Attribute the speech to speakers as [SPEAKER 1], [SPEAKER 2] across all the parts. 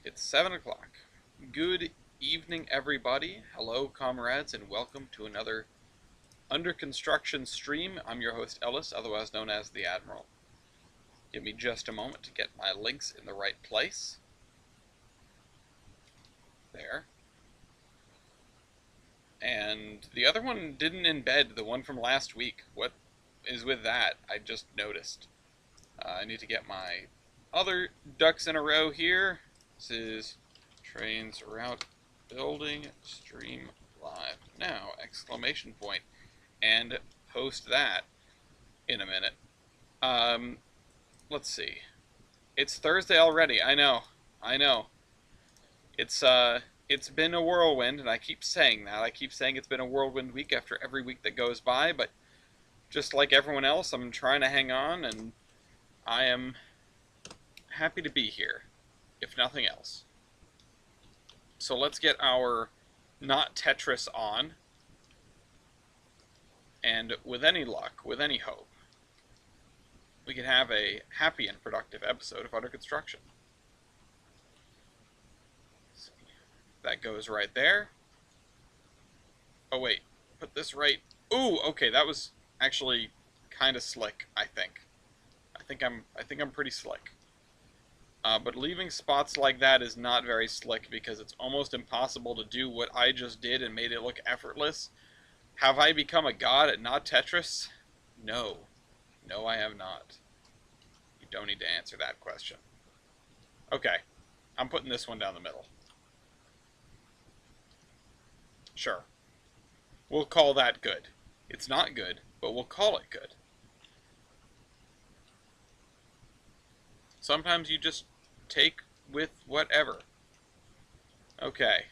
[SPEAKER 1] It's 7 o'clock. Good evening, everybody. Hello, comrades, and welcome to another under construction stream. I'm your host, Ellis, otherwise known as the Admiral. Give me just a moment to get my links in the right place. There. And the other one didn't embed, the one from last week. What is with that? I just noticed. I need to get my other ducks in a row here. This is Trainz route building stream live now, exclamation point, and post that in a minute. Let's see. It's Thursday already. I know. It's been a whirlwind, and I keep saying that. I keep saying it's been a whirlwind week after every week that goes by, but just like everyone else, I'm trying to hang on, and I am happy to be here, if nothing else. So let's get our not Tetris on, and with any luck, with any hope, we can have a happy and productive episode of Under Construction. That goes right there. Oh wait, put this right. Ooh, okay, that was actually kind of slick, I think. I think I'm pretty slick. But leaving spots like that is not very slick because it's almost impossible to do what I just did and made it look effortless. Have I become a god at not Tetris? No. No, I have not. You don't need to answer that question. Okay. I'm putting this one down the middle. Sure. We'll call that good. It's not good, but we'll call it good. Sometimes you just take with whatever. Okay.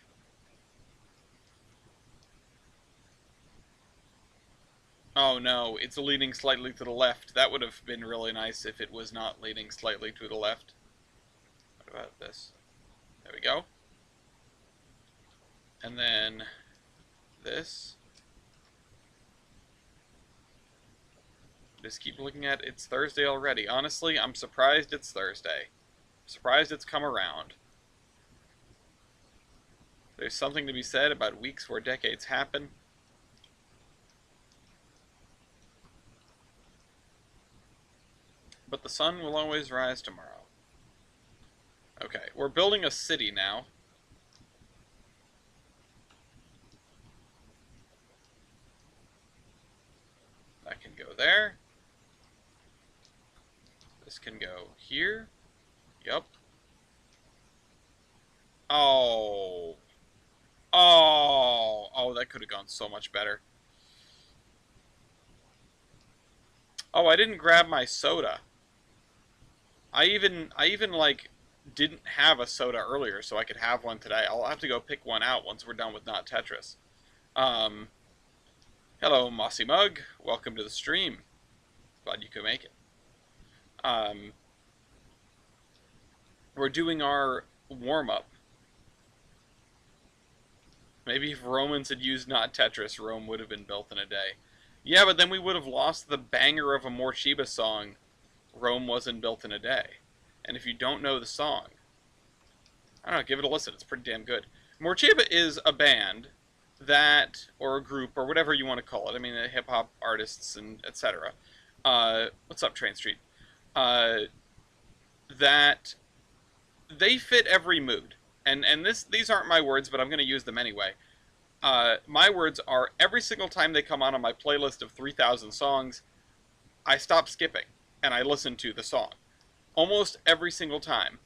[SPEAKER 1] Oh no, it's leaning slightly to the left. That would have been really nice if it was not leaning slightly to the left. What about this? There we go. And then this. Just keep looking at it's Thursday already. Honestly, I'm surprised it's Thursday. I'm surprised it's come around. There's something to be said about weeks where decades happen. But the sun will always rise tomorrow. Okay, we're building a city now. That can go there. This can go here. Yep. Oh, that could have gone so much better. Oh, I didn't grab my soda. I even like didn't have a soda earlier, so I could have one today. I'll have to go pick one out once we're done with Not Tetris. Hello, Mossy Mug. Welcome to the stream. Glad you could make it. We're doing our warm-up. Maybe if Romans had used Not Tetris, Rome would have been built in a day. Yeah, but then we would have lost the banger of a Morcheeba song, Rome Wasn't Built in a Day. And if you don't know the song, I don't know, give it a listen. It's pretty damn good. Morcheeba is a band that, or a group, or whatever you want to call it. I mean, hip-hop artists and etc. What's up, Train Street? That they fit every mood. And these aren't my words, but I'm going to use them anyway. My words are, every single time they come on my playlist of 3,000 songs, I stop skipping, and I listen to the song. Almost every single time.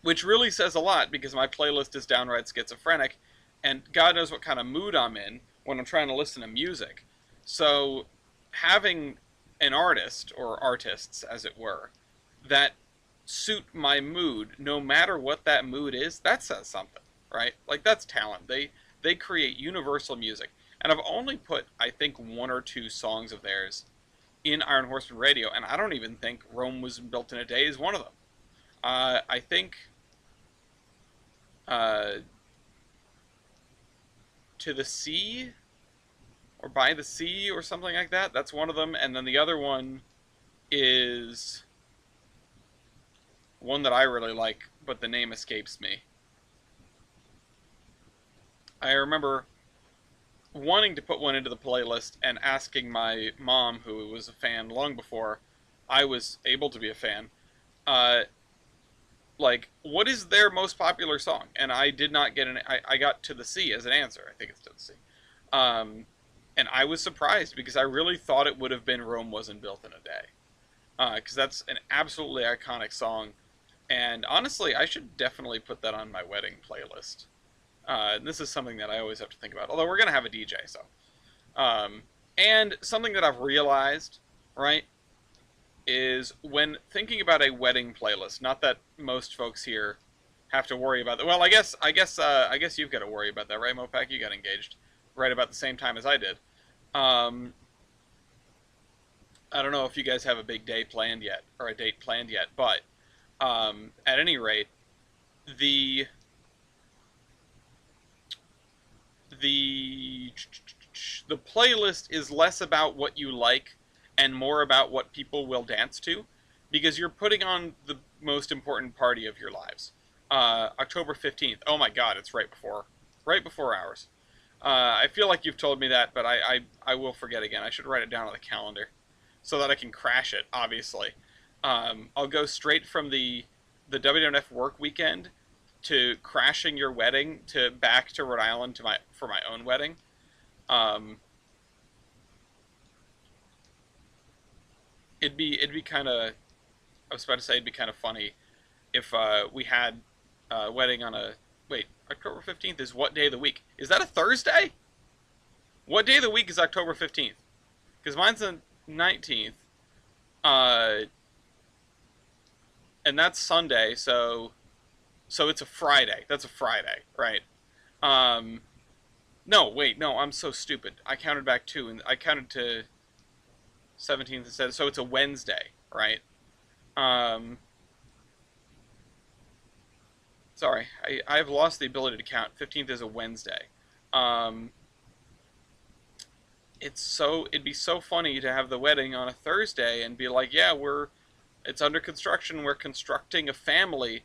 [SPEAKER 1] Which really says a lot, because my playlist is downright schizophrenic, and God knows what kind of mood I'm in when I'm trying to listen to music. So, having an artist, or artists, as it were, that suit my mood, no matter what that mood is, that says something, right? Like, that's talent. They create universal music. And I've only put, I think, one or two songs of theirs in Iron Horseman Radio, and I don't even think Rome Was Built in a Day is one of them. I think To the Sea, or By the Sea, or something like that. That's one of them, and then the other one is one that I really like, but the name escapes me. I remember wanting to put one into the playlist and asking my mom, who was a fan long before I was able to be a fan, uh, like, what is their most popular song? And I did not get I got To the Sea as an answer. I think it's To the Sea. Um, and I was surprised because I really thought it would have been Rome Wasn't Built in a Day. Because that's an absolutely iconic song. And honestly, I should definitely put that on my wedding playlist. This is something that I always have to think about. Although we're going to have a DJ, so. Um, and something that I've realized, right, is when thinking about a wedding playlist. Not that most folks here have to worry about that. Well, I guess you've got to worry about that, right, Mopac? You got engaged right about the same time as I did. Um, I don't know if you guys have a big day planned yet or a date planned yet, but at any rate, the the the playlist is less about what you like and more about what people will dance to, because you're putting on the most important party of your lives. October 15th. Oh my God, it's right before ours. I feel like you've told me that, but I will forget again. I should write it down on the calendar so that I can crash it. Obviously, I'll go straight from the WWF work weekend to crashing your wedding to back to Rhode Island to my for my own wedding. Um, it'd be kind of, I was about to say it'd be kind of funny if we had a wedding on a wait, October 15th is what day of the week? Is that a Thursday? What day of the week is October 15th? Because mine's the 19th, uh, and that's Sunday, so it's a Friday. That's a Friday, right? Um, no, wait, no, I'm so stupid. I counted back two, and I counted to 17th instead. So it's a Wednesday, right? Um, sorry, I've lost the ability to count. 15th is a Wednesday. Um, it'd be so funny to have the wedding on a Thursday and be like, yeah, it's under construction. We're constructing a family,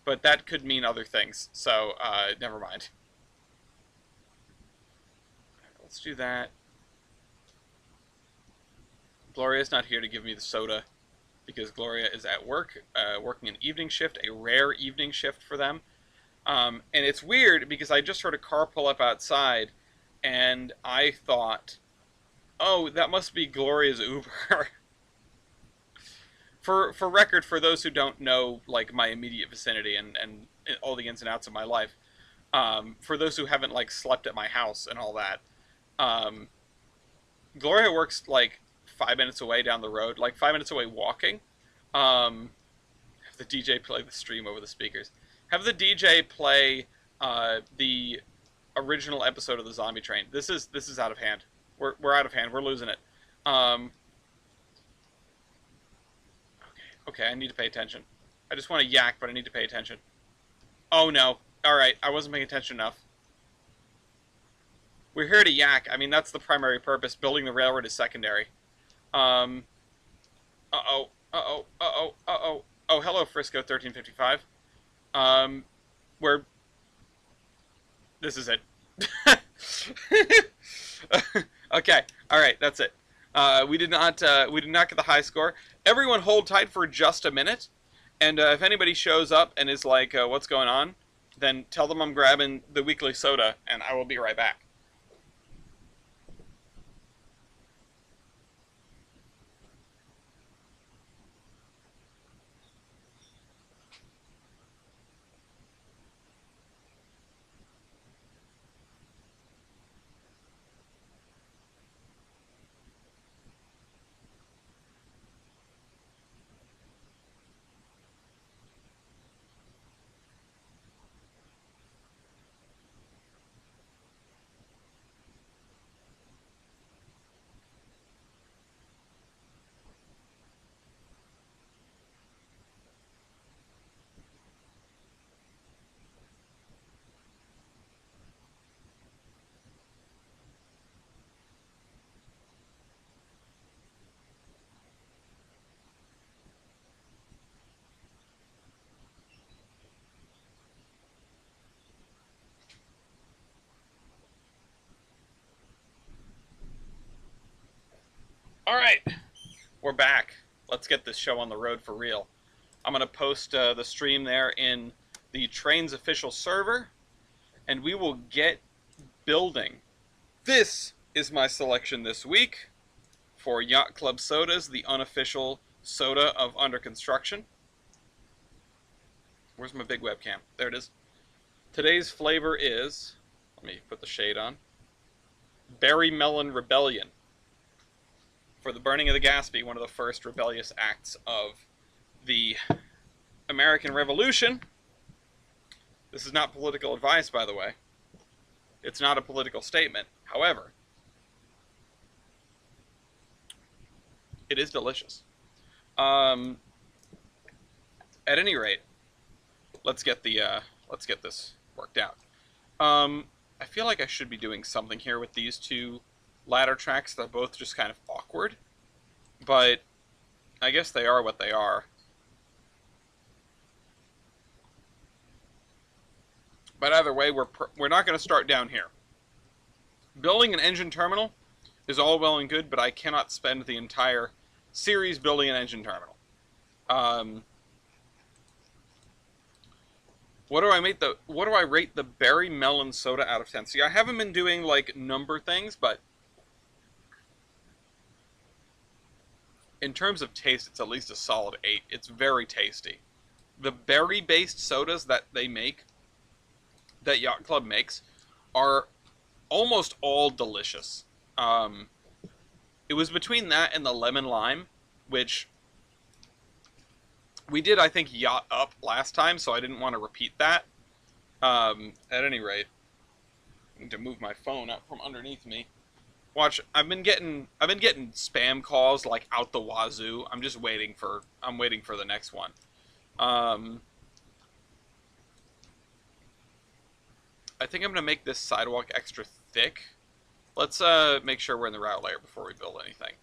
[SPEAKER 1] but that could mean other things. So never mind. Let's do that. Gloria's not here to give me the soda because Gloria is at work, working an evening shift, a rare evening shift for them. And it's weird because I just heard a car pull up outside, and I thought, oh, that must be Gloria's Uber. For record, for those who don't know, like my immediate vicinity and all the ins and outs of my life, for those who haven't like slept at my house and all that, um, Gloria works like 5 minutes away down the road, like 5 minutes away walking. Have the DJ play the stream over the speakers. Have the DJ play the original episode of the Zombie Train. This is out of hand. We're out of hand. We're losing it. Um, okay, I need to pay attention. I just want to yak, but I need to pay attention. Oh no. All right, I wasn't paying attention enough. We're here to yak. I mean, that's the primary purpose. Building the railroad is secondary. Um, uh-oh, uh-oh, uh-oh, uh-oh. Oh, hello, Frisco 1355. Um, we're... This is it. Okay, alright, that's it. We did not get the high score. Everyone hold tight for just a minute, and if anybody shows up and is like, what's going on, then tell them I'm grabbing the weekly soda, and I will be right back. Alright, we're back. Let's get this show on the road for real. I'm going to post the stream there in the Trainz official server, and we will get building. This is my selection this week for Yacht Club Sodas, the unofficial soda of under construction. Where's my big webcam? There it is. Today's flavor is, let me put the shade on, Berry Melon Rebellion. For the burning of the Gaspee, one of the first rebellious acts of the American Revolution. This is not political advice, by the way. It's not a political statement. However, it is delicious. At any rate, let's get this worked out. I feel like I should be doing something here with these two ladder tracks. They're both just kind of awkward, but I guess they are what they are. But either way, we're not going to start down here. Building an engine terminal is all well and good, but I cannot spend the entire series building an engine terminal. What do I rate the Berry Melon Soda out of 10? See, I haven't been doing like number things, but in terms of taste, it's at least a solid 8. It's very tasty. The berry-based sodas that they make, that Yacht Club makes, are almost all delicious. It was between that and the lemon lime, which we did, I think, Yacht Up last time, so I didn't want to repeat that. At any rate, I need to move my phone up from underneath me. Watch, I've been getting spam calls like out the wazoo. I'm waiting for the next one. I think I'm gonna make this sidewalk extra thick. Let's make sure we're in the route layer before we build anything.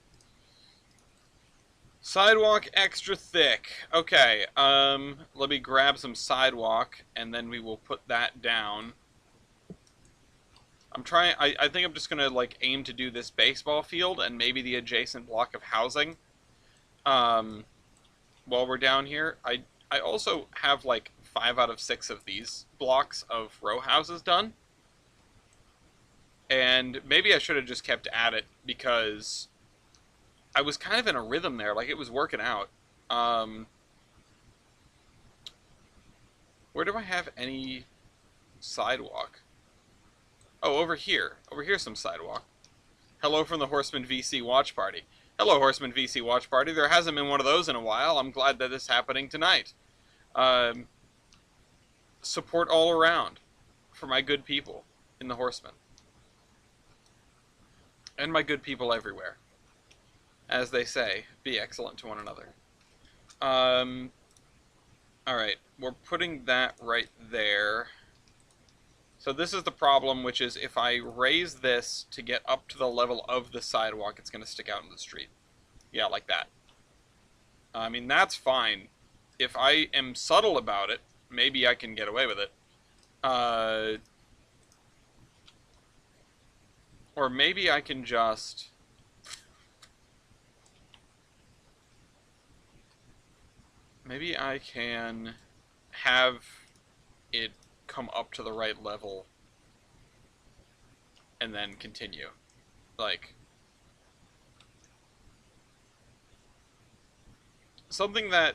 [SPEAKER 1] Sidewalk extra thick. Okay, let me grab some sidewalk and then we will put that down. I think I'm just gonna like aim to do this baseball field and maybe the adjacent block of housing. While we're down here, I also have like 5 out of 6 of these blocks of row houses done. And maybe I should have just kept at it because I was kind of in a rhythm there, like it was working out. Where do I have any sidewalk? Oh, over here. Over here's some sidewalk. Hello from the Horseman VC Watch Party. Hello, Horseman VC Watch Party. There hasn't been one of those in a while. I'm glad that it's happening tonight. Support all around for my good people in the Horseman. And my good people everywhere. As they say, be excellent to one another. Alright, we're putting that right there. So this is the problem, which is if I raise this to get up to the level of the sidewalk, it's going to stick out in the street. Yeah, like that. I mean, that's fine. If I am subtle about it, maybe I can get away with it. Or maybe I can just... Maybe I can have it come up to the right level and then continue. Like, something that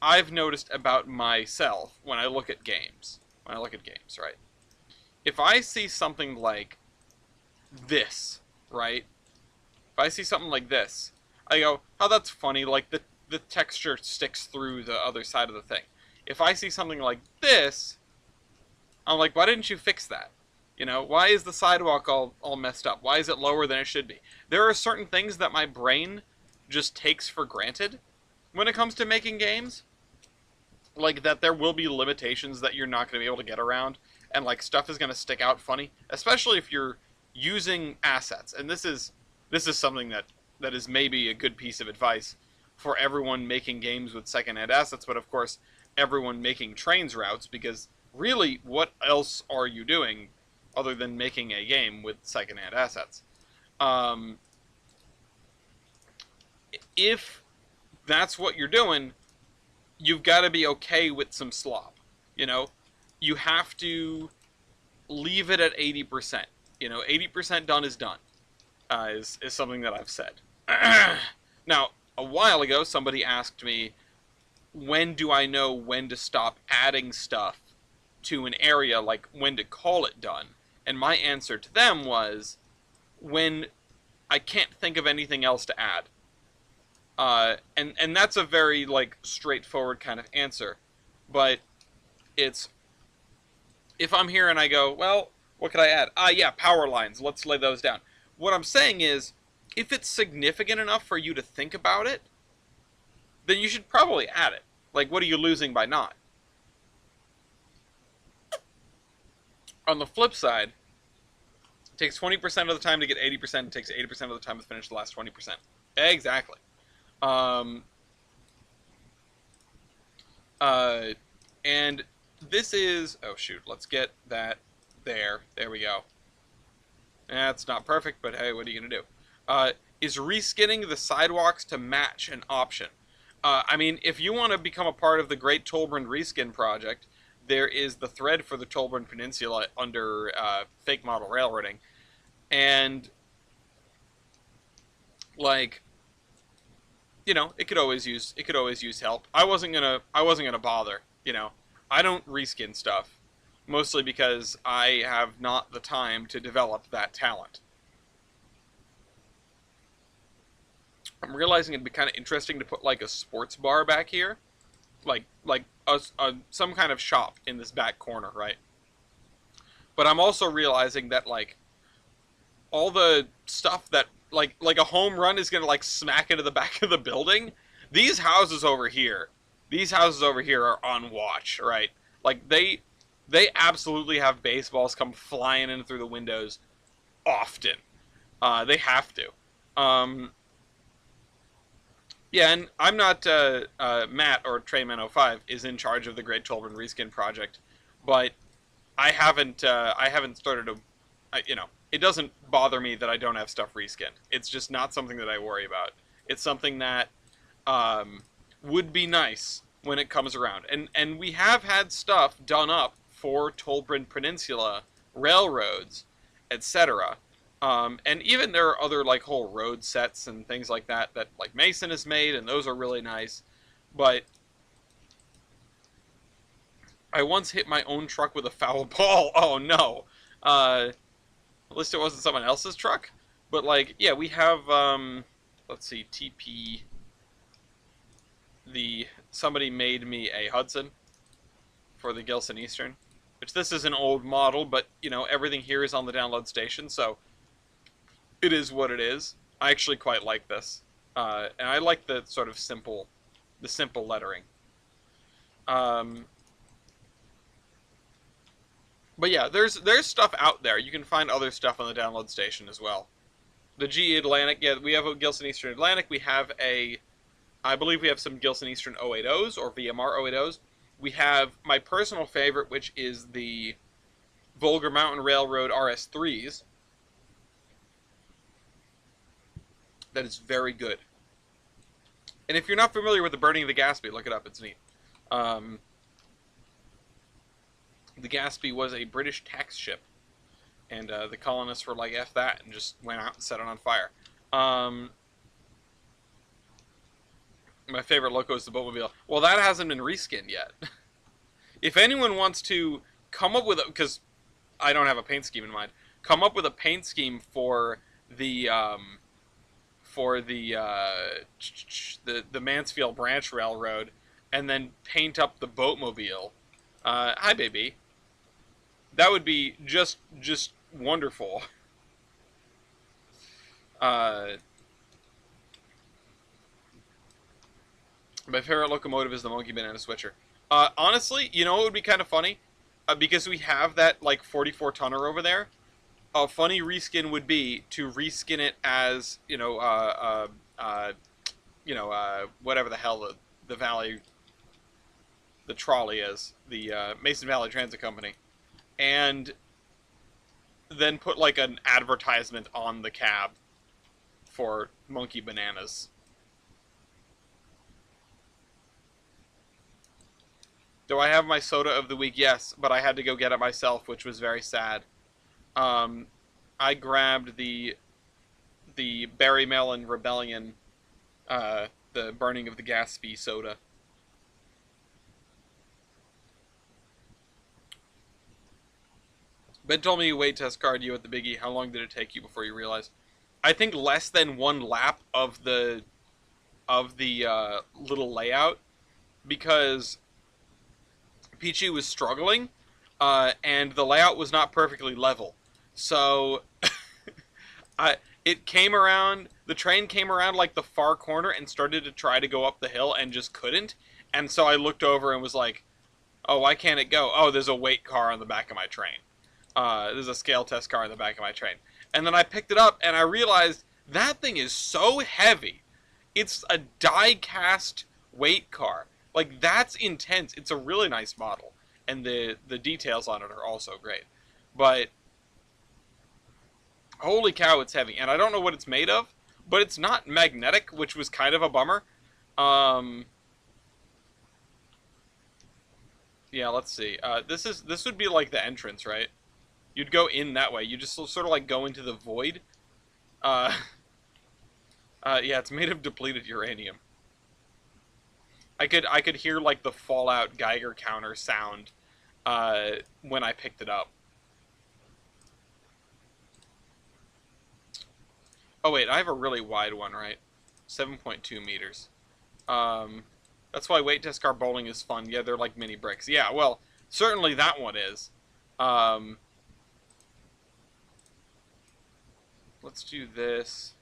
[SPEAKER 1] I've noticed about myself when I look at games. Right? If I see something like this, right? If I see something like this, I go, oh, that's funny, like the texture sticks through the other side of the thing. If I see something like this, I'm like, why didn't you fix that? You know, why is the sidewalk all messed up? Why is it lower than it should be? There are certain things that my brain just takes for granted when it comes to making games. Like that there will be limitations that you're not going to be able to get around, and like stuff is going to stick out funny, especially if you're using assets. And this is something that is maybe a good piece of advice for everyone making games with second-hand assets, but of course everyone making Trainz routes, because really, what else are you doing other than making a game with second-hand assets? if that's what you're doing, you've got to be okay with some slop. You know, you have to leave it at 80%. You know, 80% done is done, is something that I've said. Now, a while ago, somebody asked me, when do I know when to stop adding stuff to an area, like when to call it done? And my answer to them was, when I can't think of anything else to add. And that's a very like straightforward kind of answer, but it's, if I'm here and I go, well, what could I add? Yeah, power lines. Let's lay those down. What I'm saying is, if it's significant enough for you to think about it, then you should probably add it. Like, what are you losing by not? On the flip side, it takes 20% of the time to get 80%. It takes 80% of the time to finish the last 20%. Exactly. And this is, oh shoot, let's get that there. There we go. That's not perfect, but hey, what are you going to do? Is reskinning the sidewalks to match an option? I mean, if you want to become a part of the Great Tolbrand Reskin Project, there is the thread for the Tolbrand Peninsula under fake model railroading. And, like, you know, it could always use help. I wasn't gonna bother, you know. I don't reskin stuff, mostly because I have not the time to develop that talent. I'm realizing it'd be kind of interesting to put like a sports bar back here, like some kind of shop in this back corner, right? But I'm also realizing that like all the stuff that like a home run is gonna like smack into the back of the building. These houses over here, are on watch, right? Like they absolutely have baseballs come flying in through the windows often. They have to. Yeah, and I'm not Matt or Trainman05 is in charge of the Great Tolbrand Reskin Project, but I haven't started to, you know, it doesn't bother me that I don't have stuff reskinned. It's just not something that I worry about. It's something that would be nice when it comes around. And we have had stuff done up for Tolbrand Peninsula railroads, etc. And even there are other like whole road sets and things like that like Mason has made, and those are really nice. But I once hit my own truck with a foul ball. Oh no. At least it wasn't someone else's truck. But like, yeah, we have let's see, TP, somebody made me a Hudson for the Gilson Eastern, which this is an old model, but you know, everything here is on the download station, so it is what it is. I actually quite like this, and I like the sort of simple lettering. But yeah, there's stuff out there. You can find other stuff on the download station as well. The GE Atlantic, yeah, we have a Gilson Eastern Atlantic. We have I believe we have some Gilson Eastern 080s or VMR 080s. We have my personal favorite, which is the Volga Mountain Railroad RS3s. That is very good. And if you're not familiar with the Burning of the Gaspee, look it up. It's neat. The Gaspee was a British tax ship, and the colonists were like, F that, and just went out and set it on fire. My favorite loco is the Boatmobile. Well, that hasn't been reskinned yet. If anyone wants to come up with because I don't have a paint scheme in mind, come up with a paint scheme for the Mansfield Branch Railroad, and then paint up the Boatmobile. Hi, baby. That would be just wonderful. My favorite locomotive is the Monkey Banana Switcher. Honestly, you know, it would be kind of funny, because we have that like 44 tonner over there. A funny reskin would be to reskin it as, you know, whatever the hell the valley, the trolley is, the Mason Valley Transit Company, and then put like an advertisement on the cab for Monkey Bananas. Do I have my soda of the week? Yes, but I had to go get it myself, which was very sad. Um, I grabbed the Berry Melon Rebellion, the Burning of the Gas Fee soda. Ben told me you weight test card you at the Biggie. How long did it take you before you realized? I think less than one lap of the little layout, because Pichu was struggling, and the layout was not perfectly level. So I it came around. The train came around like the far corner and started to try to go up the hill and just couldn't. And so I looked over and was like, "Oh, why can't it go? Oh, there's a weight car on the back of my train. There's a scale test car on the back of my train." And then I picked it up and I realized that thing is so heavy. It's a die cast weight car. Like, that's intense. It's a really nice model, and the details on it are also great. But holy cow, it's heavy, and I don't know what it's made of, but it's not magnetic, which was kind of a bummer. Um, yeah, let's see. This would be like the entrance, right? You'd go in that way. You just sort of like go into the void. Uh, yeah, it's made of depleted uranium. I could hear like the Fallout Geiger counter sound when I picked it up. Oh wait, I have a really wide one, right? 7.2 meters. Um, that's why weight test car bowling is fun. Yeah, they're like mini bricks. Yeah, well, certainly that one is. Um, let's do this.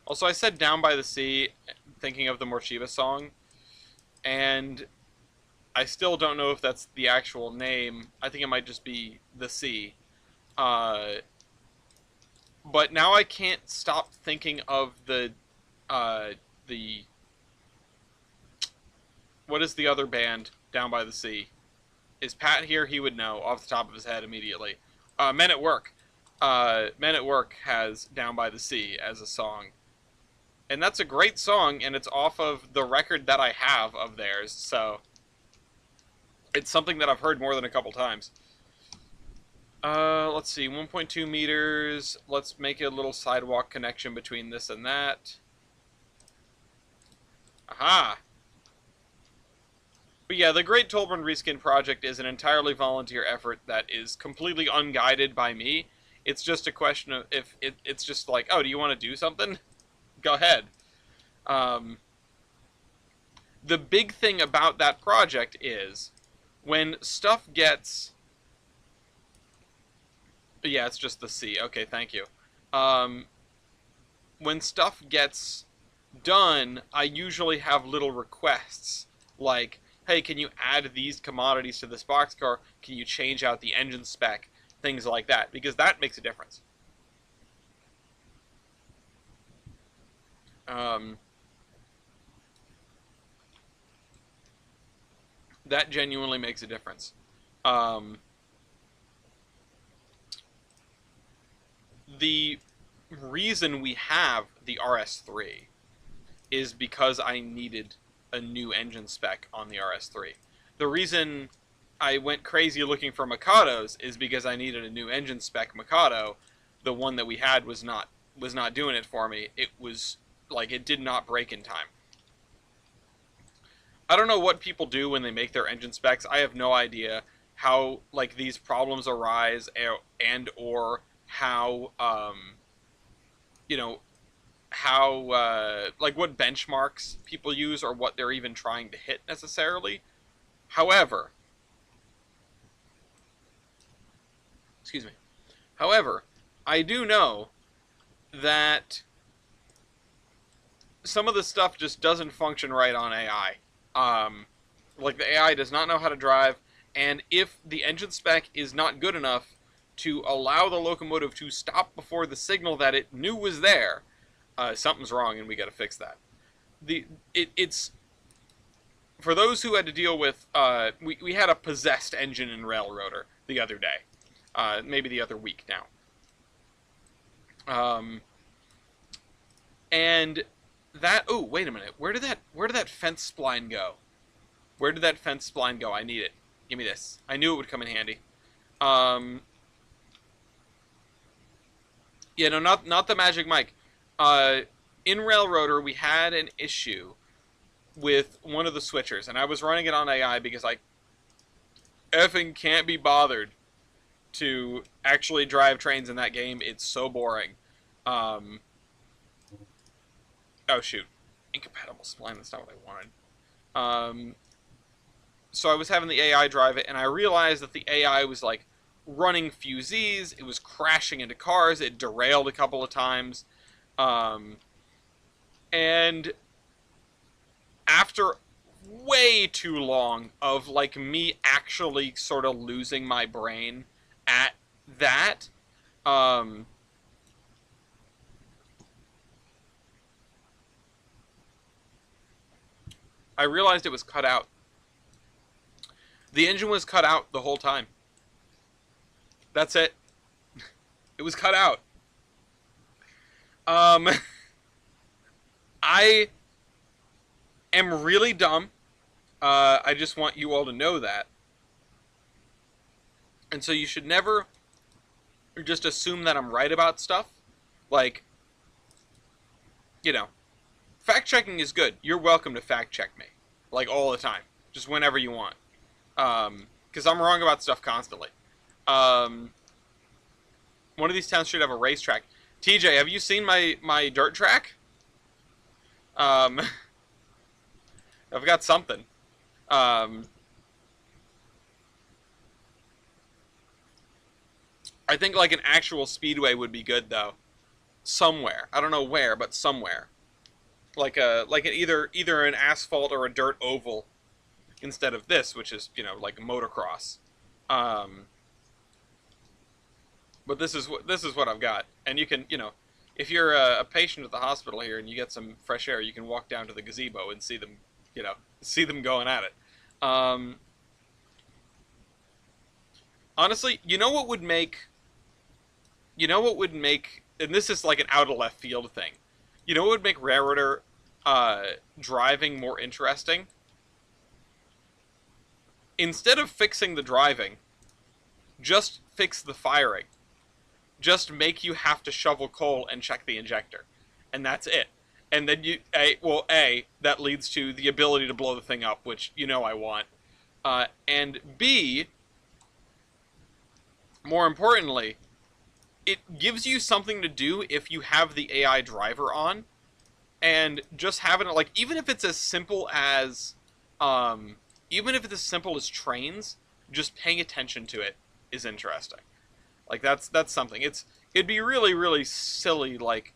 [SPEAKER 1] Also, I said Down by the Sea, thinking of the Morshiva song, and I still don't know if that's the actual name. I think it might just be The Sea. Uh, but now I can't stop thinking of uh, the, what is the other band Down by the Sea? Is Pat here? He would know off the top of his head immediately. Men at Work. Men at Work has Down by the Sea as a song. And that's a great song, and it's off of the record that I have of theirs, so it's something that I've heard more than a couple times. Let's see, 1.2 meters. Let's make a little sidewalk connection between this and that. Aha! But yeah, the Great Tolbern Reskin project is an entirely volunteer effort that is completely unguided by me. It's just a question of if it's just like, oh, do you want to do something? Go ahead. Um, the big thing about that project is when stuff gets... Yeah, it's just the sea. Okay, thank you. When stuff gets done, I usually have little requests like, hey, can you add these commodities to this boxcar? Can you change out the engine spec? Things like that, because that makes a difference. Um, that genuinely makes a difference. Um, the reason we have the RS3 is because I needed a new engine spec on the RS3. The reason I went crazy looking for Mikados is because I needed a new engine spec Mikado. The one that we had was not doing it for me. It was like it did not break in time. I don't know what people do when they make their engine specs. I have no idea how like these problems arise and or how you know how like what benchmarks people use or what they're even trying to hit necessarily. However, excuse me. However, I do know that some of the stuff just doesn't function right on AI. Like the AI does not know how to drive, and if the engine spec is not good enough to allow the locomotive to stop before the signal that it knew was there, something's wrong, and we got to fix that. It's for those who had to deal with. We had a possessed engine in Railroader the other day, maybe the other week now. And that, oh, wait a minute. Where did that fence spline go? Where did that fence spline go? I need it. Give me this. I knew it would come in handy. Um, yeah, no, not the magic mic. Uh, in Railroader, we had an issue with one of the switchers, and I was running it on AI because I effing can't be bothered to actually drive trains in that game. It's so boring. Um, oh shoot, incompatible spline. That's not what I wanted. So I was having the AI drive it, and I realized that the AI was like running fusees. It was crashing into cars. It derailed a couple of times, um, and after way too long of like me actually sort of losing my brain at that, um, I realized it was cut out. The engine was cut out the whole time. That's it. It was cut out. Um, I am really dumb. I just want you all to know that. And so you should never just assume that I'm right about stuff. Like, you know, fact checking is good. You're welcome to fact check me. Like, all the time. Just whenever you want. Because I'm wrong about stuff constantly. One of these towns should have a racetrack. TJ, have you seen my dirt track? Um, I've got something. Um, I think like an actual speedway would be good though. Somewhere. I don't know where, but somewhere. Like either an asphalt or a dirt oval instead of this, which is, like motocross. Um, but this is what I've got. And you can, if you're a patient at the hospital here and you get some fresh air, you can walk down to the gazebo and see them, see them going at it. Um, honestly, and this is like an out of left field thing. You know what would make Railroader driving more interesting? Instead of fixing the driving, just fix the firing. Just make you have to shovel coal and check the injector. And that's it. And then that leads to the ability to blow the thing up, which I want. And B, more importantly, it gives you something to do if you have the AI driver on. And just having it, like, even if it's as simple as Trainz, just paying attention to it is interesting. Like, that's something. It'd be really, really silly, like,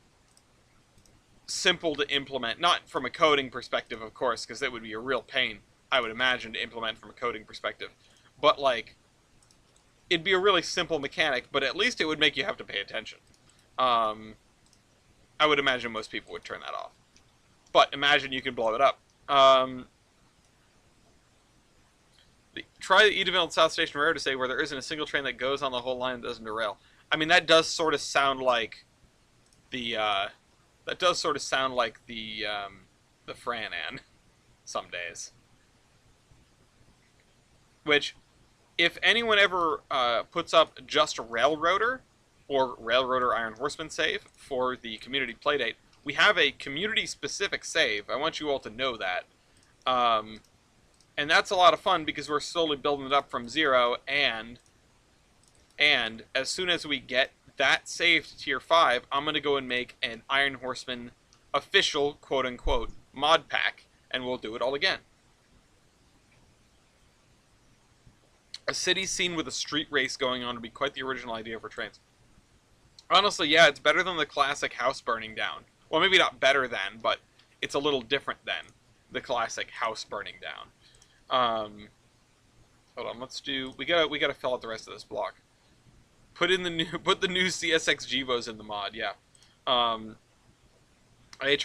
[SPEAKER 1] simple to implement. Not from a coding perspective, of course, because that would be a real pain, I would imagine, to implement from a coding perspective. But, like, it'd be a really simple mechanic, but at least it would make you have to pay attention. I would imagine most people would turn that off. But imagine you can blow it up. Try the Edaville and South Station Railroad to say where there isn't a single train that goes on the whole line and doesn't derail. I mean, that does sort of sound like the the Fran-Ann some days. Which, if anyone ever puts up just Railroader or Railroader Iron Horseman save for the community playdate, we have a community-specific save. I want you all to know that. And that's a lot of fun because we're slowly building it up from zero, and as soon as we get that save to tier 5, I'm going to go and make an Iron Horseman official, quote-unquote, mod pack, and we'll do it all again. A city scene with a street race going on would be quite the original idea for Trainz. Honestly, yeah, it's better than the classic house burning down. Well, maybe not better than, but it's a little different than the classic house burning down. Hold on, let's do. We gotta fill out the rest of this block. Put the new CSX Gevos in the mod. Yeah. HR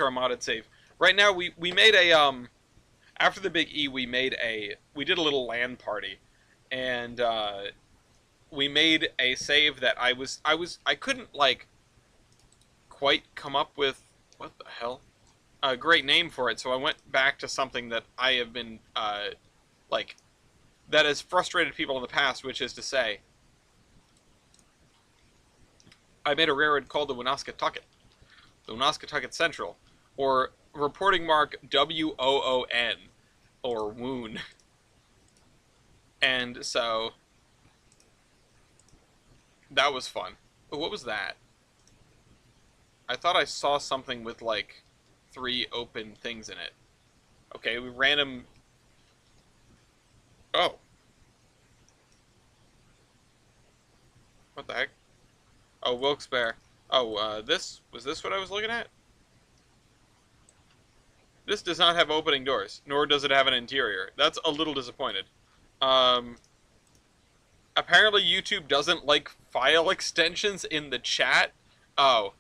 [SPEAKER 1] modded save. Right now we made a after the big E we did a little LAN party, and we made a save that I couldn't like quite come up with What the hell? A great name for it. So I went back to something that I have been like that has frustrated people in the past, which is to say, I made a railroad called the Woonasquatucket, the Woonasquatucket Central, or reporting mark WOON, or Woon. And so that was fun. But what was that? I thought I saw something with like 3 open things in it. Okay, we random. Oh, what the heck? Oh, Wilkes-Barre. Oh, this was this what I was looking at? This does not have opening doors, nor does it have an interior. That's a little disappointed. Um, Apparently YouTube doesn't like file extensions in the chat. Oh,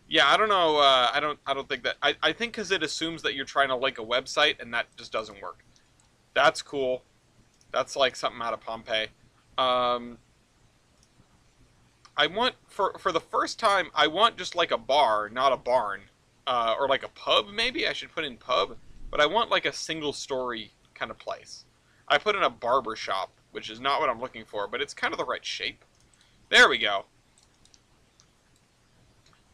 [SPEAKER 1] yeah, I don't know. I don't think that. I think because it assumes that you're trying to link a website, and that just doesn't work. That's cool. That's like something out of Pompeii. Um, I want for the first time, I want just like a bar, not a barn, or like a pub. Maybe I should put in pub, but I want like a single story kind of place. I put in a barber shop, which is not what I'm looking for, but it's kind of the right shape. There we go.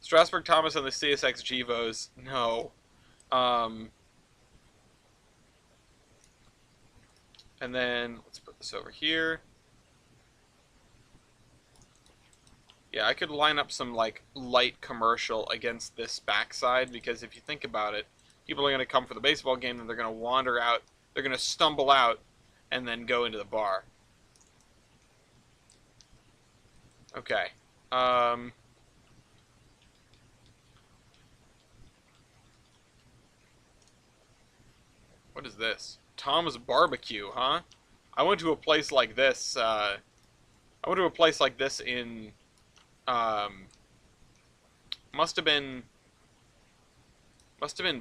[SPEAKER 1] Strasburg Thomas and the CSX Gevos. No. Um, and then let's put this over here. Yeah, I could line up some like light commercial against this backside because if you think about it, people are going to come for the baseball game and they're going to wander out, they're going to stumble out and then go into the bar. Okay. What is this? Tom's Barbecue, huh? I went to a place like this. I went to a place like this in um, must have been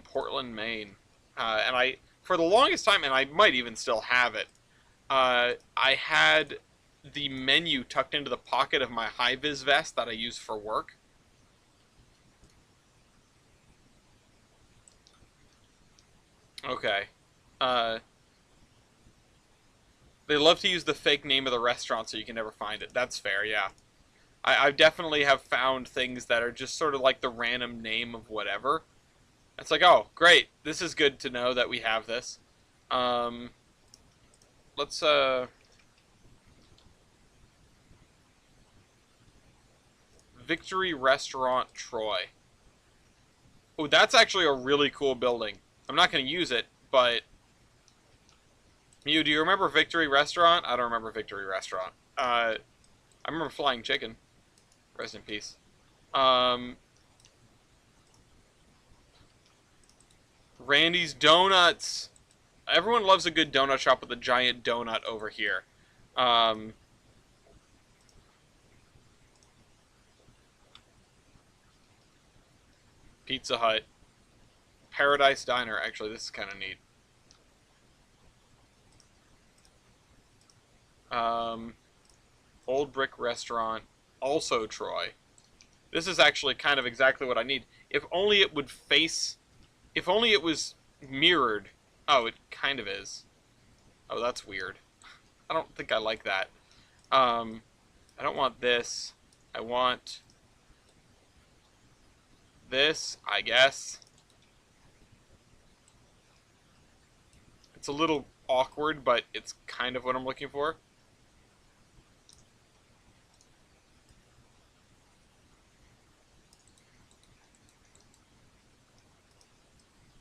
[SPEAKER 1] Portland, Maine. And I, for the longest time, and I might even still have it, I had the menu tucked into the pocket of my high-vis vest that I use for work. Okay. Uh, they love to use the fake name of the restaurant so you can never find it. That's fair, yeah. I definitely have found things that are just sort of like the random name of whatever. It's like, oh, great. This is good to know that we have this. Um, let's, Victory Restaurant Troy. Oh, that's actually a really cool building. I'm not going to use it, but... Mew, do you remember Victory Restaurant? I don't remember Victory Restaurant. I remember Flying Chicken. Rest in peace. Randy's Donuts. Everyone loves a good donut shop with a giant donut over here. Um, Pizza Hut. Paradise Diner. Actually, this is kind of neat. Old Brick Restaurant. Also Troy. This is actually kind of exactly what I need. If only it would face... If only it was mirrored. Oh, it kind of is. Oh, that's weird. I don't think I like that. I don't want this. I want this, I guess. It's a little awkward, but it's kind of what I'm looking for.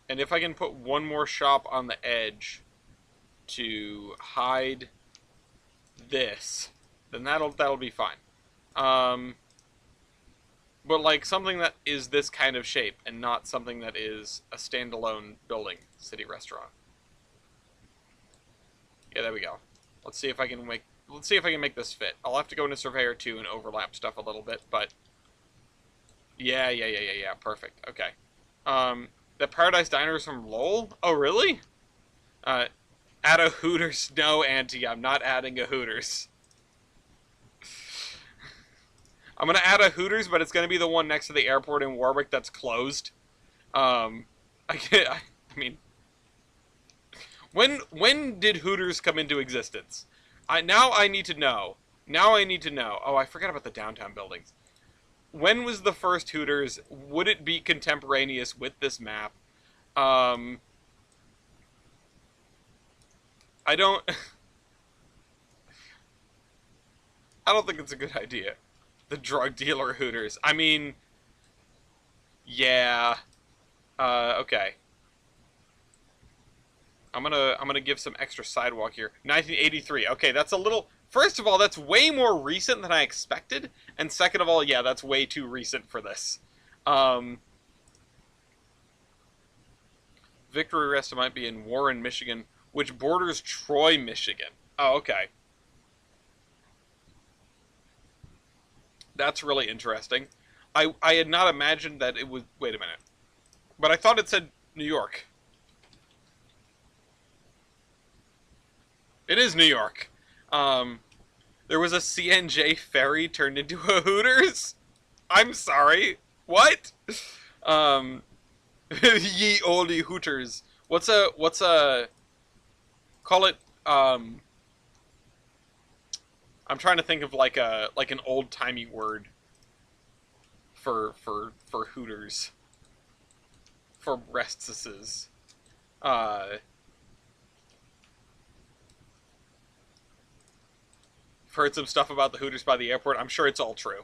[SPEAKER 1] And if I can put one more shop on the edge to hide this, then that'll be fine. But like something that is this kind of shape and not something that is a standalone building, city restaurant. Yeah, there we go. Let's see if I can make this fit. I'll have to go into Surveyor 2 and overlap stuff a little bit, but yeah, perfect. Okay. The Paradise Diner is from Lowell? Oh, really? Add a Hooters. No, Auntie, I'm not adding a Hooters. I'm gonna add a Hooters, but it's gonna be the one next to the airport in Warwick that's closed. Um, I mean, when did Hooters come into existence? I need to know. Now I need to know. Oh, I forgot about the downtown buildings. When was the first Hooters? Would it be contemporaneous with this map? Um, I don't. I don't think it's a good idea. The drug dealer Hooters. I mean, yeah. Okay. I'm gonna give some extra sidewalk here. 1983. Okay, that's a little. First of all, that's way more recent than I expected, and second of all, yeah, that's way too recent for this. Um, Victory Rest might be in Warren, Michigan, which borders Troy, Michigan. Oh, okay. That's really interesting. I had not imagined that it would. Wait a minute. But I thought it said New York. It is New York. Um, there was a CNJ ferry turned into a Hooters. I'm sorry. What? Um, ye olde Hooters. What's a call it? I'm trying to think of like an old timey word for Hooters for breastises. Uh, I've heard some stuff about the Hooters by the airport. I'm sure it's all true.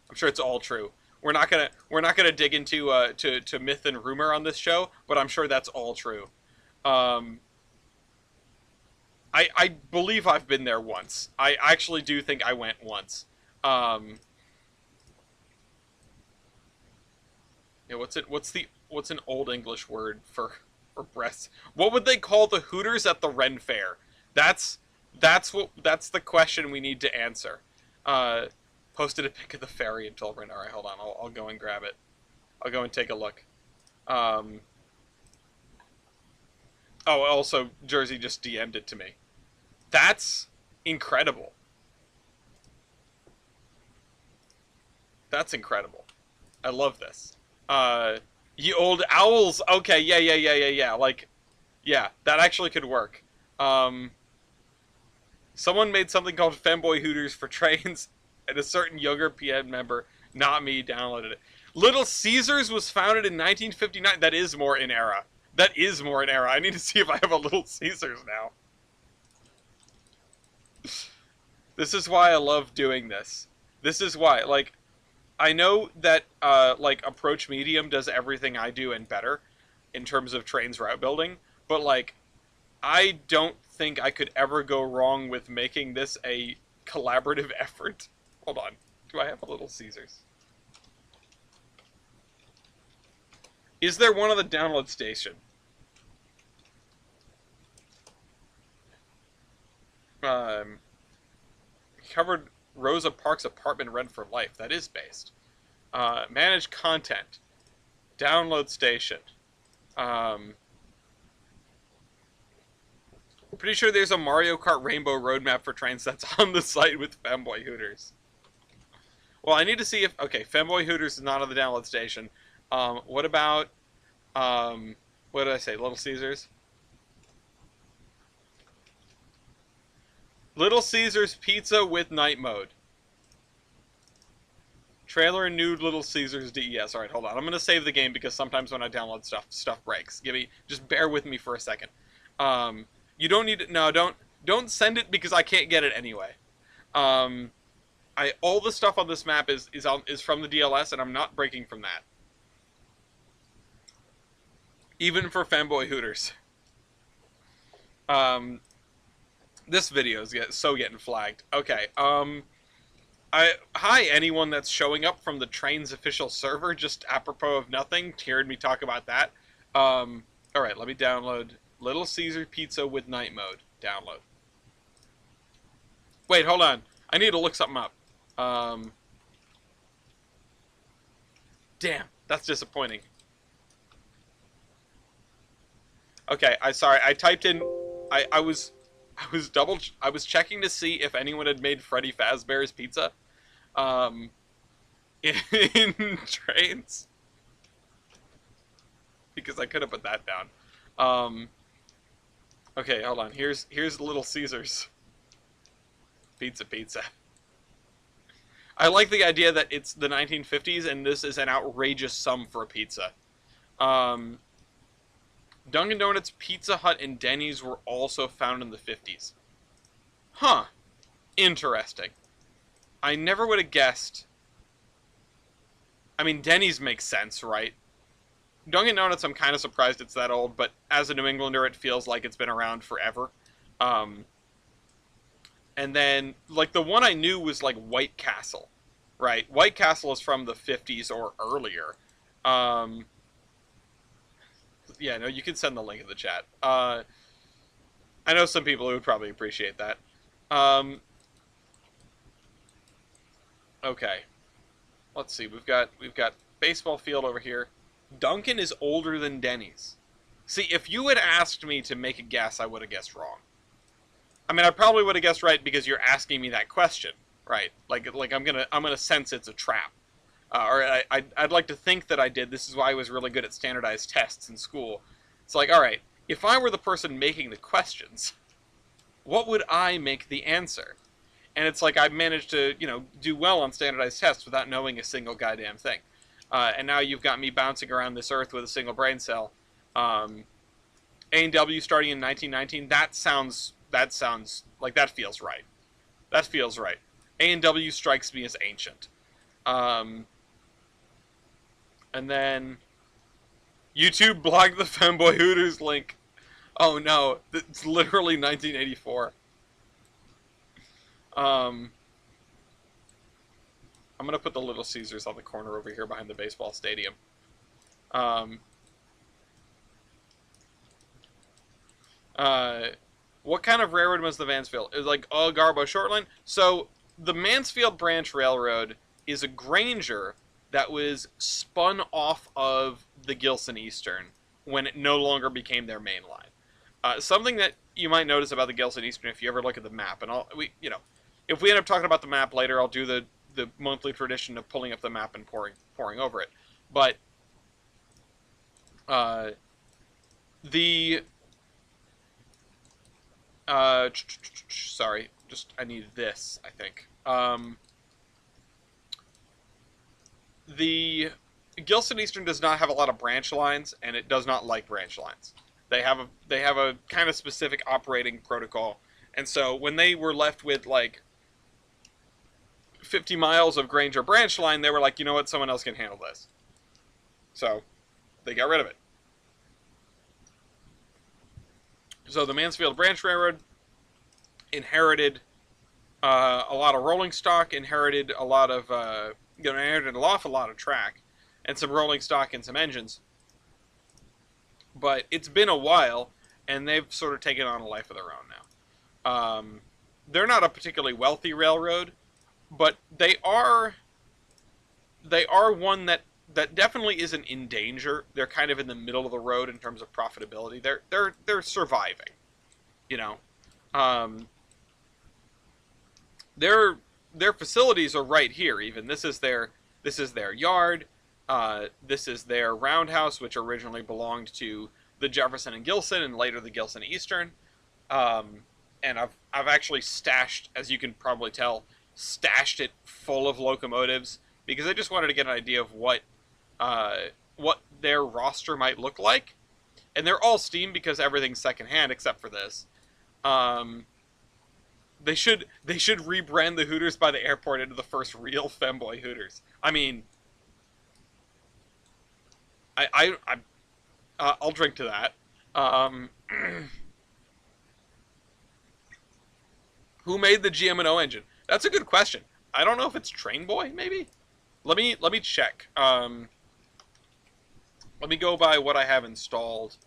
[SPEAKER 1] I'm sure it's all true. We're not gonna dig into to myth and rumor on this show, but I'm sure that's all true. Um, I believe I've been there once. I actually do think I went once. Um, yeah, what's an old English word for breasts? What would they call the Hooters at the Ren Fair? That's that's the question we need to answer. Uh, Posted a pic of the ferry until Ren. All right, hold on. I'll go and grab it. I'll go and take a look. Um, oh, also Jersey just DM'd it to me. That's incredible. That's incredible. I love this. Ye old owls. Okay, yeah. Like, yeah, that actually could work. Um, Someone made something called Femboy Hooters for Trainz, and a certain younger PM member, not me, downloaded it. Little Caesars was founded in 1959. That is more in era. That is more in era. I need to see if I have a Little Caesars now. This is why I love doing this. This is why, like, I know that, like, Approach Medium does everything I do and better in terms of Trainz route building, but, like, I don't think I could ever go wrong with making this a collaborative effort. Hold on. Do I have a Little Caesars? Is there one on the download station? Covered Rosa Parks apartment rent for life. That is based. Manage content. Download station. Pretty sure there's a Mario Kart Rainbow roadmap for Trainz that's on the site with Femboy Hooters. Well, I need to see if... Okay, Femboy Hooters is not on the download station. What about... what did I say? Little Caesars? Little Caesars pizza with night mode. Trailer and nude Little Caesars DES. Alright, hold on. I'm going to save the game because sometimes when I download stuff breaks. Just bear with me for a second. You don't need it. No, don't send it because I can't get it anyway. All the stuff on this map is from the DLS, and I'm not breaking from that. Even for Femboy Hooters. This video is getting flagged. Okay. Hi anyone that's showing up from the Trainz official server. Just apropos of nothing, hearing me talk about that. All right, let me download Little Caesar pizza with night mode. Download. Wait, hold on. I need to look something up. Damn, that's disappointing. Okay, sorry. I typed in. I was checking to see if anyone had made Freddy Fazbear's Pizza. in Trainz, because I could have put that down. Um, okay, hold on. Here's Little Caesars pizza pizza. I like the idea that it's the 1950s and this is an outrageous sum for a pizza. Um, Dunkin' Donuts, Pizza Hut, and Denny's were also found in the 50s. Huh. Interesting. I never would have guessed. I mean, Denny's makes sense, right? Dunkin' Donuts, I'm kind of surprised it's that old, but as a New Englander, it feels like it's been around forever. Um, and then, like, the one I knew was, like, White Castle, right? White Castle is from the 50s or earlier. Um, yeah, no, you can send the link in the chat. I know some people who would probably appreciate that. Okay. Let's see. We've got baseball field over here. Dunkin' is older than Denny's. See, if you had asked me to make a guess, I would have guessed wrong. I mean, I probably would have guessed right because you're asking me that question, right? Like I'm gonna sense it's a trap, or I'd like to think that I did. This is why I was really good at standardized tests in school. It's like, all right, if I were the person making the questions, what would I make the answer? And it's like I've managed to, do well on standardized tests without knowing a single goddamn thing. And now you've got me bouncing around this earth with a single brain cell. A&W starting in 1919. That sounds like that feels right. That feels right. A&W strikes me as ancient. And then YouTube blocked the Femboy Hooters link. Oh no, it's literally 1984. I'm gonna put the Little Caesars on the corner over here behind the baseball stadium. What kind of railroad was the Mansfield? It was like Garbo Shortline. So the Mansfield Branch Railroad is a Granger that was spun off of the Gilson Eastern when it no longer became their main line. Something that you might notice about the Gilson Eastern if you ever look at the map, and if we end up talking about the map later, I'll do the monthly tradition of pulling up the map and pouring over it. But sorry, just I needed this, I think. The Gilson Eastern does not have a lot of branch lines, and it does not like branch lines. They have a kind of specific operating protocol, and so when they were left with like 50 miles of Granger branch line, they were like, you know what, someone else can handle this. So they got rid of it. So the Mansfield Branch Railroad inherited a lot of rolling stock, inherited an awful lot of track, and some rolling stock and some engines. But it's been a while, and they've sort of taken on a life of their own now. They're not a particularly wealthy railroad, but they are one that definitely isn't in danger. They're kind of in the middle of the road in terms of profitability. They're surviving, Their facilities are right here. Even this is their yard. This is their roundhouse, which originally belonged to the Jefferson and Gilson, and later the Gilson Eastern. And I've actually stashed, as you can probably tell, it full of locomotives because I just wanted to get an idea of what their roster might look like. And they're all steam because everything's secondhand except for this. They should rebrand the Hooters by the airport into the first real femboy Hooters. I mean, I'll drink to that. Who made the GM&O engine? That's a good question. I don't know if it's Train Boy, maybe? Let me check. Let me go by what I have installed.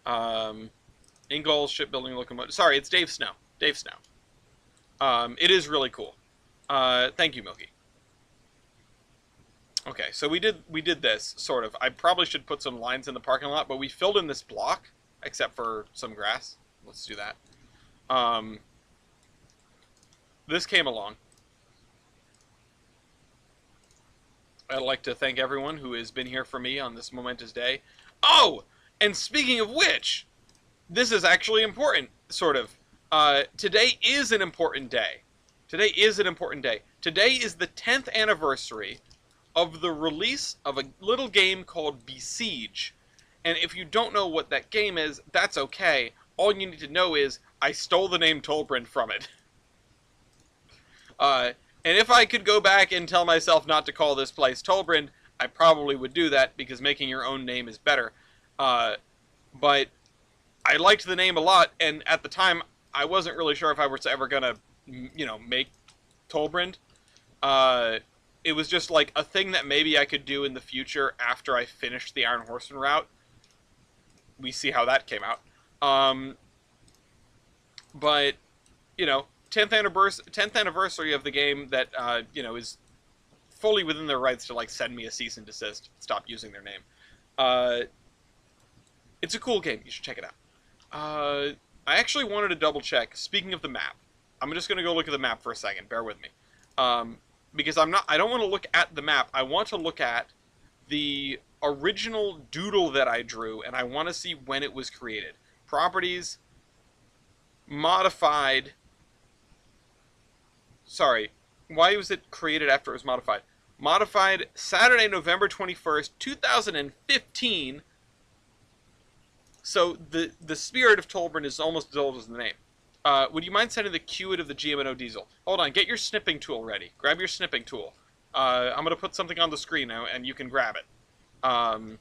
[SPEAKER 1] Ingalls Shipbuilding Locomotive. Sorry, it's Dave Snow. Dave Snow. It is really cool. Thank you, Milky. Okay, so we did this, sort of. I probably should put some lines in the parking lot, but we filled in this block, except for some grass. Let's do that. This came along. I'd like to thank everyone who has been here for me on this momentous day. Oh, and speaking of which, this is actually important, sort of. Today is an important day. Today is an important day. Today is the 10th anniversary of the release of a little game called Besiege. And if you don't know what that game is, that's okay. All you need to know is I stole the name Tolbrand from it. And if I could go back and tell myself not to call this place Tolbrand, I probably would do that, because making your own name is better. But I liked the name a lot, and at the time, I wasn't really sure if I was ever gonna, make Tolbrand. It was just like a thing that maybe I could do in the future after I finished the Iron Horseman route. We see how that came out. But, 10th anniversary of the game that, is fully within their rights to, send me a cease and desist, stop using their name. It's a cool game. You should check it out. I actually wanted to double check, speaking of the map. I'm just going to go look at the map for a second. Bear with me. Because I don't want to look at the map. I want to look at the original doodle that I drew, and I want to see when it was created. Properties, modified. Sorry, why was it created after it was modified? Modified Saturday, November 21st, 2015. So the spirit of Tolbrand is almost as old as the name. Would you mind sending the Qid of the GMNO Diesel? Hold on, get your snipping tool ready. Grab your snipping tool. I'm going to put something on the screen now, and you can grab it. Down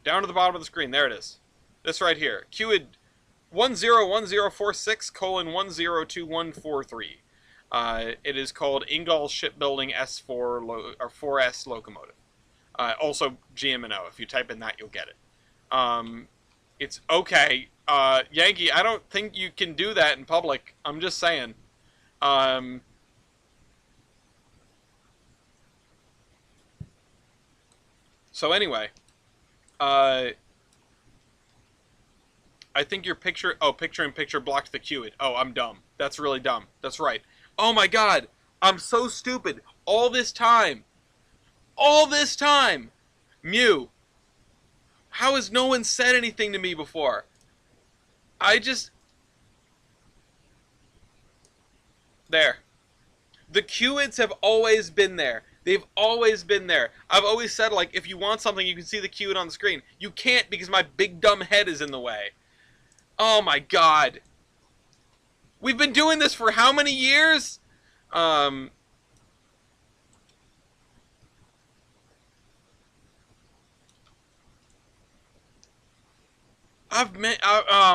[SPEAKER 1] to the bottom of the screen. There it is. This right here. Qid 101046:102143. It is called Ingall Shipbuilding S4 or 4S locomotive. Also GMNO. If you type in that, you'll get it. It's okay. Yankee, I don't think you can do that in public. I'm just saying. So anyway, I think your picture-in-picture blocked the Qid. Oh, I'm dumb. That's really dumb. That's right. Oh my god! I'm so stupid. All this time! Mew! How has no one said anything to me before? There. The Qids have always been there. They've always been there. I've always said, if you want something, you can see the Qid on the screen. You can't because my big dumb head is in the way. Oh my god. We've been doing this for how many years? Oh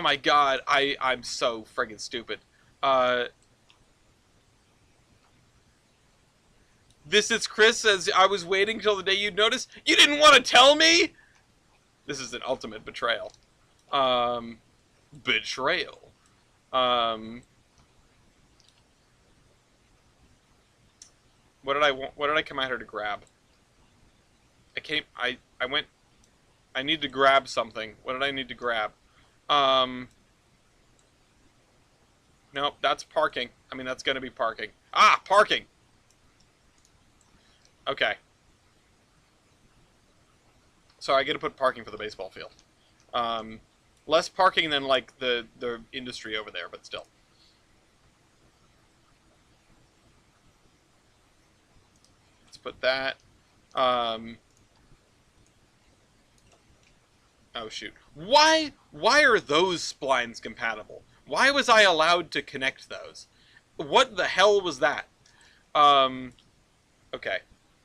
[SPEAKER 1] my god. I'm so friggin' stupid. This is Chris says, I was waiting till the day you'd notice. You didn't want to tell me? This is an ultimate betrayal. Betrayal. What did I come at her to grab? I need to grab something. What did I need to grab? Nope, that's parking. I mean, that's gonna be parking. Ah, parking! Okay. So I get to put parking for the baseball field. Less parking than, the industry over there, but still. Let's put that. Oh, shoot. Why are those splines compatible? Why was I allowed to connect those? What the hell was that? Okay.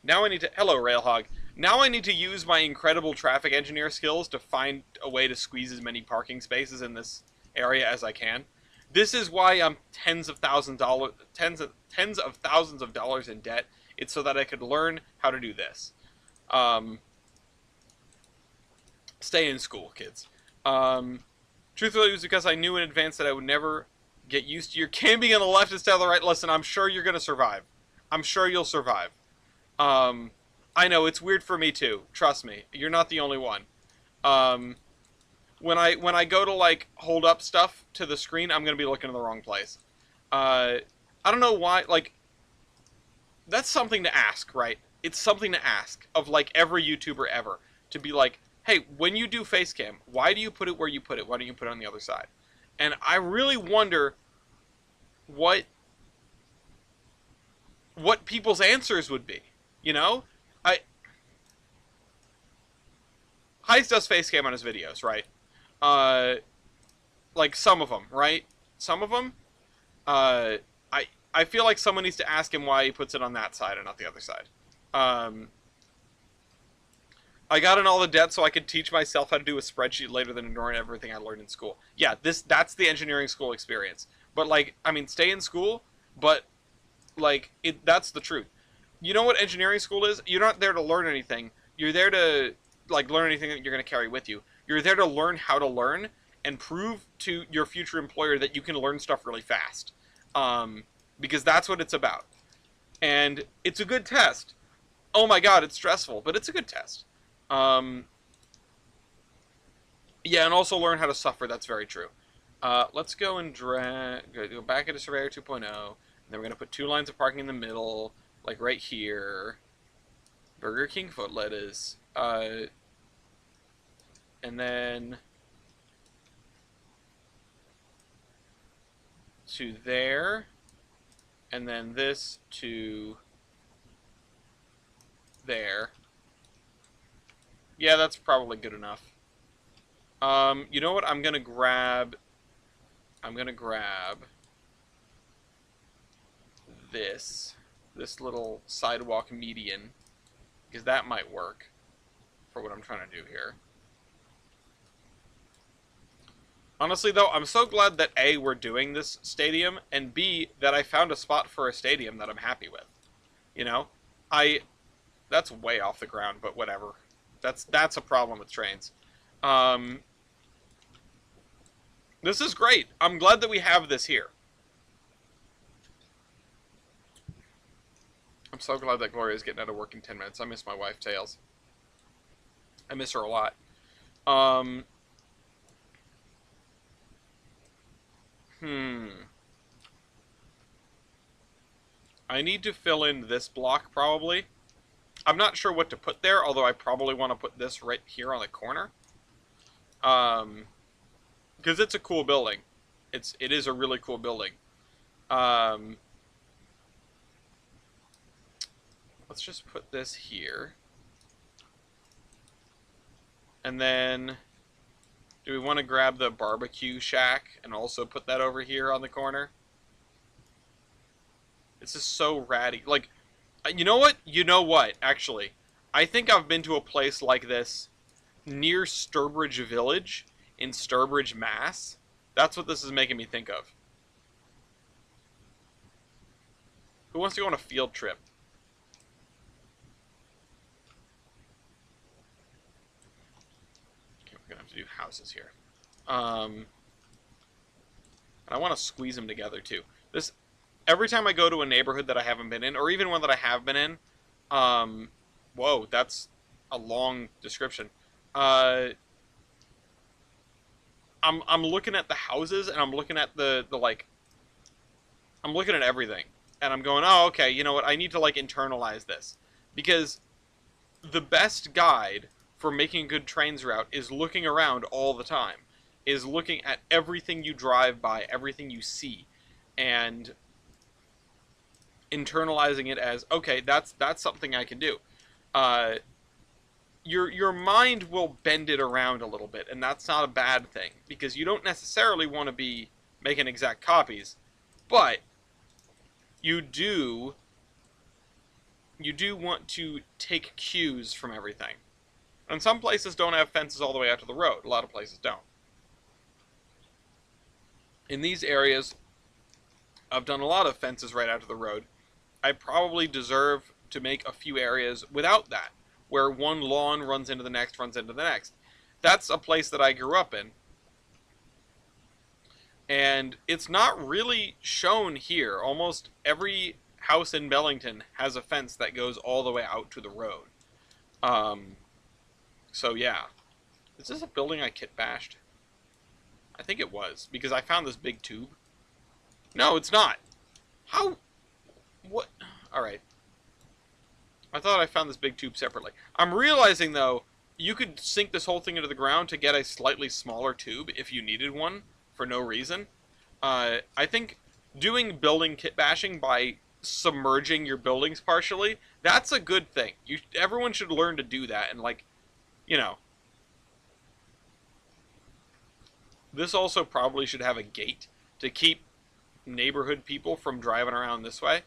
[SPEAKER 1] Now I need to... Hello, Railhog. Now I need to use my incredible traffic engineer skills to find a way to squeeze as many parking spaces in this area as I can. This is why I'm tens of thousands of dollars in debt. It's so that I could learn how to do this. Stay in school, kids. Truthfully, it was because I knew in advance that I would never get used to your camping on the left instead of the right. Listen, I'm sure you're going to survive. I'm sure you'll survive. I know, it's weird for me too. Trust me. You're not the only one. When I go to, hold up stuff to the screen, I'm going to be looking in the wrong place. I don't know why, that's something to ask, right? It's something to ask of like every YouTuber ever to be like, hey, when you do face cam, why do you put it where you put it? Why don't you put it on the other side? And I really wonder what people's answers would be. You know, I Heist does face cam on his videos, right? Uh, like some of them, right? Some of them. Uh, I feel like someone needs to ask him why he puts it on that side and not the other side. Um, I got in all the debt so I could teach myself how to do a spreadsheet later than ignoring everything I learned in school. Yeah, that's the engineering school experience. But like, I mean, stay in school, but like that's the truth. You know what engineering school is? You're not there to learn anything. You're there to like learn anything that you're going to carry with you. You're there to learn how to learn and prove to your future employer that you can learn stuff really fast. Because that's what it's about. And it's a good test. Oh my god, it's stressful, but it's a good test. Um, yeah, and also learn how to suffer. That's very true. Let's go and go back into Surveyor 2.0. And then we're going to put 2 lines of parking in the middle, like right here. Burger King foot lettuce. And then to there. And then this to there. Yeah, that's probably good enough. You know what? I'm gonna grab this little sidewalk median, because that might work for what I'm trying to do here. Honestly, though, I'm so glad that A, we're doing this stadium, and B, that I found a spot for a stadium that I'm happy with. You know? That's way off the ground, but whatever. That's a problem with Trainz. This is great. I'm glad that we have this here. I'm so glad that Gloria's getting out of work in 10 minutes. I miss my wife, Tails. I miss her a lot. I need to fill in this block, probably. I'm not sure what to put there, although I probably want to put this right here on the corner. Because it's a cool building. It is a really cool building. Let's just put this here. And then, do we want to grab the barbecue shack and also put that over here on the corner? This is so ratty. Like, you know what? You know what, actually. I think I've been to a place like this near Sturbridge Village in Sturbridge, Mass. That's what this is making me think of. Who wants to go on a field trip? Okay, we're going to have to do houses here. And I want to squeeze them together, too. Every time I go to a neighborhood that I haven't been in, or even one that I have been in, whoa, that's a long description. I'm looking at the houses, and I'm looking at I'm looking at everything, and I'm going, oh, okay, you know what, I need to, like, internalize this. Because the best guide for making a good Trainz route is looking around all the time. Is looking at everything you drive by, everything you see, and internalizing it as, okay, that's something I can do. Your mind will bend it around a little bit, and that's not a bad thing, because you don't necessarily want to be making exact copies, but you do want to take cues from everything. And some places don't have fences all the way out to the road. A lot of places don't. In these areas, I've done a lot of fences right out to the road. I probably deserve to make a few areas without that, where one lawn runs into the next, runs into the next. That's a place that I grew up in. And it's not really shown here. Almost every house in Bellington has a fence that goes all the way out to the road. So yeah. Is this a building I kit bashed? I think it was, because I found this big tube. No, it's not. How? What? Alright. I thought I found this big tube separately. I'm realizing, though, you could sink this whole thing into the ground to get a slightly smaller tube if you needed one for no reason. I think doing building kit bashing by submerging your buildings partially, that's a good thing. Everyone should learn to do that, and, like, you know. This also probably should have a gate to keep neighborhood people from driving around this way.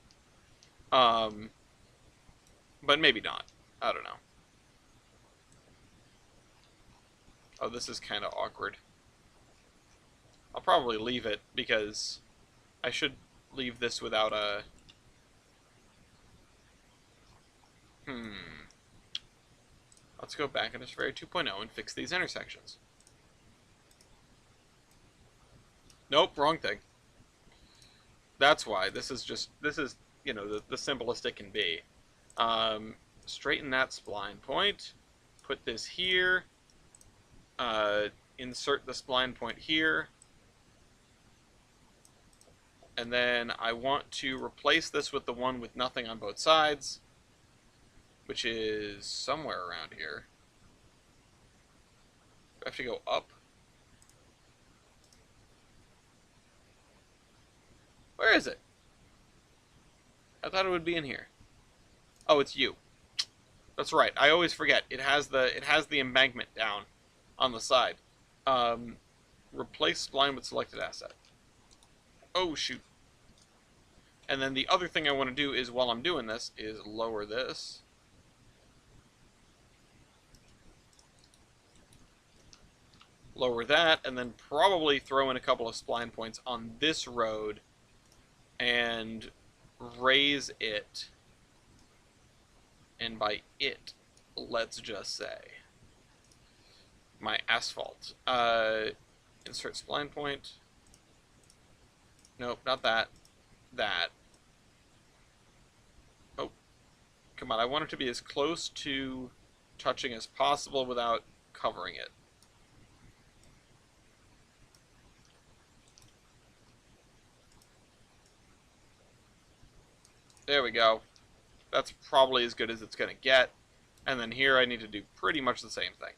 [SPEAKER 1] But maybe not. I don't know. Oh, this is kind of awkward. I'll probably leave it because I should leave this without a... Let's go back into Surveyor 2.0 and fix these intersections. Nope, wrong thing. That's why. This is, you know, the simplest it can be. Straighten that spline point. Put this here. Insert the spline point here. And then I want to replace this with the one with nothing on both sides, which is somewhere around here. Do I have to go up? Where is it? I thought it would be in here. Oh, it's you. That's right. I always forget. It has the embankment down on the side. Replace spline with selected asset. Oh, shoot. And then the other thing I want to do is, while I'm doing this, is lower this. Lower that, and then probably throw in a couple of spline points on this road and raise it. And by it, let's just say my asphalt. Insert spline point. Nope, not that. That. Oh, come on. I want it to be as close to touching as possible without covering it. There we go. That's probably as good as it's going to get. And then here I need to do pretty much the same thing.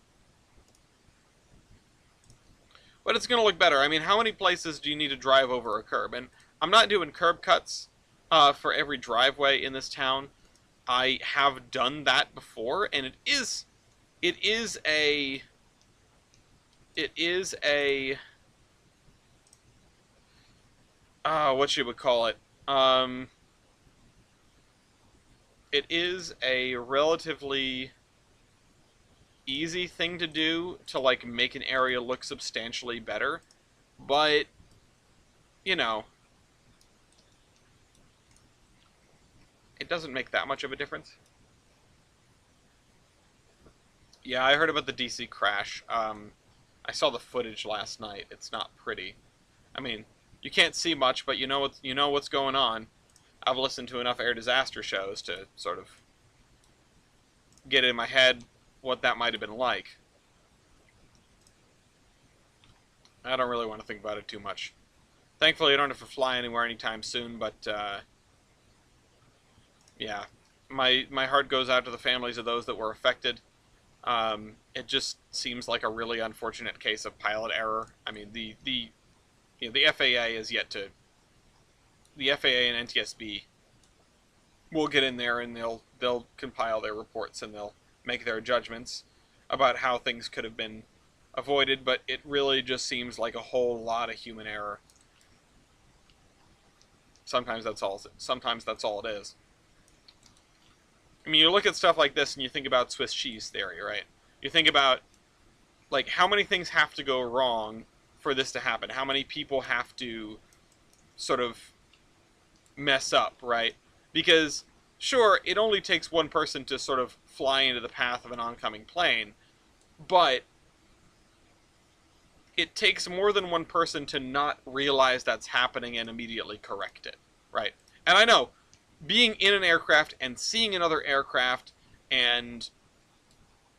[SPEAKER 1] But it's going to look better. I mean, how many places do you need to drive over a curb? And I'm not doing curb cuts for every driveway in this town. I have done that before, and it is a what should we call it? It is a relatively easy thing to do to, like, make an area look substantially better, but, you know, it doesn't make that much of a difference. Yeah, I heard about the DC crash. I saw the footage last night. It's not pretty. I mean, you can't see much, but you know what's going on. I've listened to enough air disaster shows to sort of get in my head what that might have been like. I don't really want to think about it too much. Thankfully, I don't have to fly anywhere anytime soon, but, yeah. My heart goes out to the families of those that were affected. It just seems like a really unfortunate case of pilot error. I mean, the FAA is yet to... The FAA and NTSB will get in there and they'll compile their reports and they'll make their judgments about how things could have been avoided, but it really just seems like a whole lot of human error. Sometimes that's all it is. I mean, you look at stuff like this and you think about Swiss cheese theory, right? You think about, like, how many things have to go wrong for this to happen? How many people have to sort of mess up, right? Because, sure, it only takes one person to sort of fly into the path of an oncoming plane, but it takes more than one person to not realize that's happening and immediately correct it, right? And I know, being in an aircraft and seeing another aircraft and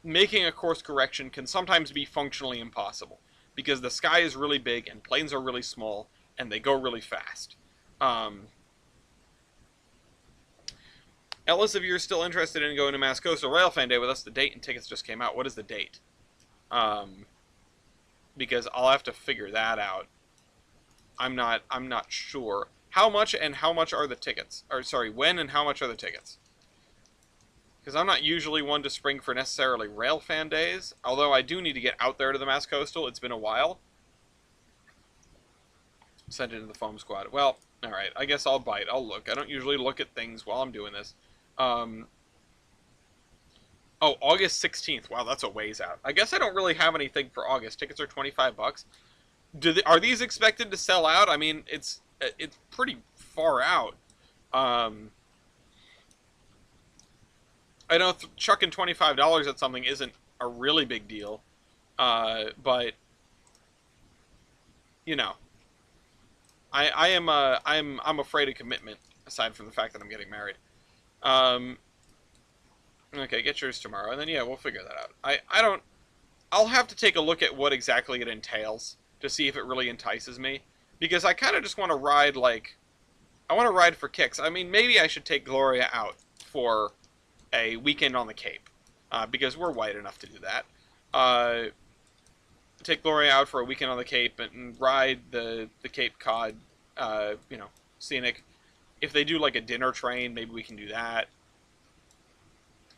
[SPEAKER 1] making a course correction can sometimes be functionally impossible, because the sky is really big and planes are really small and they go really fast. Ellis, if you're still interested in going to Mass Coastal Rail Fan Day with us, the date and tickets just came out. What is the date? Um, because I'll have to figure that out. I'm not sure. How much and how much are the tickets? Or sorry, when and how much are the tickets? Because I'm not usually one to spring for necessarily rail fan days, although I do need to get out there to the Mass Coastal. It's been a while. Sent it to the foam squad. Well, alright, I guess I'll bite. I'll look. I don't usually look at things while I'm doing this. Um, oh, August 16th. Wow, that's a ways out. I guess I don't really have anything for August. Tickets are 25 bucks. Are these expected to sell out? I mean, it's pretty far out. Um, I know chucking $25 at something isn't a really big deal, but you know, I'm afraid of commitment. Aside from the fact that I'm getting married. Um, okay, get yours tomorrow, and then yeah, we'll figure that out. I don't. I'll have to take a look at what exactly it entails to see if it really entices me, because I kind of just want to ride like I want to ride for kicks. I mean, maybe I should take Gloria out for a weekend on the Cape, because we're white enough to do that. Uh, Take Gloria out for a weekend on the Cape and ride the Cape Cod, scenic. If they do like a dinner train, maybe we can do that.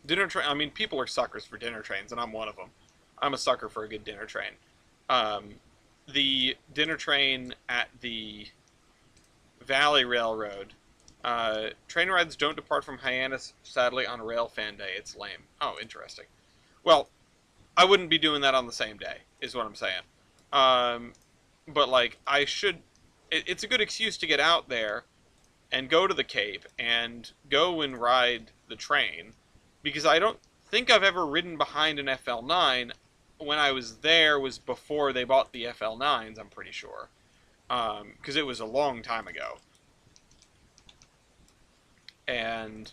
[SPEAKER 1] Dinner train. I mean, people are suckers for dinner trains, and I'm one of them. I'm a sucker for a good dinner train. Um, the dinner train at the Valley Railroad. Train rides don't depart from Hyannis, sadly, on Rail Fan Day. It's lame. Oh, interesting. Well, I wouldn't be doing that on the same day, is what I'm saying. But, like, I should... it's a good excuse to get out there and go to the Cape and go and ride the train, because I don't think I've ever ridden behind an FL9. When I was there was before they bought the FL9s, I'm pretty sure. Because it was a long time ago. And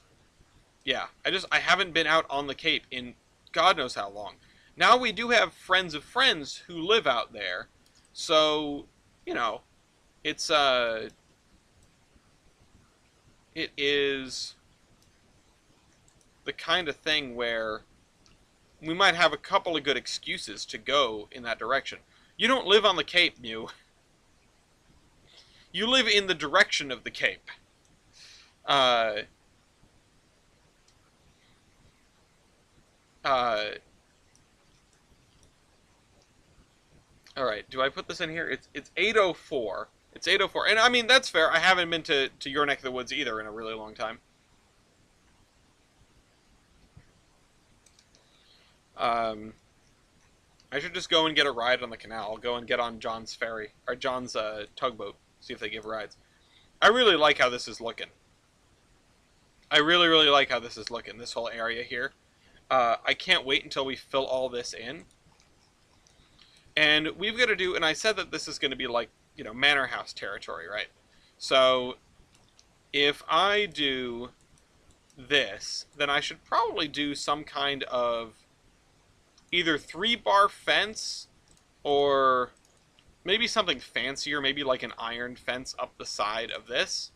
[SPEAKER 1] yeah, I haven't been out on the Cape in God knows how long. Now we do have friends of friends who live out there, so you know, it's it is the kind of thing where we might have a couple of good excuses to go in that direction. You don't live on the Cape, Mew. You live in the direction of the Cape. Uh, uh, Alright, do I put this in here? It's 8:04. It's 8:04. And I mean, that's fair. I haven't been to your neck of the woods either in a really long time. I should just go and get a ride on the canal. I'll go and get on John's ferry, or John's tugboat, see if they give rides. I really like how this is looking. I really, really like how this is looking, this whole area here. I can't wait until we fill all this in. And we've got to do, and I said that this is going to be like, you know, manor house territory, right? So, if I do this, then I should probably do some kind of either 3-bar fence or maybe something fancier, maybe like an iron fence up the side of this.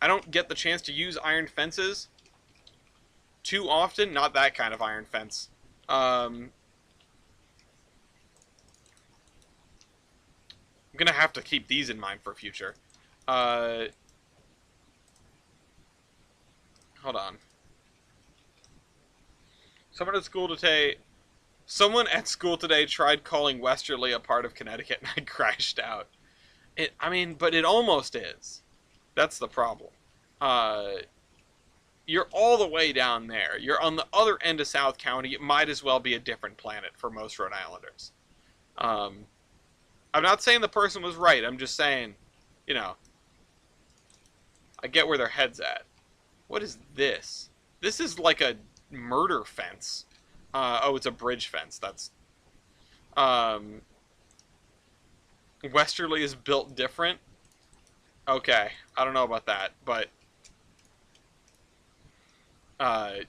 [SPEAKER 1] I don't get the chance to use iron fences too often, not that kind of iron fence. I'm going to have to keep these in mind for future. Hold on. Someone at school today tried calling Westerly a part of Connecticut, and I crashed out. I mean, but it almost is. That's the problem. You're all the way down there. You're on the other end of South County. It might as well be a different planet for most Rhode Islanders. I'm not saying the person was right. I'm just saying, you know, I get where their head's at. What is this? This is like a murder fence. Oh, it's a bridge fence. That's... Westerly is built different. Okay, I don't know about that, but...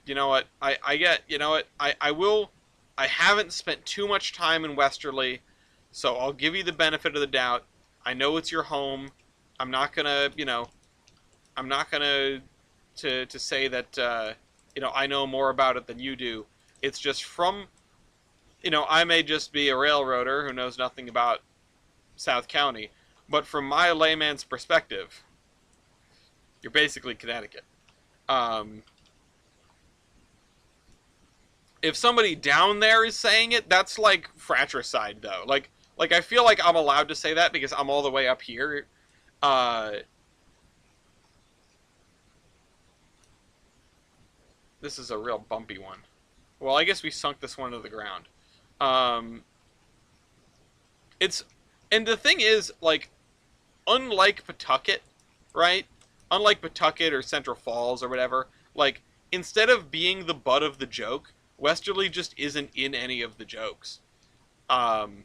[SPEAKER 1] you know what? I get... You know what? I will... I haven't spent too much time in Westerly, so I'll give you the benefit of the doubt. I know it's your home. I'm not gonna, you know... I'm not gonna... To say that, I know more about it than you do. It's just from, I may just be a railroader who knows nothing about South County, but from my layman's perspective, you're basically Connecticut. Um, if somebody down there is saying it, that's like fratricide, though. Like I feel like I'm allowed to say that because I'm all the way up here. Uh, this is a real bumpy one. Well, I guess we sunk this one to the ground. Um, it's and the thing is, like, unlike Pawtucket, right? Unlike Pawtucket or Central Falls or whatever, like, instead of being the butt of the joke, Westerly just isn't in any of the jokes. Um,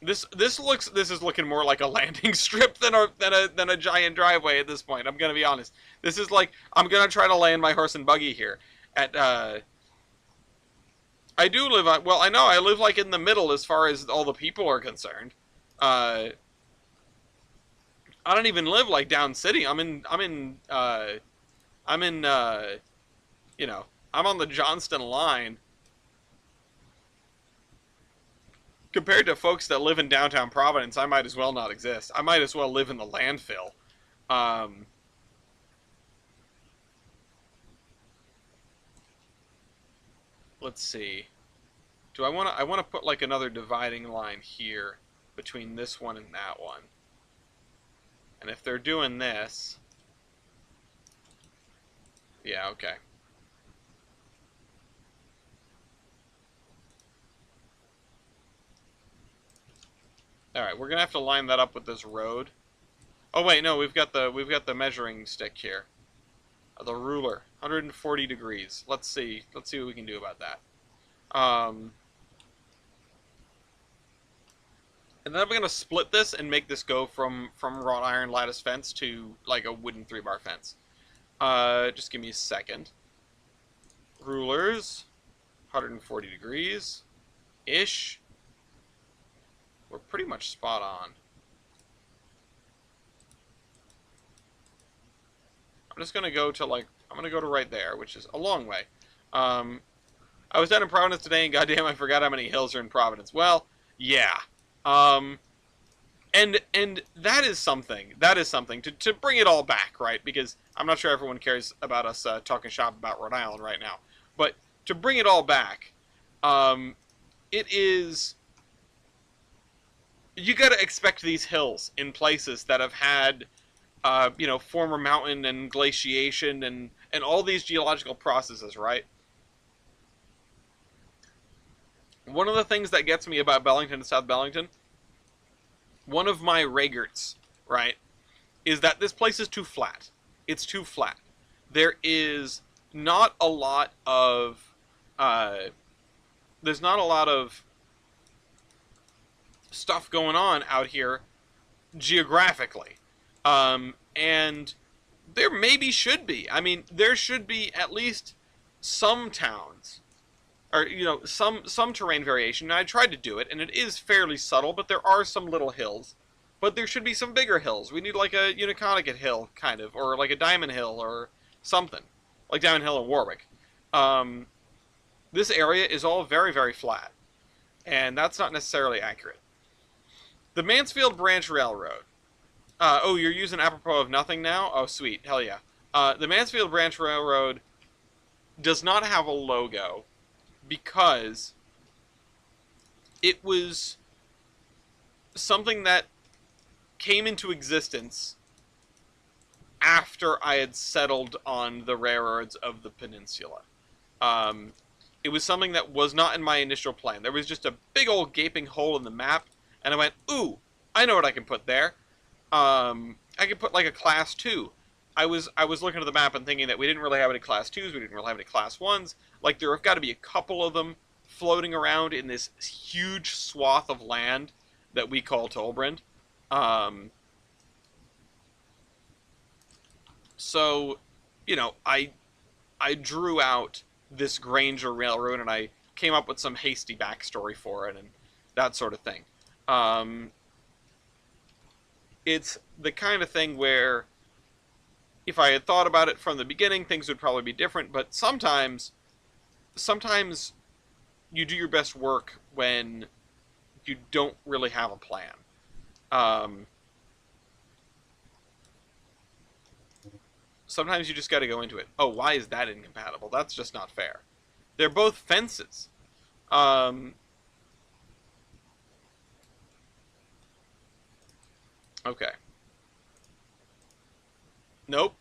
[SPEAKER 1] this is looking more like a landing strip than a giant driveway at this point. I'm gonna be honest. This is like I'm gonna try to land my horse and buggy here. At I do live on. Well, I know I live like in the middle as far as all the people are concerned. Uh, I don't even live like down city. I'm in you know I'm on the Johnston line compared to folks that live in downtown Providence. I might as well not exist. I might as well live in the landfill. Um, let's see. Do I want to put like another dividing line here between this one and that one. And if they're doing this, yeah, okay. All right, we're gonna have to line that up with this road. Oh wait, no, we've got the measuring stick here, the ruler, 140 degrees. Let's see what we can do about that. And then I'm gonna split this and make this go from wrought iron lattice fence to like a wooden 3-bar fence. Just give me a second. Rulers, 140 degrees, ish. We're pretty much spot on. I'm just gonna go to I'm gonna go to right there, which is a long way. I was down in Providence today, and goddamn, I forgot how many hills are in Providence. Well, yeah. And that is something. That is something to bring it all back, right? Because I'm not sure everyone cares about us talking shop about Rhode Island right now, but to bring it all back, it is. You got to expect these hills in places that have had, former mountain and glaciation and all these geological processes, right? One of the things that gets me about Bellington and South Bellington, one of my ragerts, right, is that this place is too flat. It's too flat. There is not a lot of, there's not a lot of stuff going on out here geographically. And there maybe should be. I mean, there should be at least some towns or some terrain variation. And I tried to do it, and it is fairly subtle, but there are some little hills. But there should be some bigger hills. We need like a Uniconticut hill, kind of, or like a Diamond Hill, or something like Diamond Hill in Warwick. This area is all very, very flat, and that's not necessarily accurate. The Mansfield Branch Railroad. Oh, you're using apropos of nothing now? Oh, sweet, hell yeah. The Mansfield Branch Railroad does not have a logo because it was something that came into existence after I had settled on the railroads of the peninsula. It was something that was not in my initial plan. There was just a big old gaping hole in the map, and I went, ooh, I know what I can put there. I could put like a class 2. I was looking at the map and thinking that we didn't really have any class 2s, we didn't really have any class 1s. Like, there have got to be a couple of them floating around in this huge swath of land that we call Tolbrand. So, I drew out this Granger Railroad, and I came up with some hasty backstory for it, and that sort of thing. It's the kind of thing where, if I had thought about it from the beginning, things would probably be different. But sometimes you do your best work when you don't really have a plan. Um, Sometimes you just got to go into it. Oh, why is that incompatible? That's just not fair. They're both fences. Um, okay. Nope.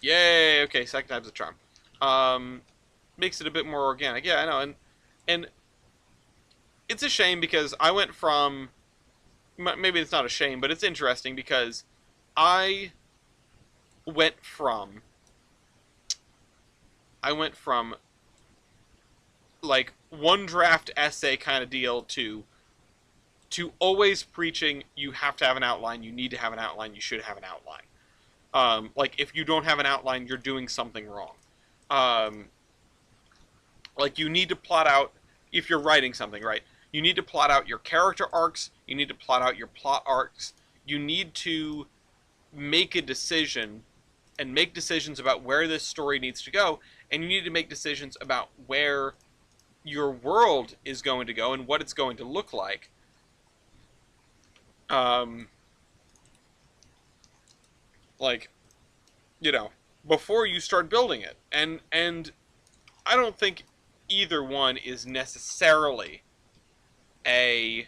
[SPEAKER 1] Yay. Okay, second time's a charm. Makes it a bit more organic. Yeah, I know. And it's a shame because I went from, maybe it's not a shame, but it's interesting because I went from I went from like one draft essay kind of deal to always preaching you have to have an outline, you need to have an outline, you should have an outline. Like if you don't have an outline, you're doing something wrong. Um, like you need to plot out if you're writing something, right? You need to plot out your character arcs, you need to plot out your plot arcs, you need to make a decision and make decisions about where this story needs to go, and you need to make decisions about where your world is going to go and what it's going to look like. Um, like, you know, before you start building it. And I don't think either one is necessarily a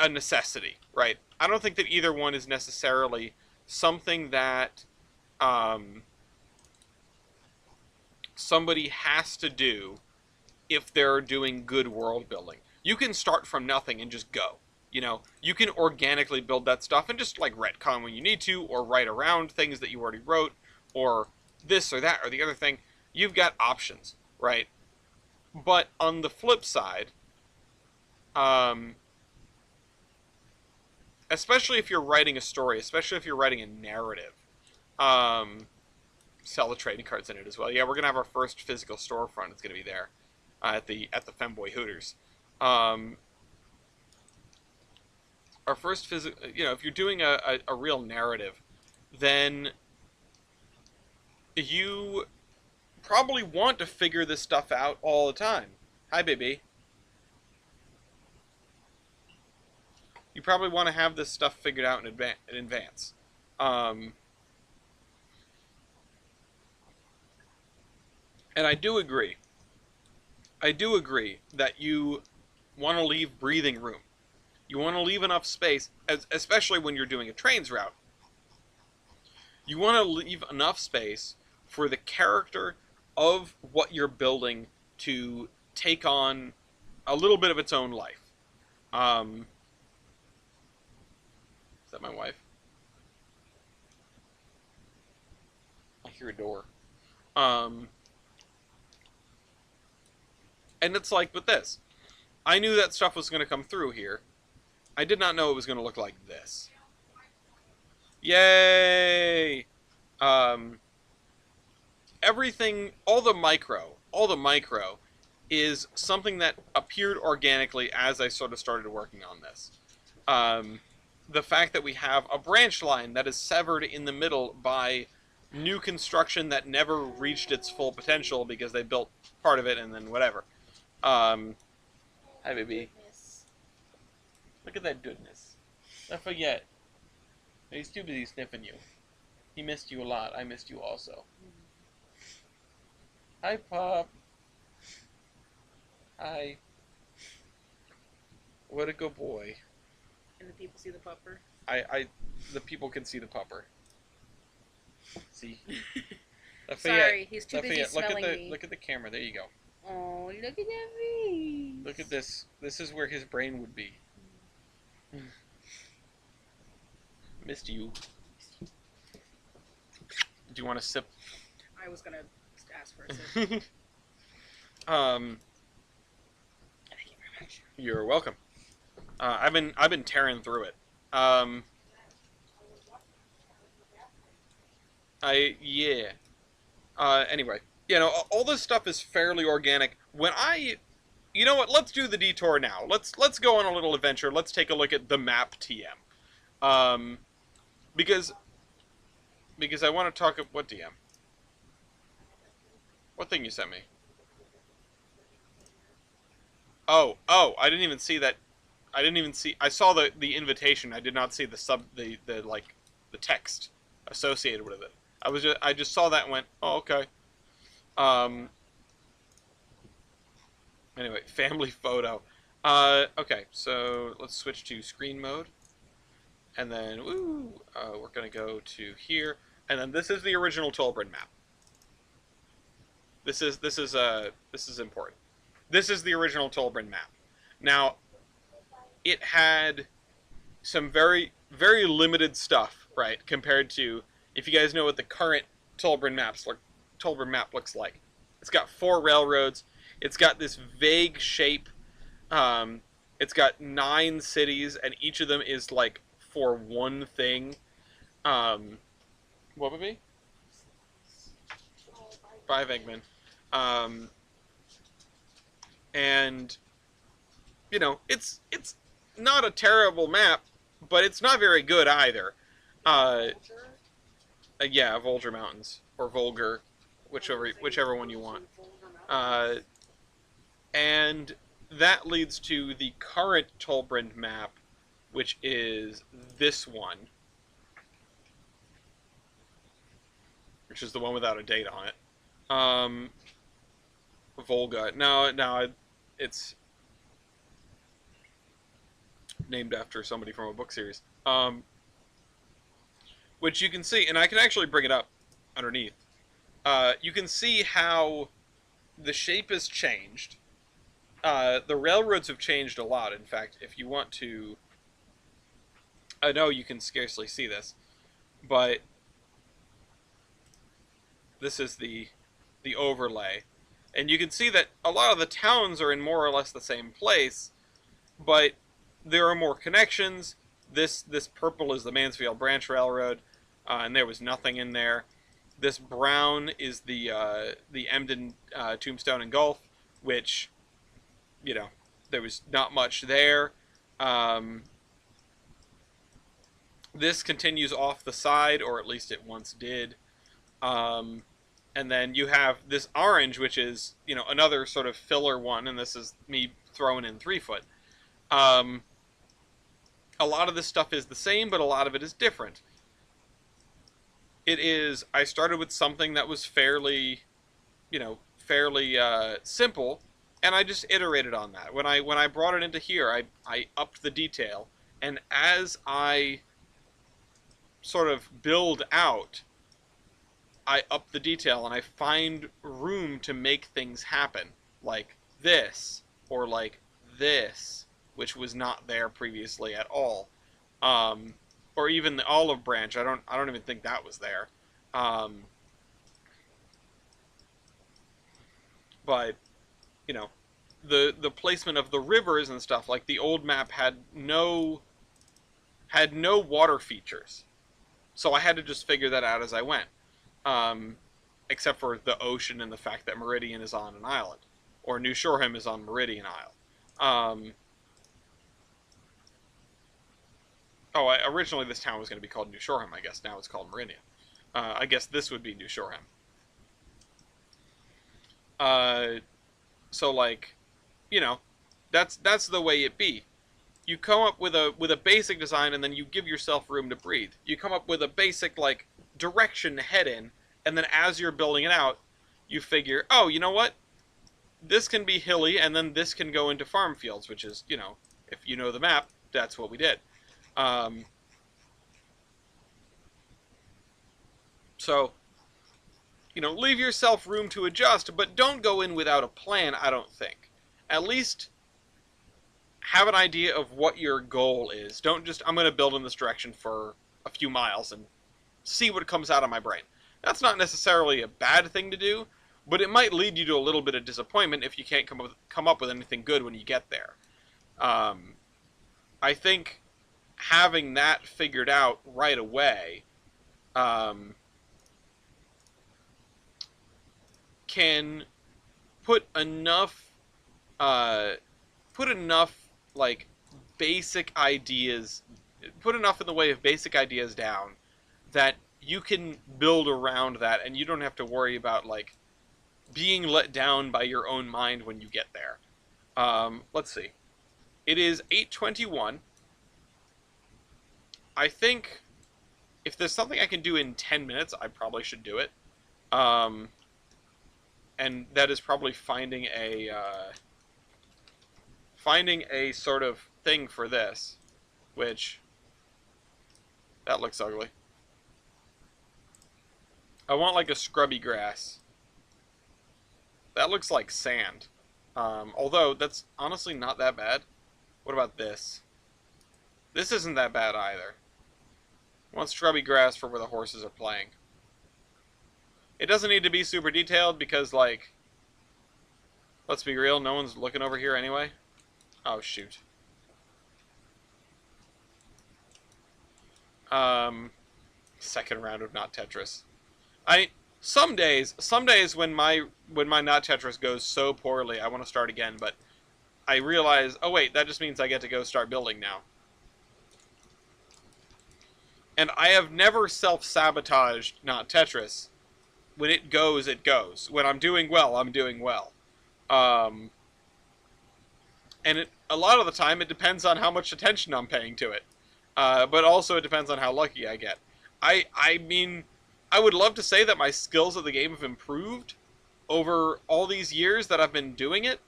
[SPEAKER 1] necessity, right? I don't think that either one is necessarily something that somebody has to do if they're doing good world building. You can start from nothing and just go. You know, you can organically build that stuff and just like retcon when you need to, or write around things that you already wrote, or this or that or the other thing. You've got options, right? But on the flip side, um, especially if you're writing a story, especially if you're writing a narrative, sell the trading cards in it as well. Yeah, we're gonna have our first physical storefront. It's gonna be there at the Femboy Hooters. Our first physical, you know, if you're doing a real narrative, then you probably want to figure this stuff out all the time. Hi, baby. You probably want to have this stuff figured out in advance. And I do agree. I do agree that you want to leave breathing room. You want to leave enough space, especially when you're doing a Trainz route. You want to leave enough space for the character of what you're building to take on a little bit of its own life. Is that my wife? I hear a door. And it's like with this. I knew that stuff was going to come through here. I did not know it was going to look like this. Yay! Everything, all the micro is something that appeared organically as I sort of started working on this. The fact that we have a branch line that is severed in the middle by new construction that never reached its full potential because they built part of it and then whatever. Hi, baby. Look at that goodness. Don't forget. He's too busy sniffing you. He missed you a lot. I missed you also. Hi, Pop. Hi. What a good boy.
[SPEAKER 2] Can the people see the pupper?
[SPEAKER 1] The people can see the pupper. See?
[SPEAKER 2] Sorry, he's too busy smelling me.
[SPEAKER 1] Look at the camera. There you go.
[SPEAKER 2] Oh, look at that face.
[SPEAKER 1] Look at this. This is where his brain would be. Missed you. Do you want to sip?
[SPEAKER 2] I was gonna ask for a sip.
[SPEAKER 1] Thank
[SPEAKER 2] you very much.
[SPEAKER 1] You're welcome. I've been tearing through it. Yeah. Anyway, you know, all this stuff is fairly organic. You know what? Let's do the detour now. Let's go on a little adventure. Let's take a look at the map TM. The because I want to talk. What DM? What thing you sent me? Oh, I didn't even see that. I didn't even see. I saw the invitation. I did not see the like the text associated with it. I just saw that and went, oh, okay. Um. Anyway, family photo. Okay, so let's switch to screen mode, and then we're gonna go to here, and then this is the original Tolbrin map. This is important. This is the original Tolbrin map. Now, it had some very limited stuff, right? Compared to, if you guys know what the current Tolbrin map looks like. It's got 4 railroads. It's got this vague shape. It's got 9 cities, and each of them is like for one thing. What would be? 5 Eggman. And you know, it's not a terrible map, but it's not very good either. Yeah, Volger Mountains or Volger, whichever one you want. And that leads to the current Tolbrin map, which is this one, which is the one without a date on it. Volga. No, it's named after somebody from a book series. Which you can see, and I can actually bring it up underneath. You can see how the shape has changed. The railroads have changed a lot. In fact, if you want to... I know you can scarcely see this, but this is the overlay. And you can see that a lot of the towns are in more or less the same place, but there are more connections. This purple is the Mansfield Branch Railroad, and there was nothing in there. This brown is the Emden, Tombstone, and Gulf, which, you know, there was not much there. This continues off the side, or at least it once did. And then you have this orange, which is, you know, another sort of filler one, and this is me throwing in 3-foot. A lot of this stuff is the same, but a lot of it is different. I started with something that was fairly simple, and I just iterated on that. When I brought it into here, I upped the detail, and as I sort of build out, I up the detail, and I find room to make things happen, like this, or like this, which was not there previously at all. Or even the olive branch. I don't even think that was there. But you know, the placement of the rivers and stuff, like the old map had no water features, so I had to just figure that out as I went. Except for the ocean and the fact that Meridian is on an island, or New Shoreham is on Meridian Isle. Originally this town was going to be called New Shoreham. I guess now it's called Meridian. I guess this would be New Shoreham. So like, you know, that's the way it be. You come up with a basic design, and then you give yourself room to breathe. You come up with a basic like direction to head in, and then as you're building it out, you figure, oh, you know what? This can be hilly, and then this can go into farm fields, which is, you know, if you know the map, that's what we did. So, you know, leave yourself room to adjust, but don't go in without a plan, I don't think. At least have an idea of what your goal is. Don't just, I'm going to build in this direction for a few miles and see what comes out of my brain. That's not necessarily a bad thing to do, but it might lead you to a little bit of disappointment if you can't come up with anything good when you get there. I think having that figured out right away can put enough like basic ideas, put enough in the way of basic ideas down that you can build around that, and you don't have to worry about like being let down by your own mind when you get there. Let's see. It is 8:21. I think if there's something I can do in 10 minutes, I probably should do it. Um, and that is probably finding a sort of thing for this, which that looks ugly. I want like a scrubby grass. That looks like sand. Although that's honestly not that bad. What about this? This isn't that bad either. I want scrubby grass for where the horses are playing. It doesn't need to be super detailed because, like, let's be real, no one's looking over here anyway. Oh, shoot. Second round of not Tetris. Some days when my not Tetris goes so poorly, I want to start again, but I realize, oh wait, that just means I get to go start building now. And I have never self-sabotaged not Tetris. When it goes, it goes. When I'm doing well, I'm doing well. And a lot of the time, it depends on how much attention I'm paying to it. But also, it depends on how lucky I get. I mean, I would love to say that my skills at the game have improved over all these years that I've been doing it,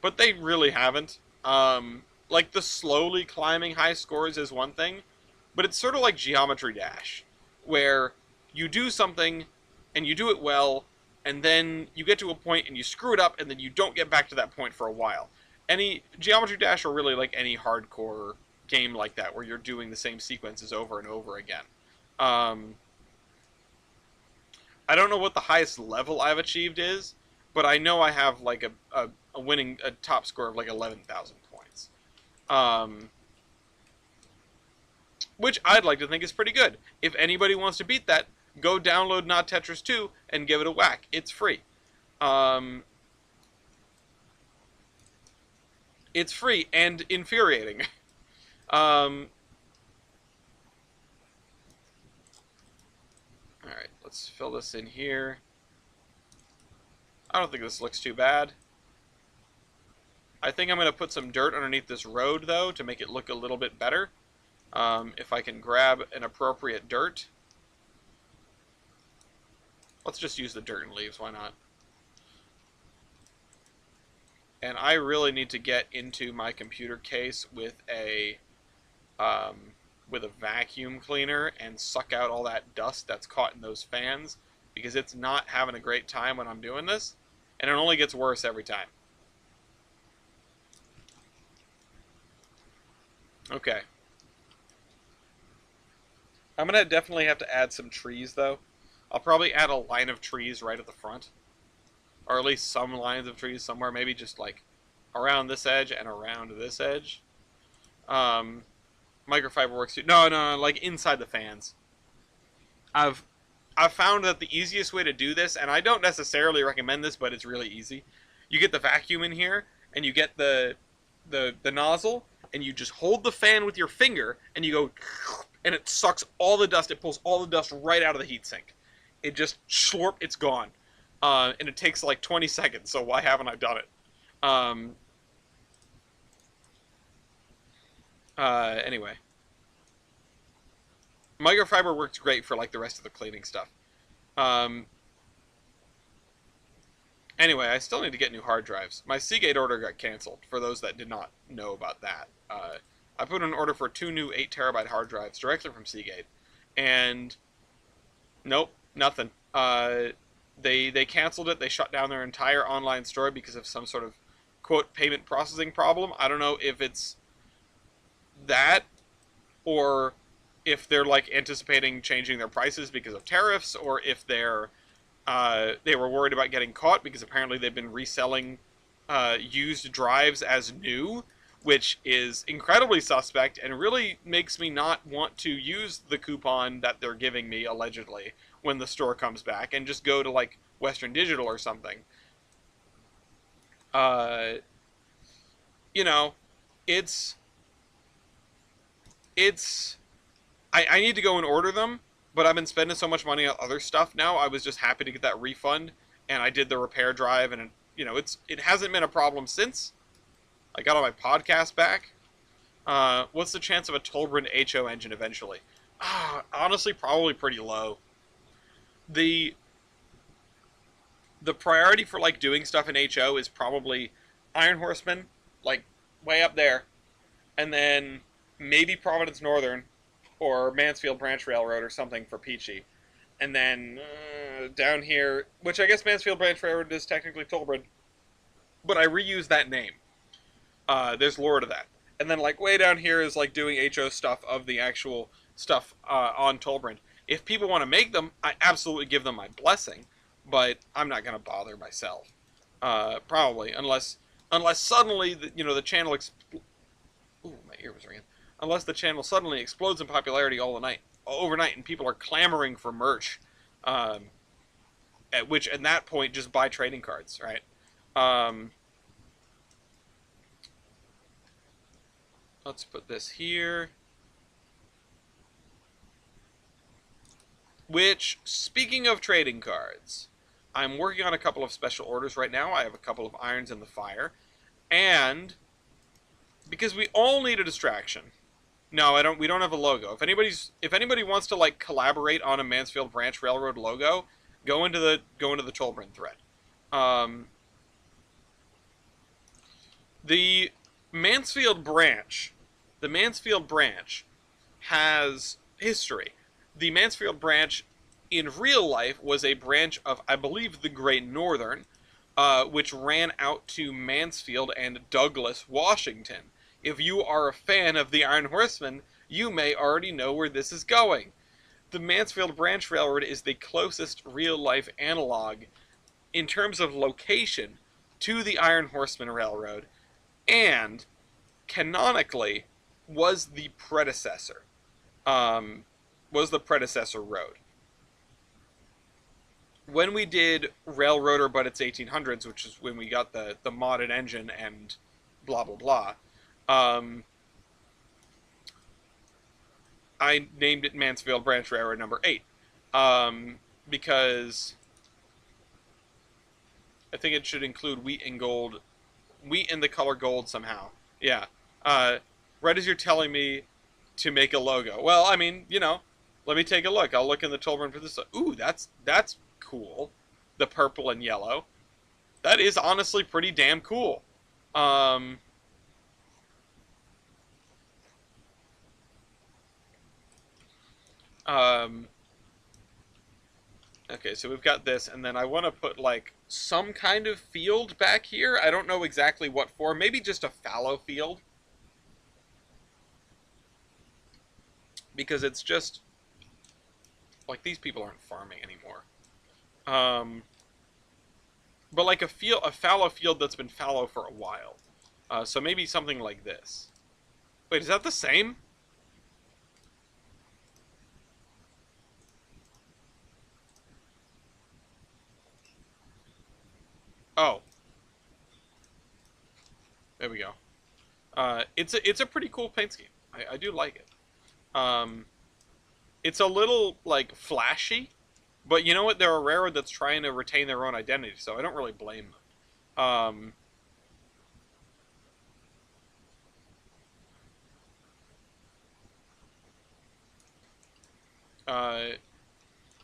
[SPEAKER 1] but they really haven't. Like, the slowly climbing high scores is one thing, but it's sort of like Geometry Dash, where you do something, and you do it well, and then you get to a point and you screw it up, and then you don't get back to that point for a while. Any Geometry Dash, or really like any hardcore game like that, where you're doing the same sequences over and over again. I don't know what the highest level I've achieved is, but I know I have like a top score of like 11,000 points. Which I'd like to think is pretty good. If anybody wants to beat that, go download Not Tetris 2 and give it a whack. It's free. It's free and infuriating. Alright, let's fill this in here. I don't think this looks too bad. I think I'm going to put some dirt underneath this road, though, to make it look a little bit better. If I can grab an appropriate dirt. Let's just use the dirt and leaves, why not? And I really need to get into my computer case with a vacuum cleaner and suck out all that dust that's caught in those fans, because it's not having a great time when I'm doing this, and it only gets worse every time. Okay. I'm going to definitely have to add some trees, though. I'll probably add a line of trees right at the front. Or at least some lines of trees somewhere. Maybe just, like, around this edge and around this edge. Microfiber works too. No, like inside the fans. I've found that the easiest way to do this, and I don't necessarily recommend this, but it's really easy. You get the vacuum in here, and you get the nozzle, and you just hold the fan with your finger, and you go, and it sucks all the dust. It pulls all the dust right out of the heatsink. It just slurp, it's gone. And it takes like 20 seconds, so why haven't I done it? Anyway. Microfiber works great for like the rest of the cleaning stuff. Anyway, I still need to get new hard drives. My Seagate order got canceled, for those that did not know about that. I put in an order for 2 new 8 terabyte hard drives directly from Seagate, and nope, nothing. They canceled it. They shut down their entire online store because of some sort of, quote, payment processing problem. I don't know if it's that, or if they're, like, anticipating changing their prices because of tariffs, or if they were worried about getting caught because apparently they've been reselling used drives as new, which is incredibly suspect and really makes me not want to use the coupon that they're giving me, allegedly, when the store comes back, and just go to, like, Western Digital or something. You know, I need to go and order them, but I've been spending so much money on other stuff now. I was just happy to get that refund, and I did the repair drive, and it hasn't been a problem since. I got all my podcast back. What's the chance of a Tolbrin HO engine eventually? Honestly, probably pretty low. The the priority for like doing stuff in HO is probably Iron Horseman, like way up there, and then maybe Providence Northern or Mansfield Branch Railroad or something for Peachy. And then down here, which I guess Mansfield Branch Railroad is technically Tolbrin, but I reuse that name. There's lore to that. And then like way down here is like doing HO stuff of the actual stuff on Tolbrin. If people want to make them, I absolutely give them my blessing, but I'm not gonna bother myself. Probably unless suddenly the channel ooh, my ear was ringing. Unless the channel suddenly explodes in popularity overnight, and people are clamoring for merch. At that point, just buy trading cards, right? Let's put this here. Which, speaking of trading cards, I'm working on a couple of special orders right now. I have a couple of irons in the fire. And because we all need a distraction. No, I don't. We don't have a logo. If anybody wants to like collaborate on a Mansfield Branch Railroad logo, go into the Tolbrin thread. The Mansfield Branch has history. The Mansfield Branch in real life was a branch of, I believe, the Great Northern, which ran out to Mansfield and Douglas, Washington. If you are a fan of the Iron Horseman, you may already know where this is going. The Mansfield Branch Railroad is the closest real-life analog in terms of location to the Iron Horseman Railroad, and canonically was the predecessor. Road. When we did Railroader, but it's 1800s, which is when we got the modded engine and blah blah blah, I named it Mansfield Branch Railroad number 8, because I think it should include wheat and the color gold somehow. Yeah. Right as you're telling me to make a logo. Well, I mean, let me take a look. I'll look in the Tolbrin for this. Ooh, that's cool. The purple and yellow. That is honestly pretty damn cool. Okay, so we've got this, and then I want to put, like, some kind of field back here. I don't know exactly what for. Maybe just a fallow field. Because it's just, like, these people aren't farming anymore. But, like, a fallow field that's been fallow for a while. So maybe something like this. Wait, is that the same? Oh. There we go. It's a pretty cool paint scheme. I do like it. It's a little, like, flashy, but you know what? They're a railroad that's trying to retain their own identity, so I don't really blame them.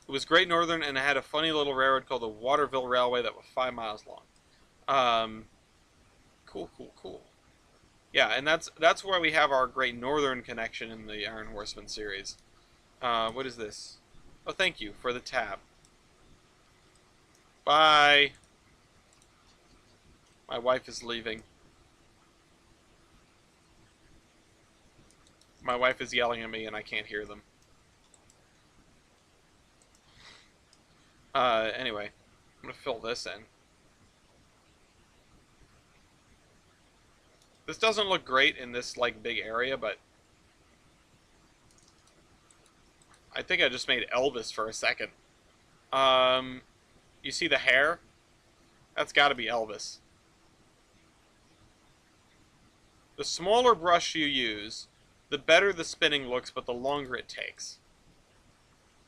[SPEAKER 1] It was Great Northern, and it had a funny little railroad called the Waterville Railway that was 5 miles long. Cool. Yeah, and that's where we have our Great Northern connection in the Iron Horseman series. What is this? Oh, thank you for the tab. Bye. My wife is leaving. My wife is yelling at me, and I can't hear them. Anyway, I'm gonna fill this in. This doesn't look great in this, like, big area, but I think I just made Elvis for a second. You see the hair? That's gotta be Elvis. The smaller brush you use, the better the spinning looks, but the longer it takes.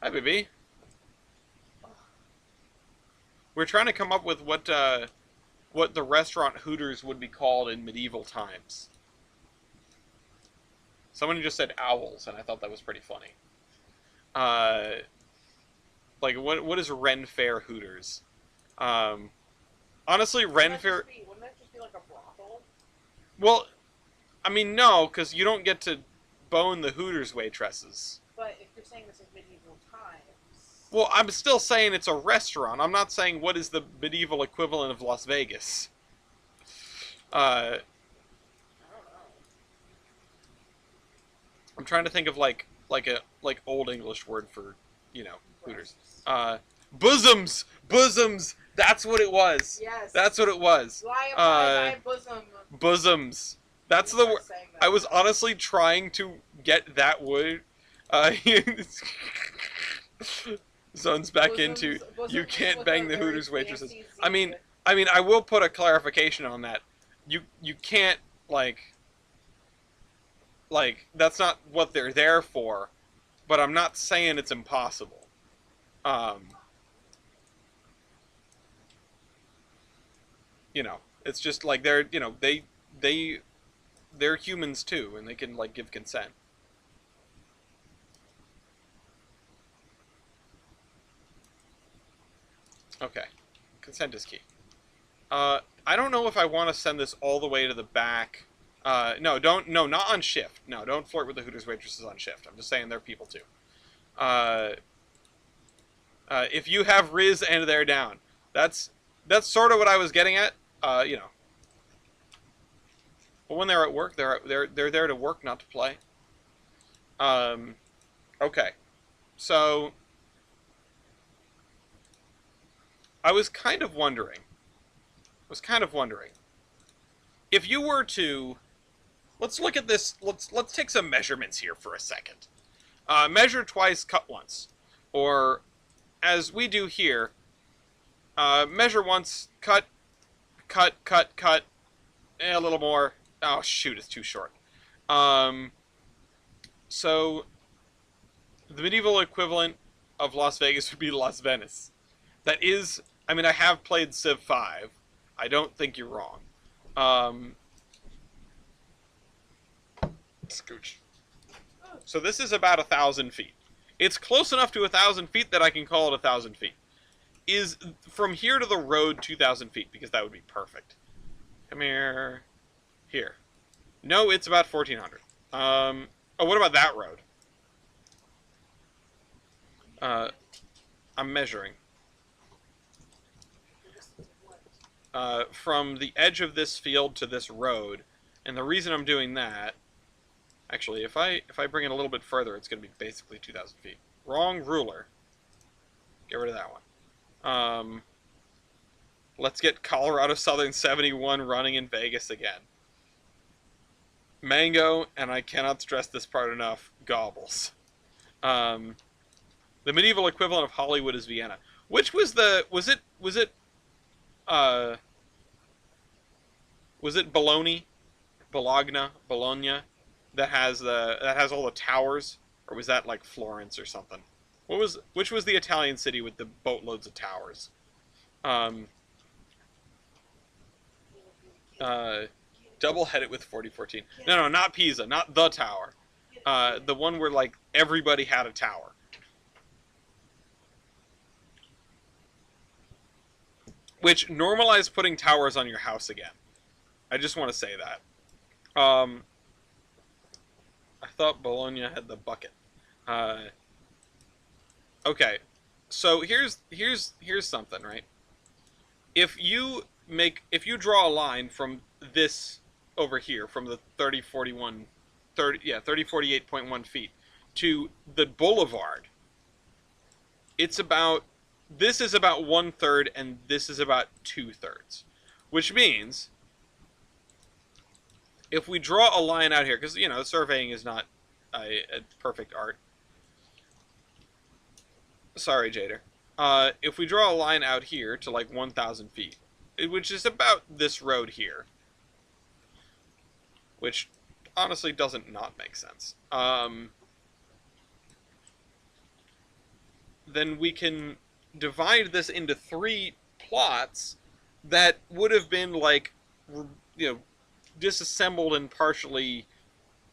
[SPEAKER 1] Hi, baby. We're trying to come up with what the restaurant Hooters would be called in medieval times. Someone just said owls, and I thought that was pretty funny. Uh, like what is Ren Fair Hooters? Um, honestly, Ren Fair.
[SPEAKER 3] Wouldn't that just be like a brothel?
[SPEAKER 1] Well, I mean, no, because you don't get to bone the Hooters waitresses.
[SPEAKER 3] But if you're saying this is medieval times...
[SPEAKER 1] Well, I'm still saying it's a restaurant. I'm not saying what is the medieval equivalent of Las Vegas.
[SPEAKER 3] I don't know.
[SPEAKER 1] I'm trying to think of like old English word for, Hooters. Bosoms, bosoms. That's what it was.
[SPEAKER 3] Yes.
[SPEAKER 1] That's what it was.
[SPEAKER 3] Lie upon my bosom.
[SPEAKER 1] Bosoms. That's the word. I was honestly trying to get that word. Zones back
[SPEAKER 3] Bosoms,
[SPEAKER 1] into you
[SPEAKER 3] bosoms
[SPEAKER 1] can't
[SPEAKER 3] with
[SPEAKER 1] bang
[SPEAKER 3] a
[SPEAKER 1] the
[SPEAKER 3] very
[SPEAKER 1] Hooters waitresses.
[SPEAKER 3] fancy
[SPEAKER 1] I mean, I will put a clarification on that. You can't like that's not what they're there for, but I'm not saying it's impossible. It's just like they're humans too, and they can like give consent. Okay, consent is key. I don't know if I want to send this all the way to the back. No, not on shift. No, don't flirt with the Hooters waitresses on shift. I'm just saying they're people too. If you have Riz and they're down, that's sort of what I was getting at. But when they're at work, they're there to work, not to play. Okay, so I was kind of wondering if you were to let's look at this. Let's take some measurements here for a second. Measure twice, cut once, or as we do here, measure once, cut, a little more. Oh shoot, it's too short. So the medieval equivalent of Las Vegas would be Las Venice. That is, I mean, I have played Civ 5. I don't think you're wrong. Scooch. So this is about 1,000 feet. It's close enough to 1,000 feet that I can call it 1,000 feet. Is from here to the road 2,000 feet, because that would be perfect. Come here. Here. No, it's about 1,400. Oh, what about that road? I'm measuring. From the edge of this field to this road, and the reason I'm doing that, actually, if I bring it a little bit further, it's going to be basically 2,000 feet. Wrong ruler. Get rid of that one. Let's get Colorado Southern 71 running in Vegas again. Mango, and I cannot stress this part enough, gobbles. The medieval equivalent of Hollywood is Vienna. Which was was it Bologna that has all the towers, or was that like Florence or something? Which was the Italian city with the boatloads of towers? Double-headed with 4014. No, not Pisa, not the tower. The one where like everybody had a tower. Which normalized putting towers on your house again. I just want to say that. I thought Bologna had the bucket. Okay, so here's something, right? If you draw a line from this over here, from the 3048.1 feet to the boulevard, this is about 1/3 and this is about 2/3, which means if we draw a line out here, because surveying is not a perfect art. Sorry, Jader. If we draw a line out here to like 1,000 feet, which is about this road here, which honestly doesn't not make sense. then we can divide this into 3 plots that would have been like, you know, disassembled and partially,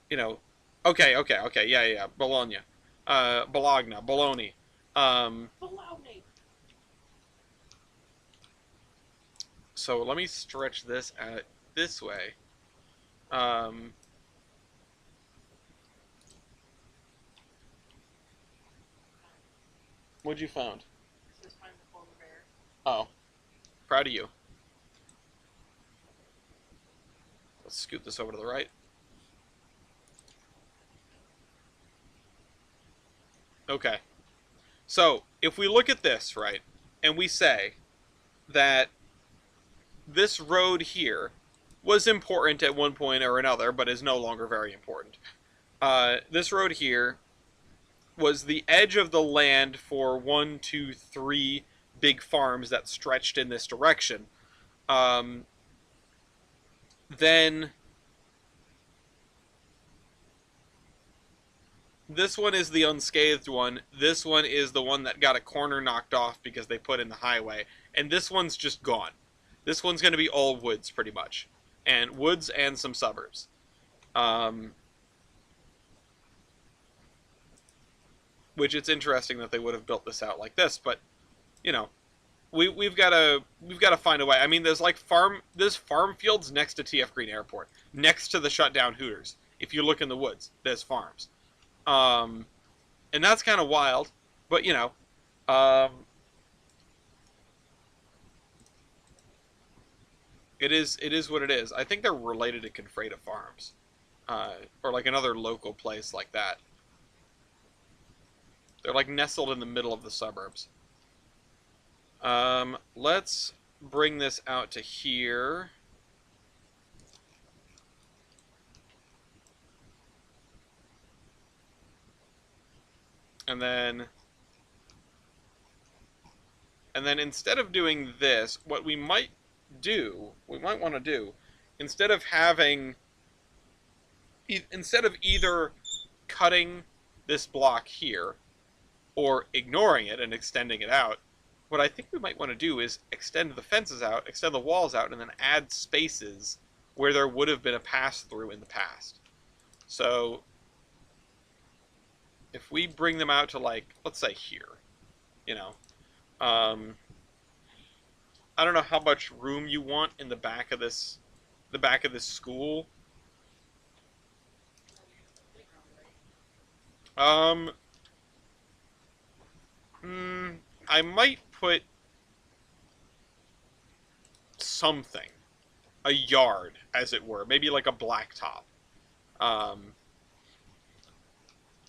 [SPEAKER 1] you know, okay, yeah, Bologna, Bologna.
[SPEAKER 3] Baloney.
[SPEAKER 1] So let me stretch this out this way. Um, what'd you found?
[SPEAKER 3] This is find the polar bear.
[SPEAKER 1] Oh, proud of you. Let's scoot this over to the right. Okay. So, if we look at this, right, and we say that this road here was important at one point or another, but is no longer very important. This road here was the edge of the land for 1, 2, 3 big farms that stretched in this direction. Then this one is the unscathed one. This one is the one that got a corner knocked off because they put in the highway. And this one's just gone. This one's going to be all woods, pretty much. And woods and some suburbs. Which it's interesting that they would have built this out like this, but, you know, we've got to find a way. I mean, there's farm fields next to TF Green Airport, next to the shut down Hooters. If you look in the woods, there's farms. And that's kind of wild, but, you know, it is what it is. I think they're related to Confreda Farms, or like another local place like that. They're like nestled in the middle of the suburbs. Let's bring this out to here. And then instead of doing this, what we might want to do, instead of either cutting this block here or ignoring it and extending it out, what I think we might want to do is extend the fences out, extend the walls out, and then add spaces where there would have been a pass-through in the past. So if we bring them out to, like, let's say here, you know, I don't know how much room you want in the back of this school. I might put something, a yard, as it were, maybe like a blacktop.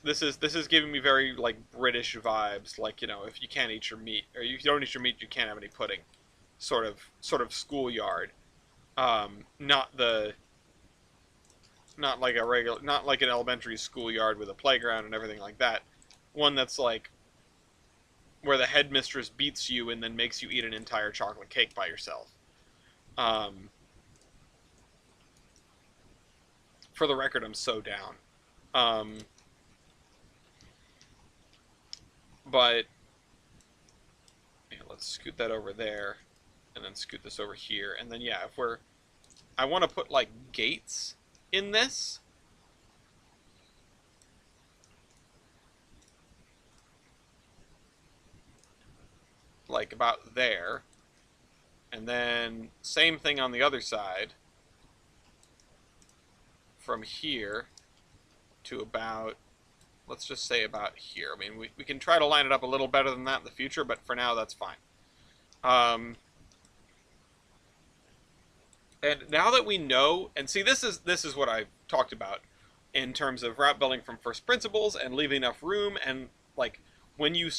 [SPEAKER 1] This is giving me very, like, British vibes, like, you know, if you can't eat your meat, or if you don't eat your meat, you can't have any pudding, sort of schoolyard. Not like not like an elementary schoolyard with a playground and everything like that. One that's like where the headmistress beats you and then makes you eat an entire chocolate cake by yourself. For the record, I'm so down. But yeah, let's scoot that over there, and then scoot this over here, and then yeah, I want to put like gates in this. Like about there. And then same thing on the other side. From here to about, let's just say about here. I mean, we can try to line it up a little better than that in the future, but for now that's fine. And now that we know, and see, this is what I talked about in terms of route building from first principles and leaving enough room, and like when you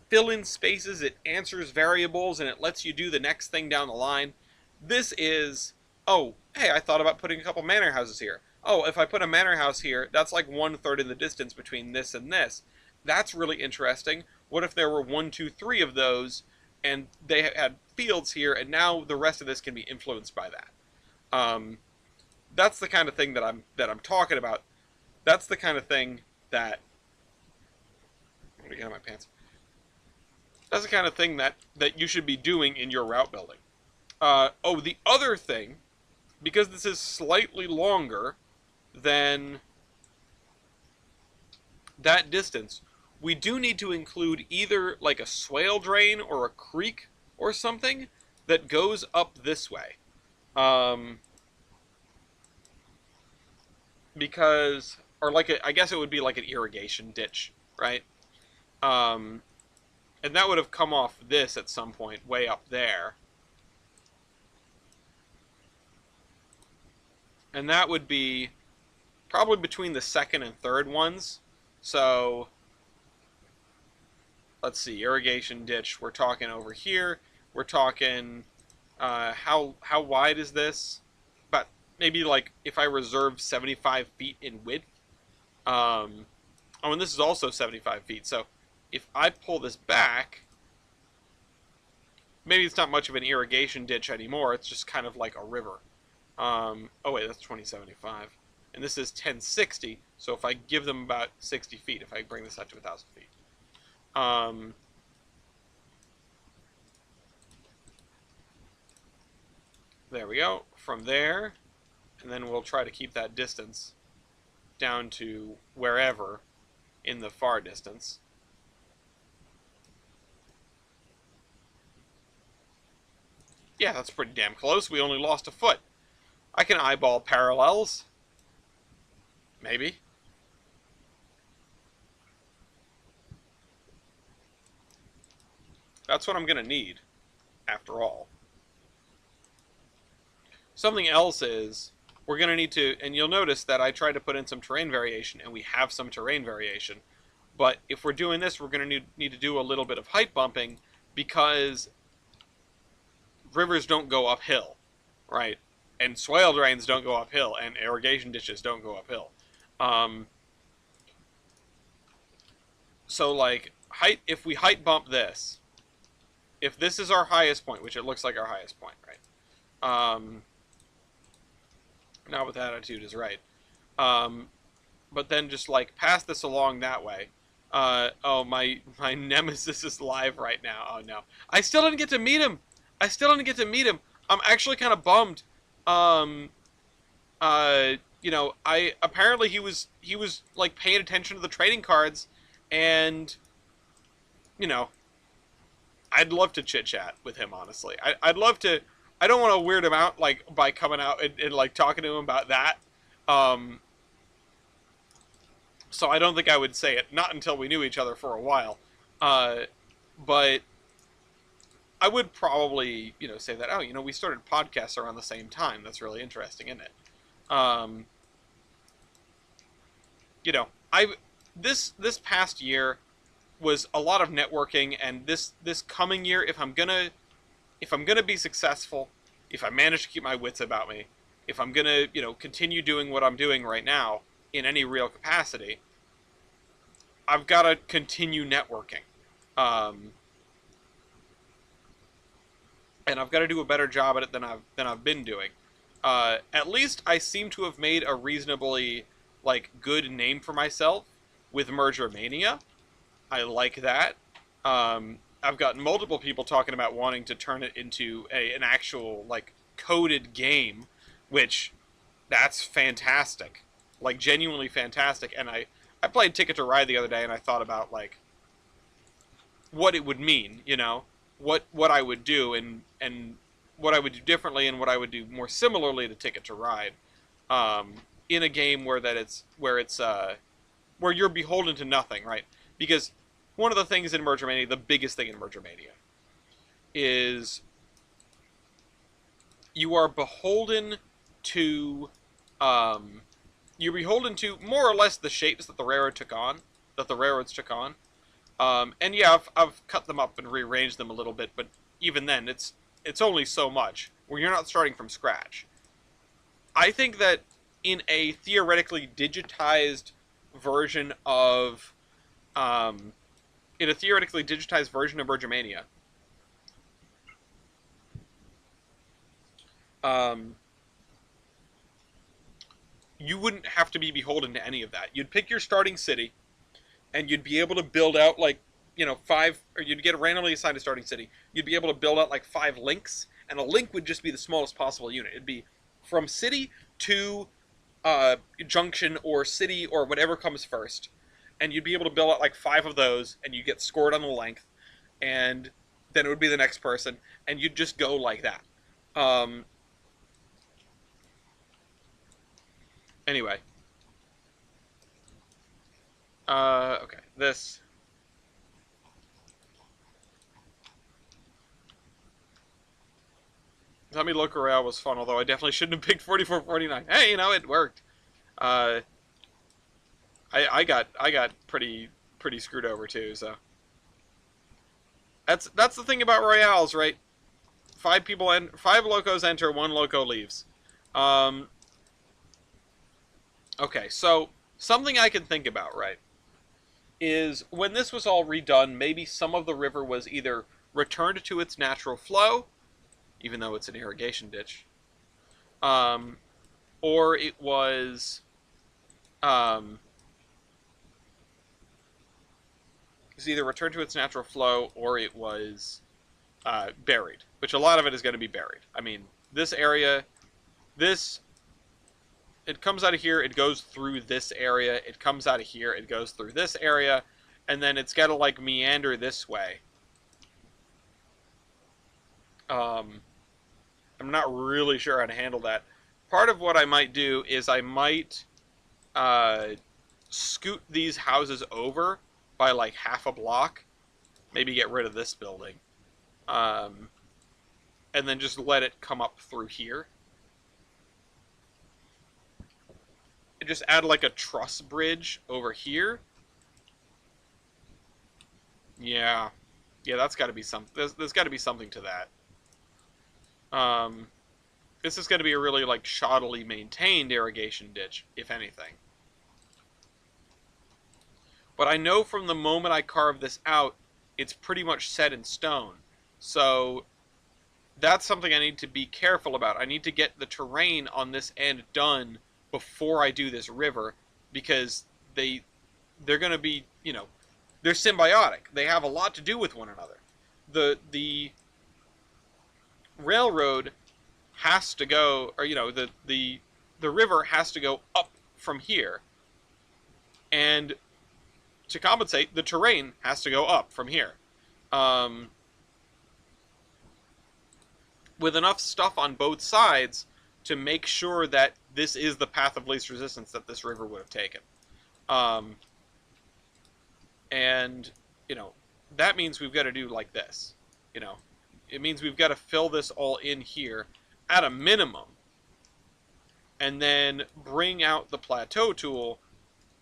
[SPEAKER 1] fill in spaces, it answers variables and it lets you do the next thing down the line. This is, oh, hey, I thought about putting a couple manor houses here. Oh, if I put a manor house here, that's like 1/3 of the distance between this and this. That's really interesting. What if there were 1, 2, 3 of those, and they had fields here, and now the rest of this can be influenced by that? That's the kind of thing that I'm talking about. That's the kind of thing that Let me get out my pants. That's the kind of thing that you should be doing in your route building. The other thing, because this is slightly longer than that distance, we do need to include either like a swale drain or a creek or something that goes up this way. Because, or like I guess it would be like an irrigation ditch, right? And that would have come off this at some point, way up there. And that would be probably between the second and third ones. So, let's see, irrigation ditch, we're talking over here. We're talking, how wide is this? About maybe like if I reserve 75 feet in width. And this is also 75 feet. So if I pull this back, maybe it's not much of an irrigation ditch anymore. It's just kind of like a river. Oh wait, that's 2075. And this is 1060. So if I give them about 60 feet, if I bring this out to 1,000 feet. There we go. From there, and then we'll try to keep that distance down to wherever in the far distance. Yeah, that's pretty damn close. We only lost a foot. I can eyeball parallels. Maybe. That's what I'm going to need, after all. Something else is, we're going to need to, and you'll notice that I tried to put in some terrain variation, and we have some terrain variation. But if we're doing this, we're going to need to do a little bit of height bumping, because rivers don't go uphill, right? And swale drains don't go uphill, and irrigation ditches don't go uphill. So, like, if we height bump this, if this is our highest point, which it looks like our highest point, right? Not with attitude is right. But then just, like, pass this along that way. Oh, my nemesis is live right now. Oh, no. I still didn't get to meet him! I'm actually kind of bummed. Apparently he was, like, paying attention to the trading cards, and, I'd love to chit-chat with him, honestly. I'd love to. I don't want to weird him out, like, by coming out and like, talking to him about that. So I don't think I would say it, not until we knew each other for a while. But I would probably, say that, oh, we started podcasts around the same time. That's really interesting, isn't it? This past year was a lot of networking, and this coming year, if I'm gonna be successful, if I manage to keep my wits about me, if I'm gonna, continue doing what I'm doing right now in any real capacity, I've got to continue networking. And I've got to do a better job at it than I've been doing. At least I seem to have made a reasonably, like, good name for myself with Merger Mania. I like that. I've gotten multiple people talking about wanting to turn it into an actual, like, coded game, which, that's fantastic. Like, genuinely fantastic. And I played Ticket to Ride the other day, and I thought about, like, what it would mean, what I would do, and what I would do differently, and what I would do more similarly to Ticket to Ride, in a game where you're beholden to nothing, right? Because one of the things in Merger Mania, the biggest thing in Merger Mania, is you are beholden to, more or less the shapes that the railroads took on. And yeah, I've cut them up and rearranged them a little bit, but even then, it's only so much, where you're not starting from scratch. I think that in a theoretically digitized version of, Merger Mania, you wouldn't have to be beholden to any of that. You'd pick your starting city, and you'd be able to build out like, you know, five, or you'd get randomly assigned a starting city. You'd be able to build out like 5 links, and a link would just be the smallest possible unit. It'd be from city to junction or city or whatever comes first, and you'd be able to build out like 5 of those, and you get scored on the length, and then it would be the next person, and you'd just go like that. Anyway, okay, this. Tummy Local Royale was fun, although I definitely shouldn't have picked 4449. Hey, you know, it worked. Uh, I got pretty screwed over too, so that's the thing about royales, right? 5 people and 5 locos enter, 1 loco leaves. Okay, so something I can think about, right, is when this was all redone, maybe some of the river was either returned to its natural flow, even though it's an irrigation ditch, or it was either returned to its natural flow or it was buried, which a lot of it is going to be buried. I mean, this area, it comes out of here, it goes through this area, it comes out of here, it goes through this area, and then it's got to like meander this way. I'm not really sure how to handle that. Part of what I might do is I might scoot these houses over by like half a block, maybe get rid of this building, and then just let it come up through here. And just add like a truss bridge over here. Yeah, that's got to be some. There's got to be something to that. This is going to be a really like shoddily maintained irrigation ditch, if anything. But I know from the moment I carve this out, it's pretty much set in stone. So that's something I need to be careful about. I need to get the terrain on this end done before I do this river, because they're going to be, you know, they're symbiotic. They have a lot to do with one another. The railroad has to go, or you know, the river has to go up from here, and to compensate, the terrain has to go up from here. With enough stuff on both sides to make sure that this is the path of least resistance that this river would have taken. And, you know, that means we've got to do like this. You know, it means we've got to fill this all in here at a minimum, and then bring out the plateau tool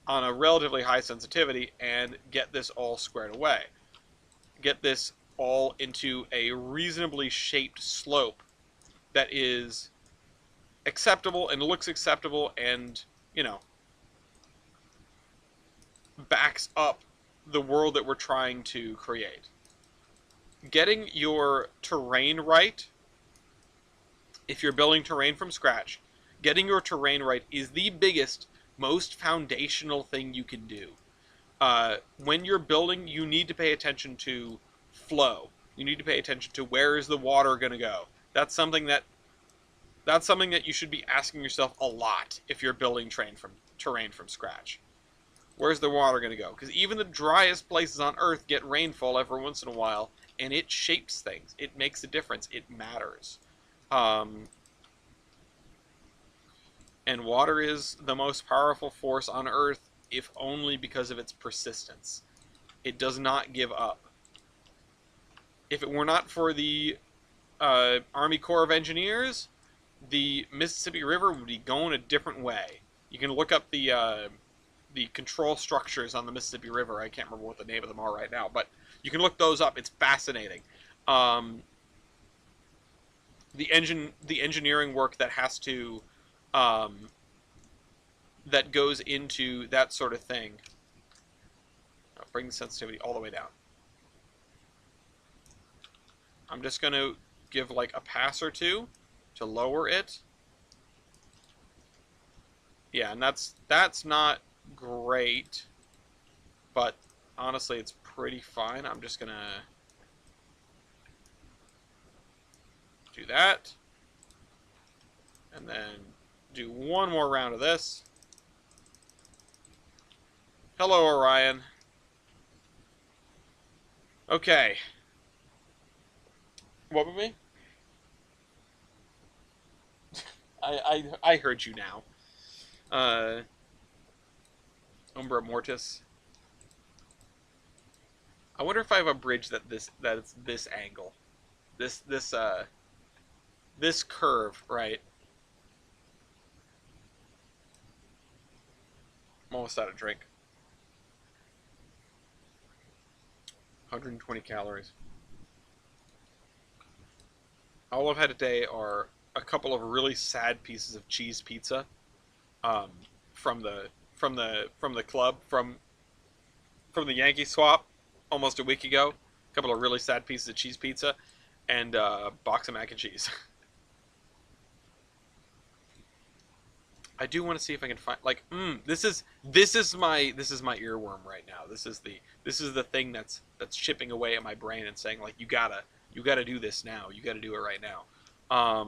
[SPEAKER 1] on a relatively high sensitivity and get this all squared away. Get this all into a reasonably shaped slope that is acceptable and looks acceptable and, you know, backs up the world that we're trying to create. Getting your terrain right, if you're building terrain from scratch, getting your terrain right is the biggest, most foundational thing you can do. When you're building, you need to pay attention to flow. You need to pay attention to where is the water going to go. That's something that you should be asking yourself a lot if you're building terrain from scratch. Where's the water going to go? Because even the driest places on Earth get rainfall every once in a while, and it shapes things. It makes a difference. It matters. And water is the most powerful force on Earth, if only because of its persistence. It does not give up. If it were not for the Army Corps of Engineers, the Mississippi River would be going a different way. You can look up the control structures on the Mississippi River. I can't remember what the name of them are right now, but you can look those up. It's fascinating. The engineering work that has to that goes into that sort of thing. I'll bring the sensitivity all the way down. I'm just going to give like a pass or two to lower it. Yeah, and that's not great, but honestly, it's pretty fine. I'm just gonna do that, and then do one more round of this. Hello, Orion. Okay. What with me? I heard you now. Umbra Mortis. I wonder if I have a bridge that's this angle. This curve, right? I'm almost out of drink. 120 calories. All I've had today are a couple of really sad pieces of cheese pizza, um, from the club from the Yankee swap almost a week ago. A couple of really sad pieces of cheese pizza, and a box of mac and cheese. I do want to see if I can find like this is my earworm right now. This is the thing that's chipping away at my brain and saying like you gotta do this now. You gotta do it right now. I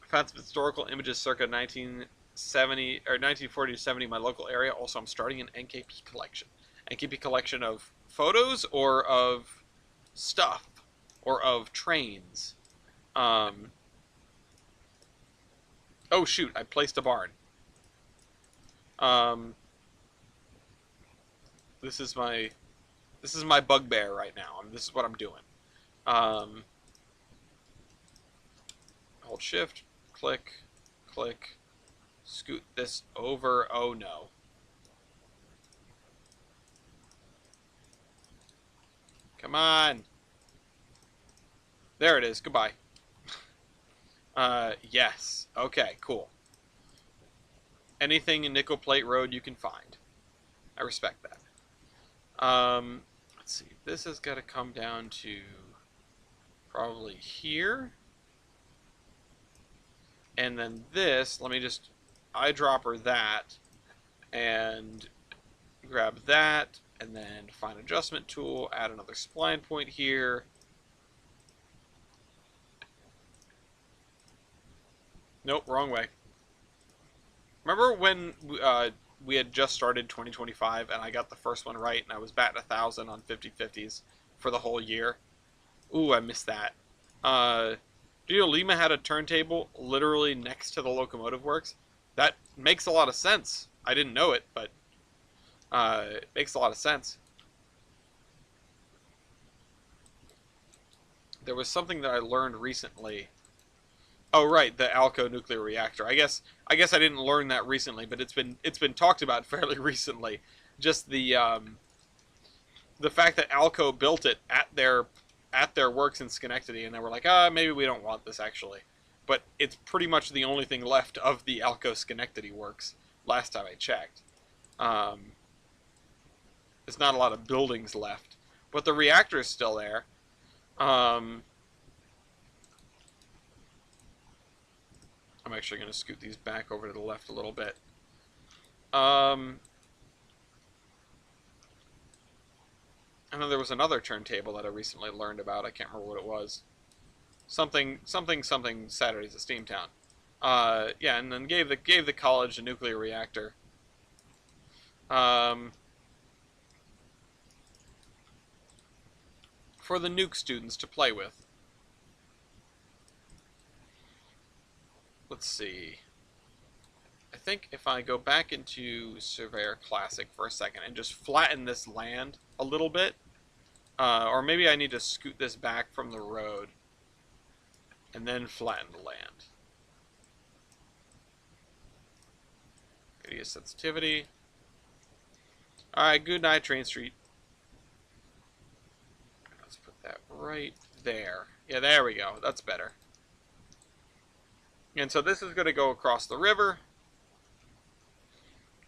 [SPEAKER 1] found some historical images circa 1970 or 1940 to 70 in my local area. Also, I'm starting an NKP collection. NKP collection of photos or of stuff or of trains. Oh shoot! I placed a barn. Um, this is my bugbear right now. This is what I'm doing. Um, hold shift, click, click, scoot this over. Oh no. Come on. There it is. Goodbye. Yes. Okay, cool. Anything in Nickel Plate Road you can find. I respect that. Let's see. This has got to come down to probably here. And then this, let me just eyedropper that and grab that, and then find adjustment tool, add another spline point here. Nope, wrong way. Remember when we had just started 2025 and I got the first one right and I was batting 1,000 on 50/50s for the whole year? Ooh, I missed that. Do you know Lima had a turntable literally next to the locomotive works? That makes a lot of sense. I didn't know it, but it makes a lot of sense. There was something that I learned recently. Oh right, the Alco nuclear reactor. I guess I didn't learn that recently, but it's been talked about fairly recently. Just the fact that Alco built it at their works in Schenectady, and they were like, maybe we don't want this actually. But it's pretty much the only thing left of the Alco Schenectady works. Last time I checked, there's not a lot of buildings left, but the reactor is still there. I'm actually going to scoot these back over to the left a little bit. I know there was another turntable that I recently learned about. I can't remember what it was. Something Saturdays at Steamtown. Yeah, and then gave the college a nuclear reactor. For the nuke students to play with. Let's see. I think if I go back into Surveyor Classic for a second and just flatten this land a little bit, or maybe I need to scoot this back from the road and then flatten the land. Radius sensitivity. Alright, good night, Train Street. Let's put that right there. Yeah, there we go. That's better. And so this is going to go across the river.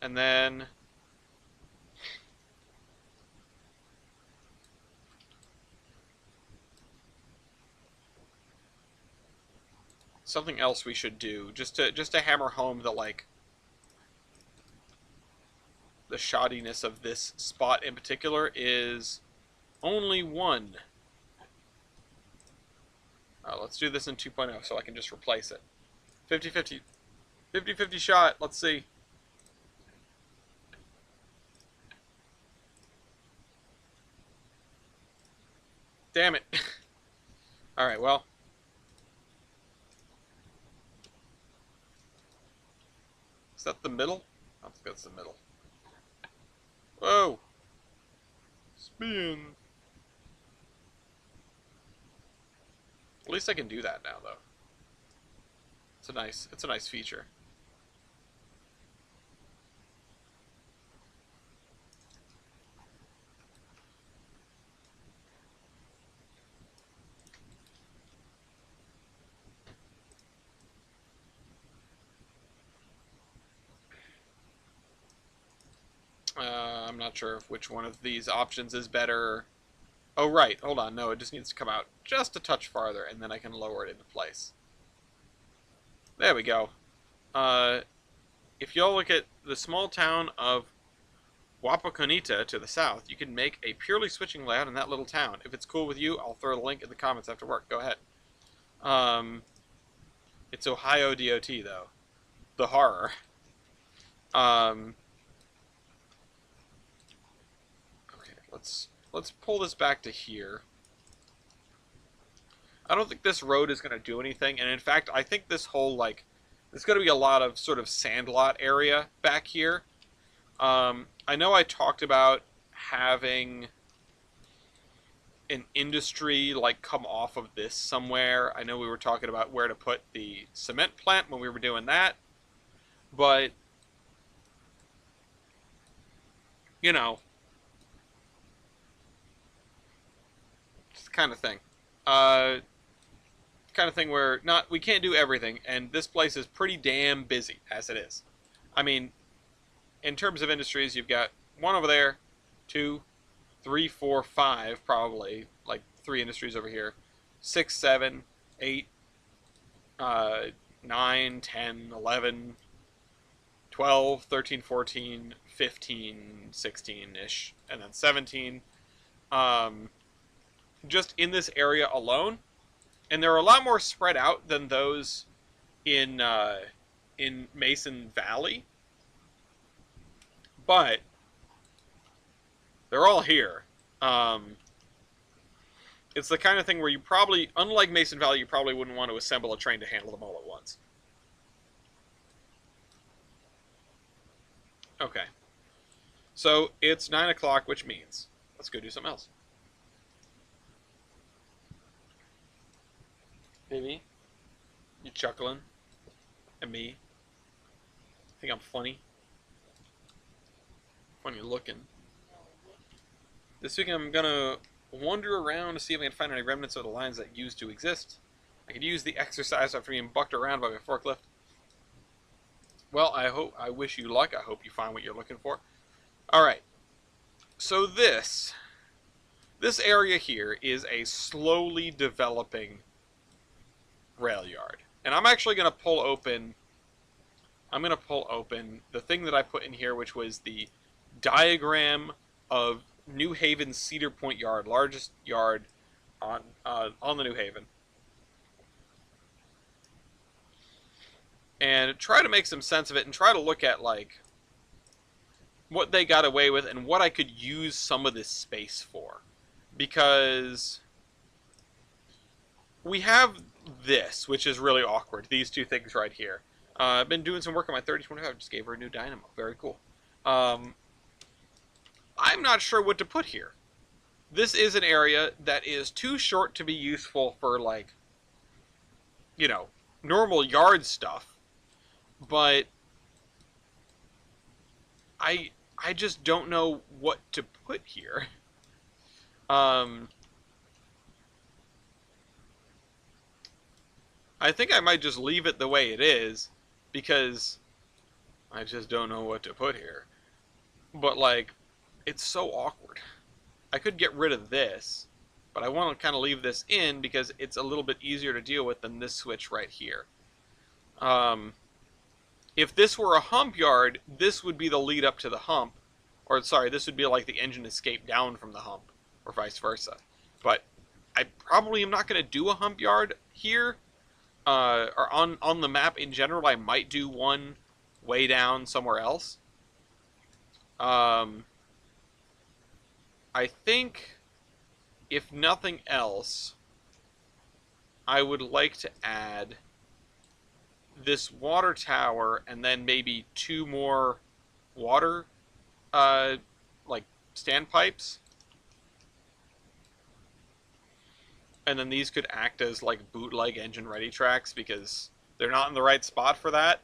[SPEAKER 1] And then something else we should do just to hammer home the like the shoddiness of this spot in particular is only 1. Let's do this in 2.0 so I can just replace it. 50-50. 50-50 shot. Let's see. Damn it. Alright, well. Is that the middle? I don't think that's the middle. Whoa. Spin. At least I can do that now, though. It's a nice feature. I'm not sure which one of these options is better. Oh, right. Hold on. No, it just needs to come out just a touch farther, and then I can lower it into place. There we go. If y'all look at the small town of Wapakoneta to the south, you can make a purely switching layout in that little town. If it's cool with you, I'll throw the link in the comments after work. Go ahead. It's Ohio DOT, though. The horror. Okay, let's pull this back to here. I don't think this road is going to do anything, and in fact, I think this whole, like, there's going to be a lot of sort of sandlot area back here. I know I talked about having an industry, like, come off of this somewhere. I know we were talking about where to put the cement plant when we were doing that, but, you know, it's the kind of thing. Kind of thing where we can't do everything, and this place is pretty damn busy as it is. I mean, in terms of industries, you've got 1 over there, 2, 3, 4, 5, probably, like 3 industries over here, 6, 7, 8, 9, 10, 11, 12, 13, 14, 15, 16-ish, and then 17. Just in this area alone. And they're a lot more spread out than those in Mason Valley. But they're all here. It's the kind of thing where you probably, unlike Mason Valley, you probably wouldn't want to assemble a train to handle them all at once. Okay. So it's 9 o'clock, which means let's go do something else. Baby, you chuckling at me? Think I'm funny? Funny looking. This week I'm gonna wander around to see if I can find any remnants of the lines that used to exist. I could use the exercise after being bucked around by my forklift. Well, I wish you luck. I hope you find what you're looking for. Alright. So this area here is a slowly developing rail yard. And I'm actually going to pull open the thing that I put in here, which was the diagram of New Haven Cedar Point Yard, largest yard on the New Haven. And try to make some sense of it and try to look at, like, what they got away with and what I could use some of this space for. Because we have this, which is really awkward. These 2 things right here. I've been doing some work on my 3025. Just gave her a new dynamo. Very cool. I'm not sure what to put here. This is an area that is too short to be useful for, like, you know, normal yard stuff. But I just don't know what to put here. I think I might just leave it the way it is, because I just don't know what to put here. But, like, it's so awkward. I could get rid of this, but I want to kind of leave this in because it's a little bit easier to deal with than this switch right here. If this were a hump yard, this would be the lead up to the hump, or sorry, this would be like the engine escape down from the hump, or vice versa. But I probably am not going to do a hump yard here, or on the map in general. I might do one way down somewhere else. I think, if nothing else, I would like to add this water tower and then maybe 2 more water, like standpipes. And then these could act as like bootleg engine ready tracks because they're not in the right spot for that.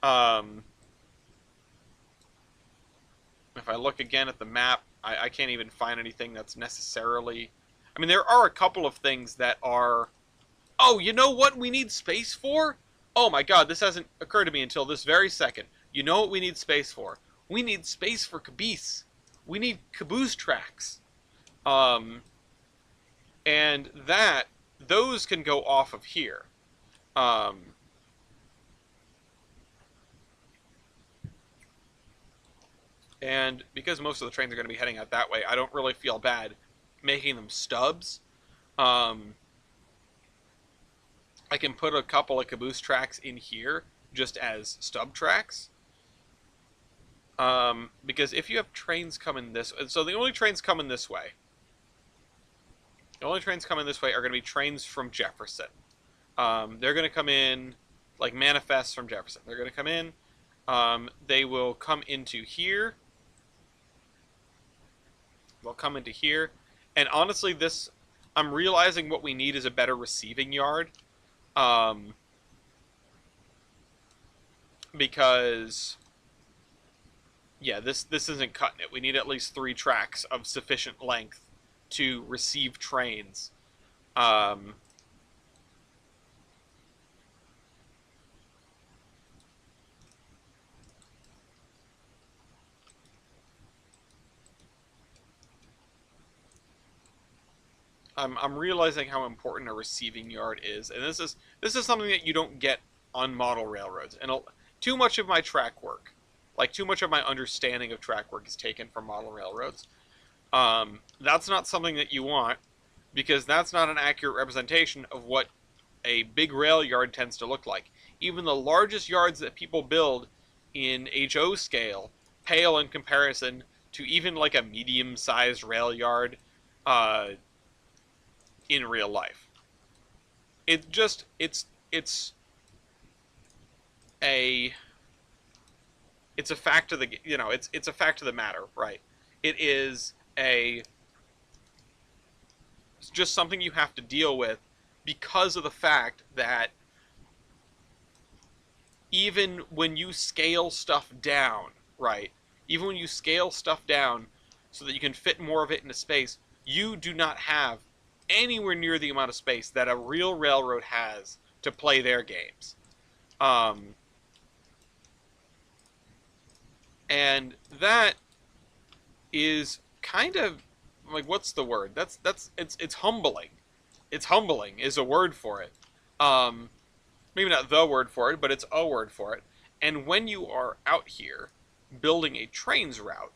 [SPEAKER 1] If I look again at the map, I can't even find anything that's necessarily... I mean, there are a couple of things that are... Oh, you know what we need space for? Oh my god, this hasn't occurred to me until this very second. You know what we need space for? We need space for caboose. We need caboose tracks. And those can go off of here. And because most of the trains are going to be heading out that way, I don't really feel bad making them stubs. I can put a couple of caboose tracks in here just as stub tracks. Because if you have trains coming this way, so the only trains coming this way, the only trains coming this way are going to be trains from Jefferson. They're going to come in like manifests from Jefferson. They're going to come in. They will come into here. They'll come into here. And honestly, I'm realizing what we need is a better receiving yard. Because, yeah, this isn't cutting it. We need at least 3 tracks of sufficient length to receive trains. I'm realizing how important a receiving yard is, and this is something that you don't get on model railroads. And too much of my track work, like too much of my understanding of track work, is taken from model railroads. That's not something that you want, because that's not an accurate representation of what a big rail yard tends to look like. Even the largest yards that people build in HO scale pale in comparison to even like a medium-sized rail yard in real life. It's a fact of the, it's a fact of the matter, right? It's just something you have to deal with because of the fact that even when you scale stuff down, right? Even when you scale stuff down so that you can fit more of it into space, you do not have anywhere near the amount of space that a real railroad has to play their games. And that is kind of like, what's the word? It's humbling. It's humbling is a word for it. Maybe not the word for it, but it's a word for it. And when you are out here building a Trainz route,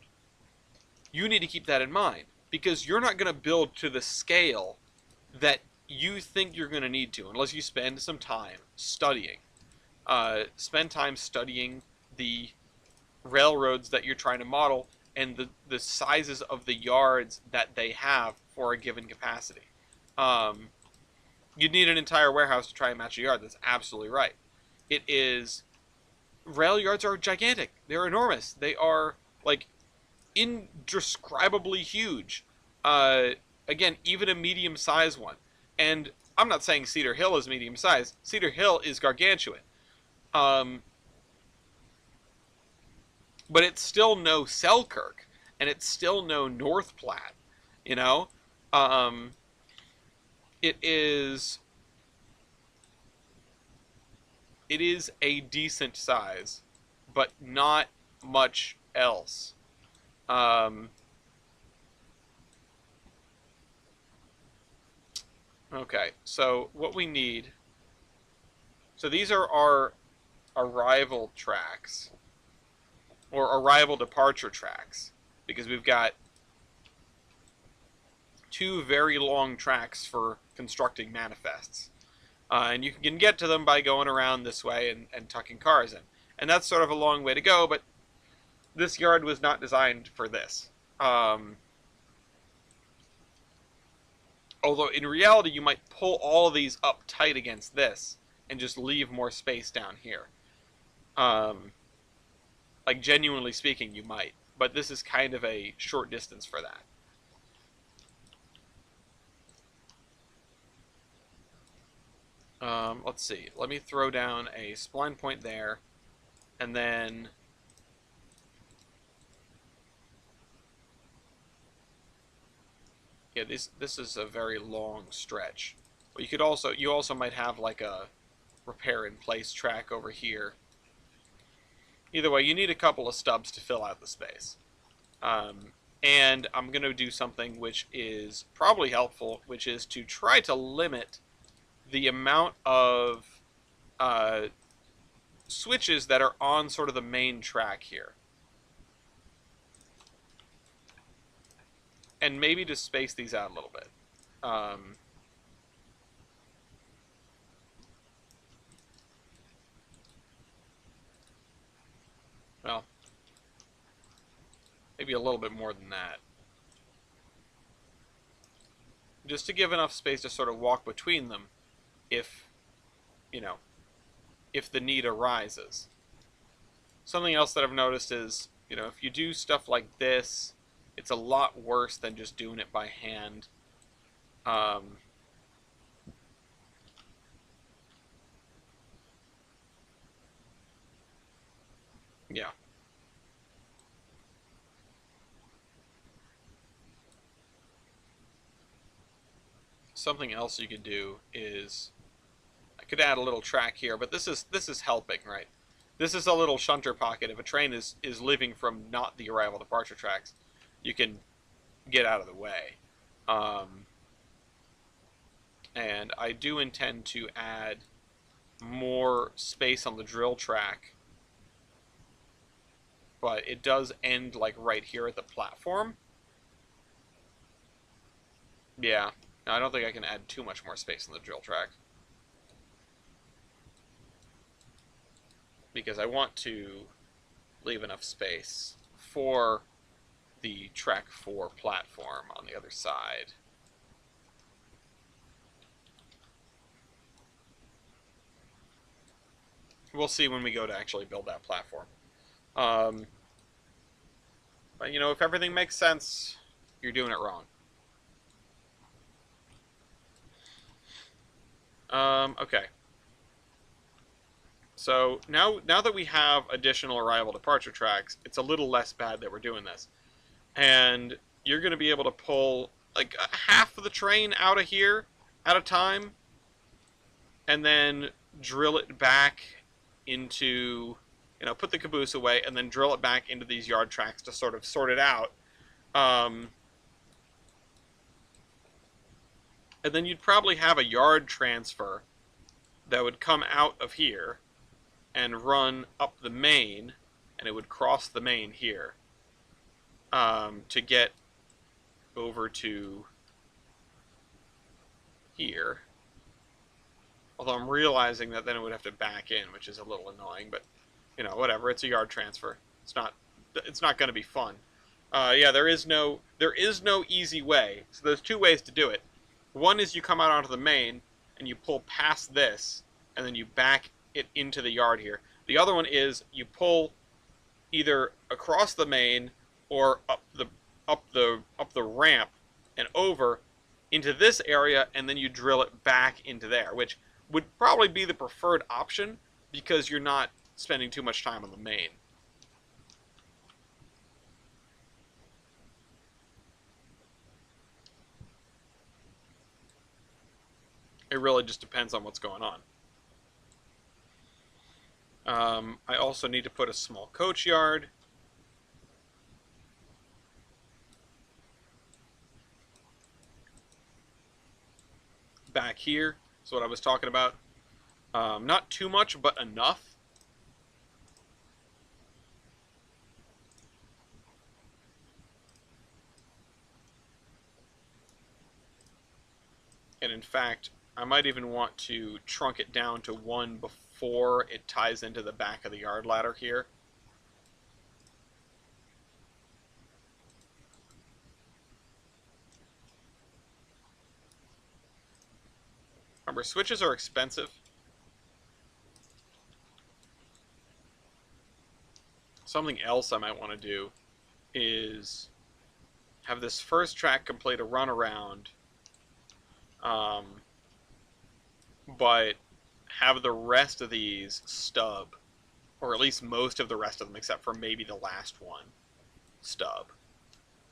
[SPEAKER 1] you need to keep that in mind, because you're not going to build to the scale that you think you're going to need to unless you spend some time studying. Spend time studying the railroads that you're trying to model and the sizes of the yards that they have for a given capacity. You'd need an entire warehouse to try and match a yard. That's absolutely right. It is... Rail yards are gigantic. They're enormous. They are, like, indescribably huge. Again, even a medium-sized one. And I'm not saying Cedar Hill is medium-sized. Cedar Hill is gargantuan. But it's still no Selkirk, and it's still no North Platte, you know? It is a decent size, but not much else. Okay, so what we need... So these are our arrival tracks, or arrival departure tracks. because we've got two very long tracks for constructing manifests. And you can get to them by going around this way and tucking cars in. And that's sort of a long way to go, but this yard was not designed for this. Although in reality, you might pull all of these up tight against this and just leave more space down here. Like, genuinely speaking, you might. But this is kind of a short distance for that. Let's see. Let me throw down a spline point there, and then yeah, this is a very long stretch. But you also might have like a repair in place track over here. Either way, you need a couple of stubs to fill out the space. And I'm going to do something which is probably helpful, which is to try to limit the amount of switches that are on sort of the main track here. And maybe to space these out a little bit. Well, maybe a little bit more than that. Just to give enough space to sort of walk between them if, you know, if the need arises. Something else that I've noticed is, you know, if you do stuff like this, it's a lot worse than just doing it by hand. Yeah. Something else you could do is, I could add a little track here, but this is helping, right? This is a little shunter pocket. If a train is leaving from not the arrival departure tracks, you can get out of the way. And I do intend to add more space on the drill track, but it does end like right here at the platform. Yeah, no, I don't think I can add too much more space on the drill track, because I want to leave enough space for the track 4 platform on the other side. We'll see when we go to actually build that platform. But, you know, if everything makes sense, you're doing it wrong. Okay. So now that we have additional arrival departure tracks, it's a little less bad that we're doing this. And you're going to be able to pull like half of the train out of here at a time, and then drill it back into, you know, put the caboose away and then drill it back into these yard tracks to sort of sort it out. And then you'd probably have a yard transfer that would come out of here and run up the main, and it would cross the main here to get over to here. Although I'm realizing that then it would have to back in, which is a little annoying, but you know, whatever. It's a yard transfer. It's not going to be fun. Yeah, there is no easy way. So there's two ways to do it. One is you come out onto the main and you pull past this, and then you back it into the yard here. The other one is you pull either across the main or up the ramp and over into this area, and then you drill it back into there, which would probably be the preferred option because you're not spending too much time on the main. It really just depends on what's going on. I also need to put a small coach yard. Back here is what I was talking about. Not too much, but enough. And in fact, I might even want to trunk it down to 1 before it ties into the back of the yard ladder here. Remember, switches are expensive. Something else I might want to do is have this first track complete a runaround, but have the rest of these stub, or at least most of the rest of them, except for maybe the last one, stub.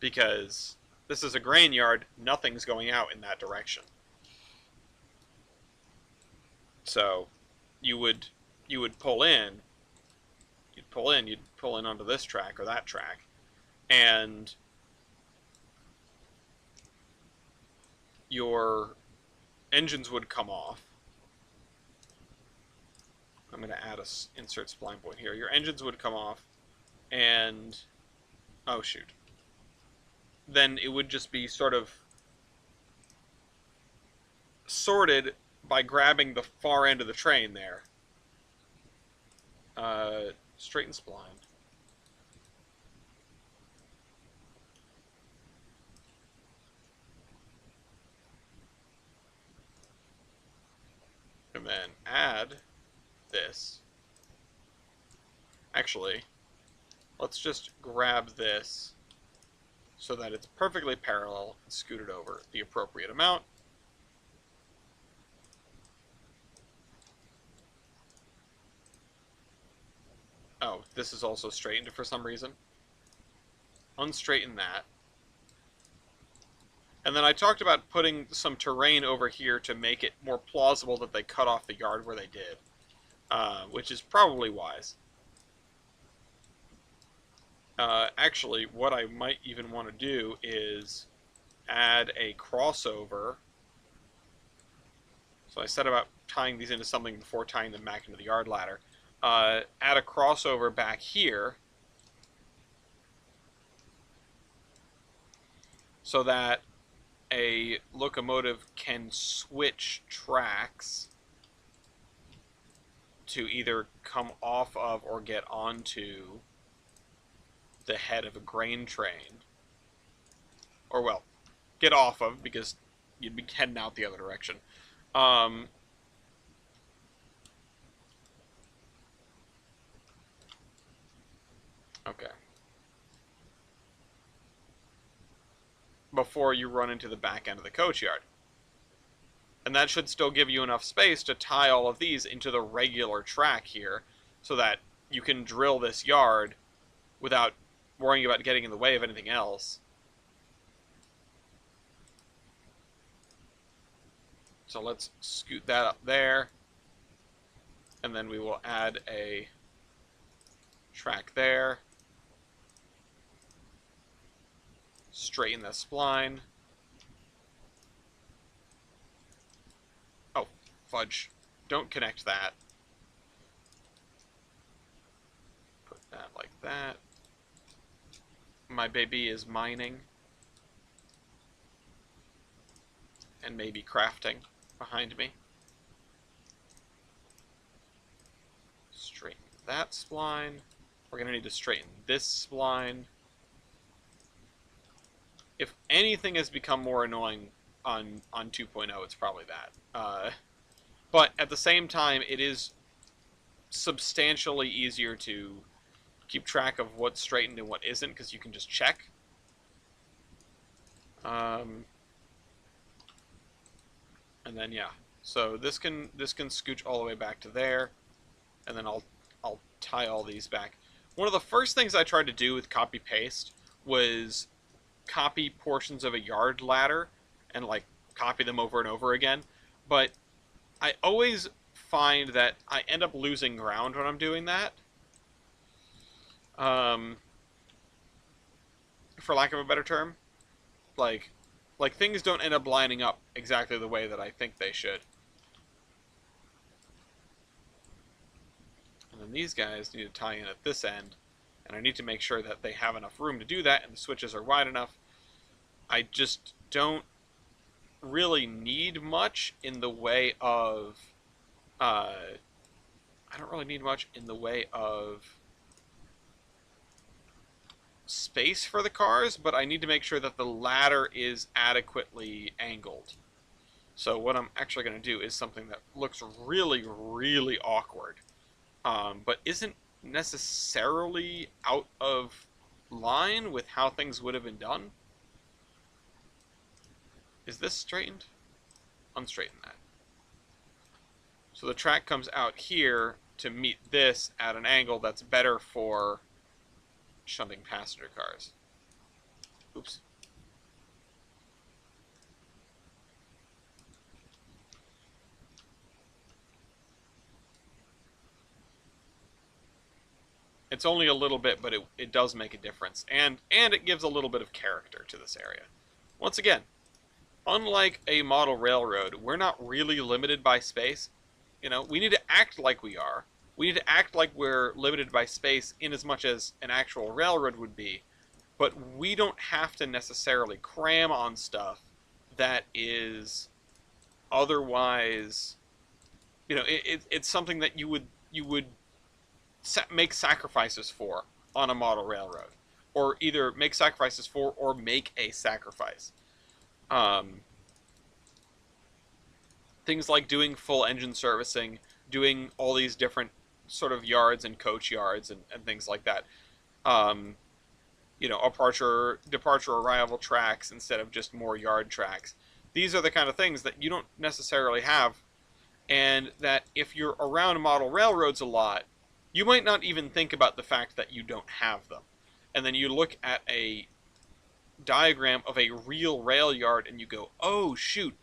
[SPEAKER 1] Because this is a grain yard, nothing's going out in that direction. So you would pull in, you'd pull in onto this track or that track, and your engines would come off. I'm going to add a insert spline point here. Your engines would come off, and oh shoot. Then it would just be sort of sorted by grabbing the far end of the train there. Straighten spline. And then add this. Actually, let's just grab this so that it's perfectly parallel and scoot it over the appropriate amount. Oh, this is also straightened for some reason. Unstraighten that. And then I talked about putting some terrain over here to make it more plausible that they cut off the yard where they did, which is probably wise. Actually, what I might even want to do is add a crossover. So I said about tying these into something before tying them back into the yard ladder. Add a crossover back here so that a locomotive can switch tracks to either come off of or get onto the head of a grain train. Or, well, get off of, because you'd be heading out the other direction. Okay. Before you run into the back end of the coach yard. And that should still give you enough space to tie all of these into the regular track here, so that you can drill this yard without worrying about getting in the way of anything else. So let's scoot that up there, and then we will add a track there. Straighten the spline. Oh, fudge. Don't connect that. Put that like that. My baby is mining. And maybe crafting behind me. Straighten that spline. We're going to need to straighten this spline. If anything has become more annoying on 2.0, it's probably that. But at the same time, it is substantially easier to keep track of what's straightened and what isn't, because you can just check. And then yeah, so this can scooch all the way back to there, and then I'll tie all these back. One of the first things I tried to do with copy paste was copy portions of a yard ladder and like copy them over and over again, but I always find that I end up losing ground when I'm doing that. For lack of a better term, like things don't end up lining up exactly the way that I think they should. And then these guys need to tie in at this end, and I need to make sure that they have enough room to do that and the switches are wide enough. I just don't really need much in the way of I don't really need much in the way of space for the cars, but I need to make sure that the ladder is adequately angled. So what I'm actually going to do is something that looks really, really awkward, but isn't necessarily out of line with how things would have been done. Is this straightened? Unstraighten that. So the track comes out here to meet this at an angle that's better for shunting passenger cars. Oops. It's only a little bit, but it does make a difference. And it gives a little bit of character to this area. Once again, unlike a model railroad, we're not really limited by space. You know, we need to act like we are. We need to act like we're limited by space in as much as an actual railroad would be. But we don't have to necessarily cram on stuff that is otherwise, you know, it's something that you would make sacrifices for on a model railroad, or either make sacrifices for or make a sacrifice. Things like doing full engine servicing, doing all these different sort of yards and coach yards and things like that. You know, departure, arrival tracks instead of just more yard tracks. These are the kind of things that you don't necessarily have, and that if you're around model railroads a lot, you might not even think about the fact that you don't have them. And then you look at a diagram of a real rail yard and you go, oh shoot,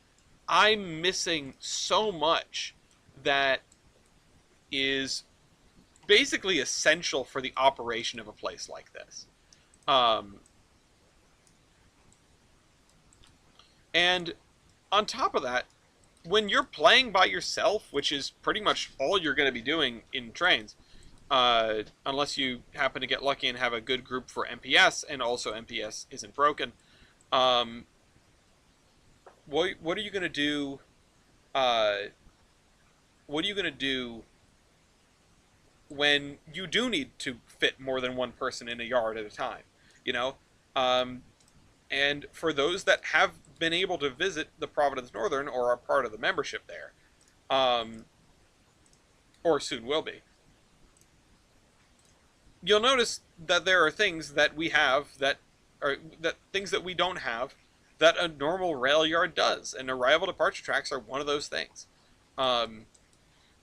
[SPEAKER 1] I'm missing so much that is basically essential for the operation of a place like this. And on top of that, when you're playing by yourself, which is pretty much all you're going to be doing in Trainz, unless you happen to get lucky and have a good group for MPS, and also MPS isn't broken, what are you going to do? What are you going to do when you do need to fit more than one person in a yard at a time? You know, and for those that have been able to visit the Providence Northern or are part of the membership there, or soon will be, you'll notice that there are things that we have that things that we don't have that a normal rail yard does, and arrival departure tracks are one of those things.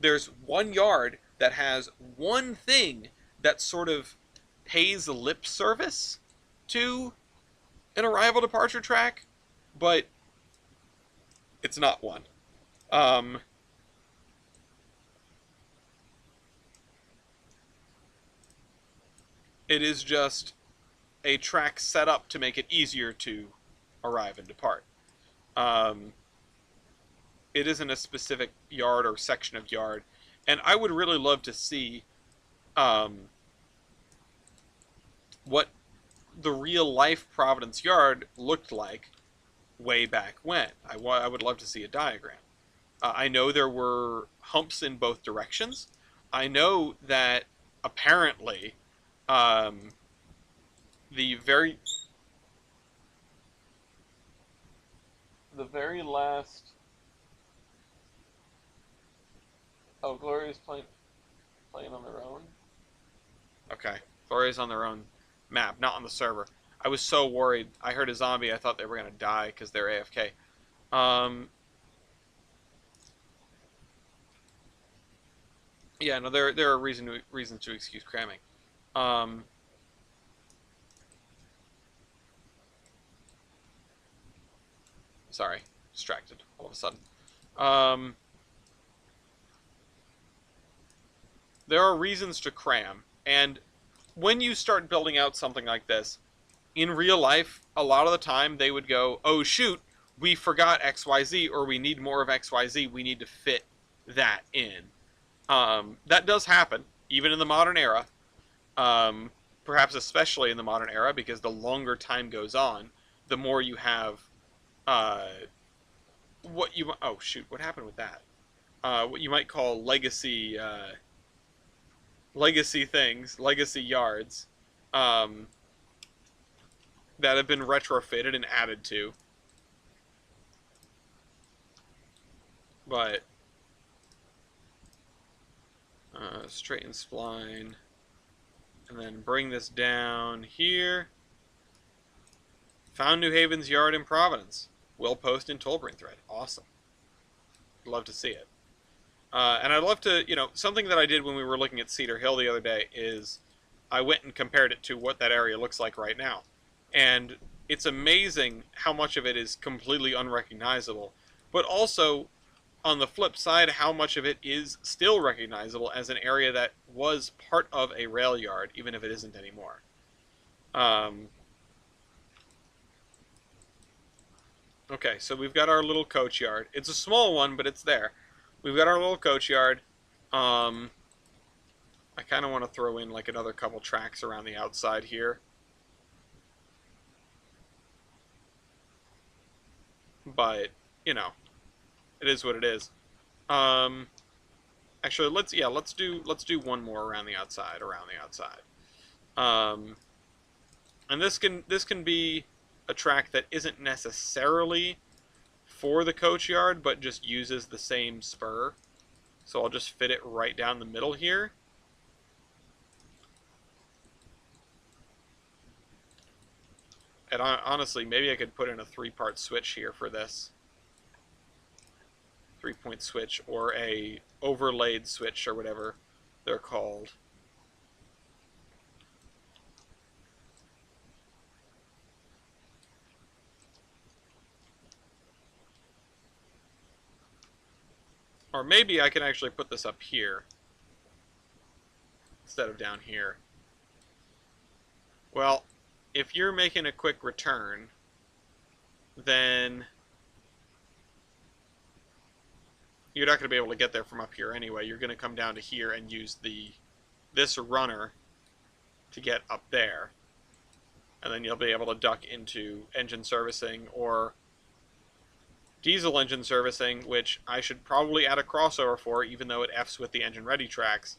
[SPEAKER 1] There's one yard that has one thing that sort of pays lip service to an arrival departure track, but it's not one. It is just a track set up to make it easier to arrive and depart. It isn't a specific yard or section of yard, and I would really love to see what the real life Providence Yard looked like way back when. I would love to see a diagram. I know there were humps in both directions. I know that apparently the very last... Oh, Gloria's playing on their own? Okay. Gloria's on their own map, not on the server. I was so worried. I heard a zombie, I thought they were going to die because they're AFK. Yeah, no, there are reasons to excuse cramming. Sorry, distracted all of a sudden. There are reasons to cram, and when you start building out something like this, in real life, a lot of the time they would go, oh shoot, we forgot XYZ, or we need more of XYZ, we need to fit that in. That does happen, even in the modern era, perhaps especially in the modern era, because the longer time goes on, the more you have what you oh shoot, what happened with that? What you might call legacy things, legacy yards, um, that have been retrofitted and added to. But straighten spline, and then bring this down here. Found New Haven's yard in Providence. Will post in Tollbrain thread. Awesome. Love to see it. And I'd love to, something that I did when we were looking at Cedar Hill the other day is I went and compared it to what that area looks like right now. And it's amazing how much of it is completely unrecognizable. But also, on the flip side, how much of it is still recognizable as an area that was part of a rail yard, even if it isn't anymore. Okay, so we've got our little coach yard. It's a small one, but it's there. We've got our little coach yard. I kind of want to throw in like another couple tracks around the outside here. But, it is what it is. Actually, let's do one more around the outside, and this can be a track that isn't necessarily for the coach yard, but just uses the same spur. So I'll just fit it right down the middle here. And honestly, maybe I could put in a 3-part switch here for this. 3-point switch, or a overlaid switch, or whatever they're called. Or maybe I can actually put this up here instead of down here. Well, if you're making a quick return, then you're not going to be able to get there from up here anyway. You're going to come down to here and use this runner to get up there. And then you'll be able to duck into engine servicing or diesel engine servicing, which I should probably add a crossover for, even though it Fs with the engine ready tracks.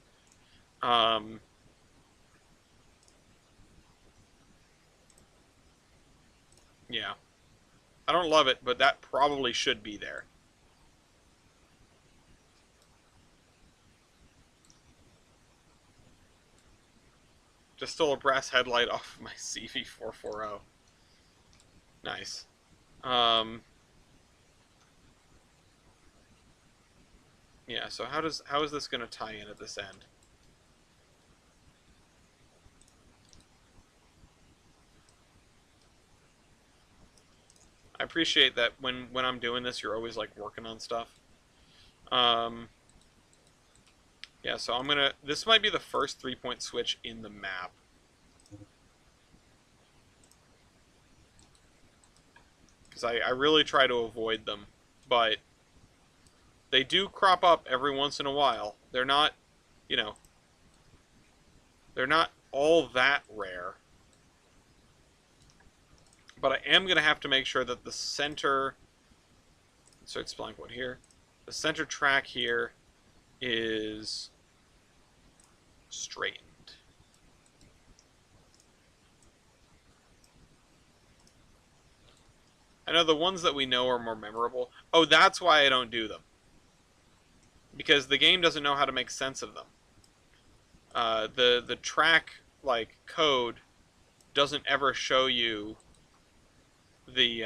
[SPEAKER 1] Yeah. I don't love it, but that probably should be there. Just stole a brass headlight off of my CV440. Nice. Yeah, so how is this going to tie in at this end? I appreciate that when I'm doing this, you're always like working on stuff. Yeah, so this might be the first 3-point switch in the map. Because I really try to avoid them, but they do crop up every once in a while. They're not, they're not all that rare. But I am going to have to make sure that the center, insert spline point here, the center track here is straightened. I know the ones that we know are more memorable. Oh, that's why I don't do them. Because the game doesn't know how to make sense of them. The track code doesn't ever show you the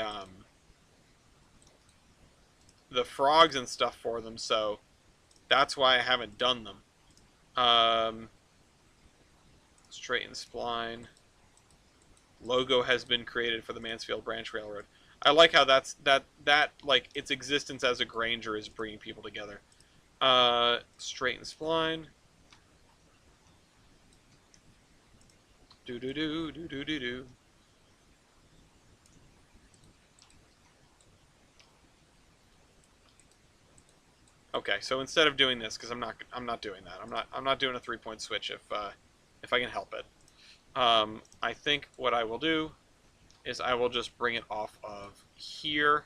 [SPEAKER 1] frogs and stuff for them, so that's why I haven't done them. Straighten spline. Logo has been created for the Mansfield Branch Railroad. I like how that its existence as a Granger is bringing people together. Straighten spline. Do do do do do do do. Okay, so instead of doing this, because I'm not doing that. I'm not doing a 3-point switch if I can help it. I think what I will do is I will just bring it off of here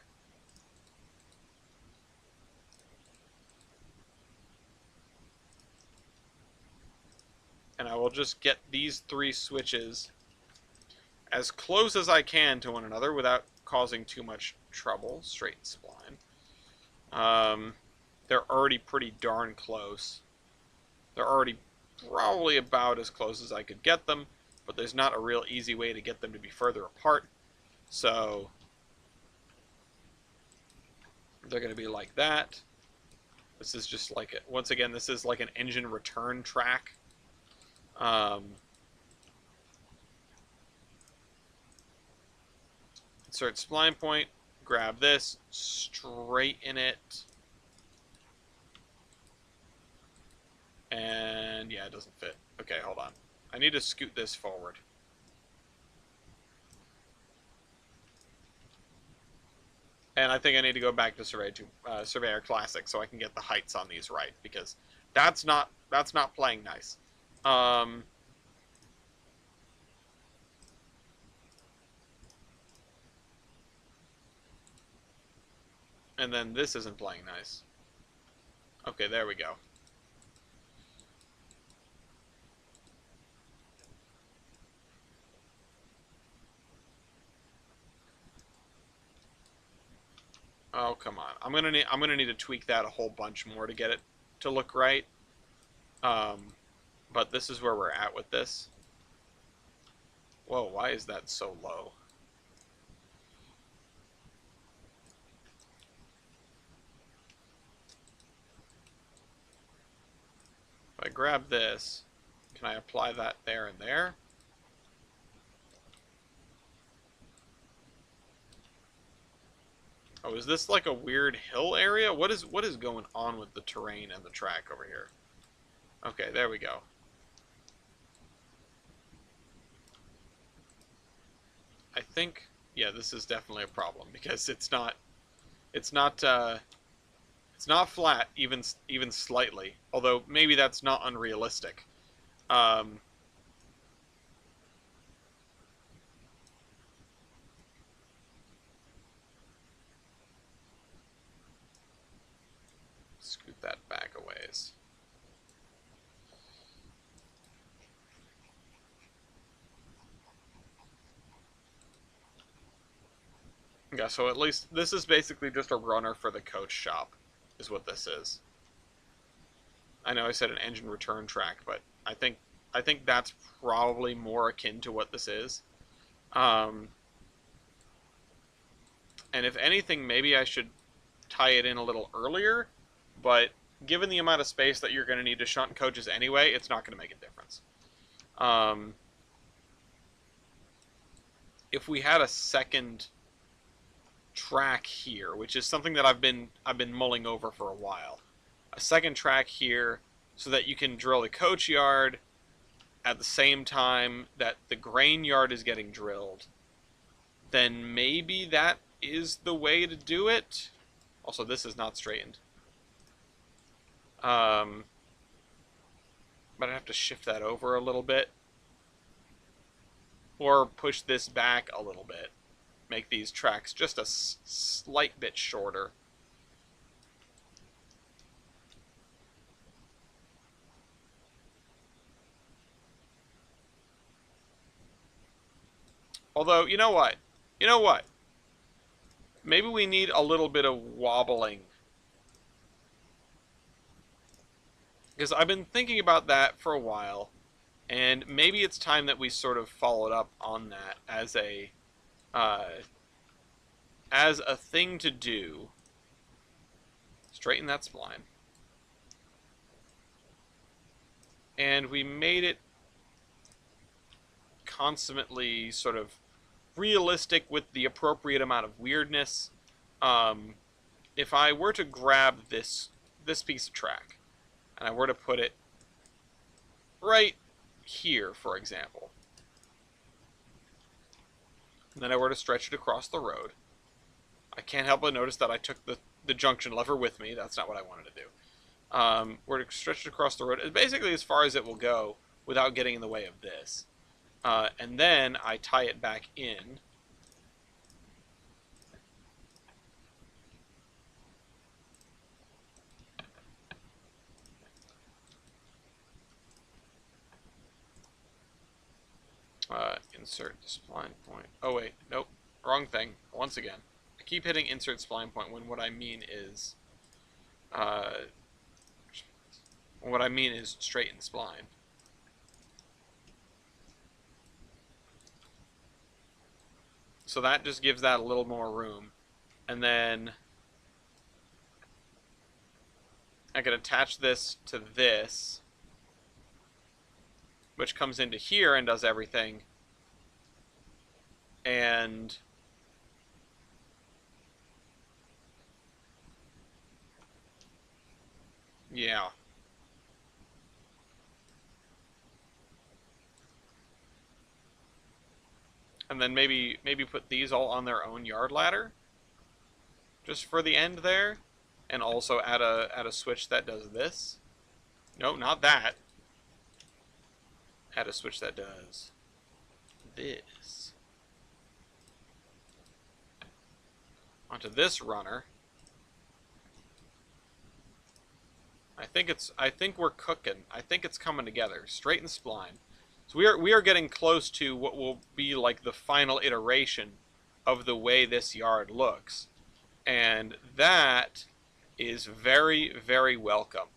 [SPEAKER 1] and I will just get these 3 switches as close as I can to one another without causing too much trouble. Straighten spline. They're already pretty darn close. They're already probably about as close as I could get them, but there's not a real easy way to get them to be further apart. So they're going to be like that. This is just like, once again, this is like an engine return track. Insert spline point, grab this, straighten it. And yeah, it doesn't fit. Okay, hold on. I need to scoot this forward. And I think I need to go back to Surveyor Classic so I can get the heights on these right, because that's not playing nice. And then this isn't playing nice. Okay, there we go. Oh, come on. I'm gonna need to tweak that a whole bunch more to get it to look right. But this is where we're at with this. Whoa, why is that so low? If I grab this, can I apply that there and there? Oh, is this like a weird hill area? What is going on with the terrain and the track over here? Okay, there we go. I think, yeah, this is definitely a problem because it's not flat even slightly. Although maybe that's not unrealistic. Scoot that back a ways. Yeah, so at least this is basically just a runner for the coach shop, is what this is. I know I said an engine return track, but I think that's probably more akin to what this is. And if anything, maybe I should tie it in a little earlier, but given the amount of space that you're going to need to shunt coaches anyway, it's not going to make a difference. If we had a second track here, which is something that I've been mulling over for a while, a second track here so that you can drill the coach yard at the same time that the grain yard is getting drilled, then maybe that is the way to do it. Also, this is not straightened. But I have to shift that over a little bit. Or push this back a little bit. Make these tracks just a slight bit shorter. Although, you know what? You know what? Maybe we need a little bit of wobbling. Because I've been thinking about that for a while, and maybe it's time that we sort of followed up on that as a thing to do. Straighten that spline. And we made it consummately sort of realistic with the appropriate amount of weirdness. If I were to grab this piece of track, and I were to put it right here, for example, and then I were to stretch it across the road, I can't help but notice that I took the junction lever with me. That's not what I wanted to do. We're to stretch it across the road, basically as far as it will go without getting in the way of this. And then I tie it back in. insert the spline point. Oh wait, nope, wrong thing. Once again, I keep hitting insert spline point when what I mean is, straighten spline. So that just gives that a little more room, and then I can attach this to this, which comes into here and does everything. And yeah. And then maybe put these all on their own yard ladder, just for the end there, and also add a switch that does this. No, not that. Add a switch that does this onto this runner. I think we're cooking. I think it's coming together. Straighten spline. So we are getting close to what will be like the final iteration of the way this yard looks. And that is very, very welcome.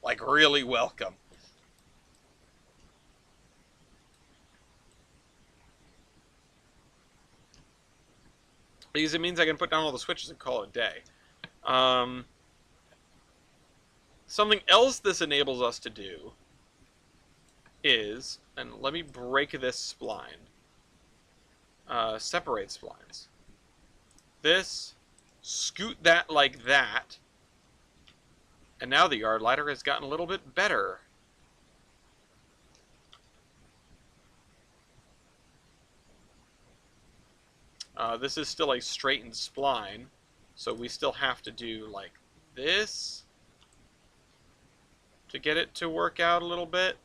[SPEAKER 1] Like really welcome. Because it means I can put down all the switches and call it a day. Something else this enables us to do is, and let me break this spline. Separate splines. This, scoot that like that, and now the yard ladder has gotten a little bit better. This is still a straightened spline, so we still have to do like this to get it to work out a little bit.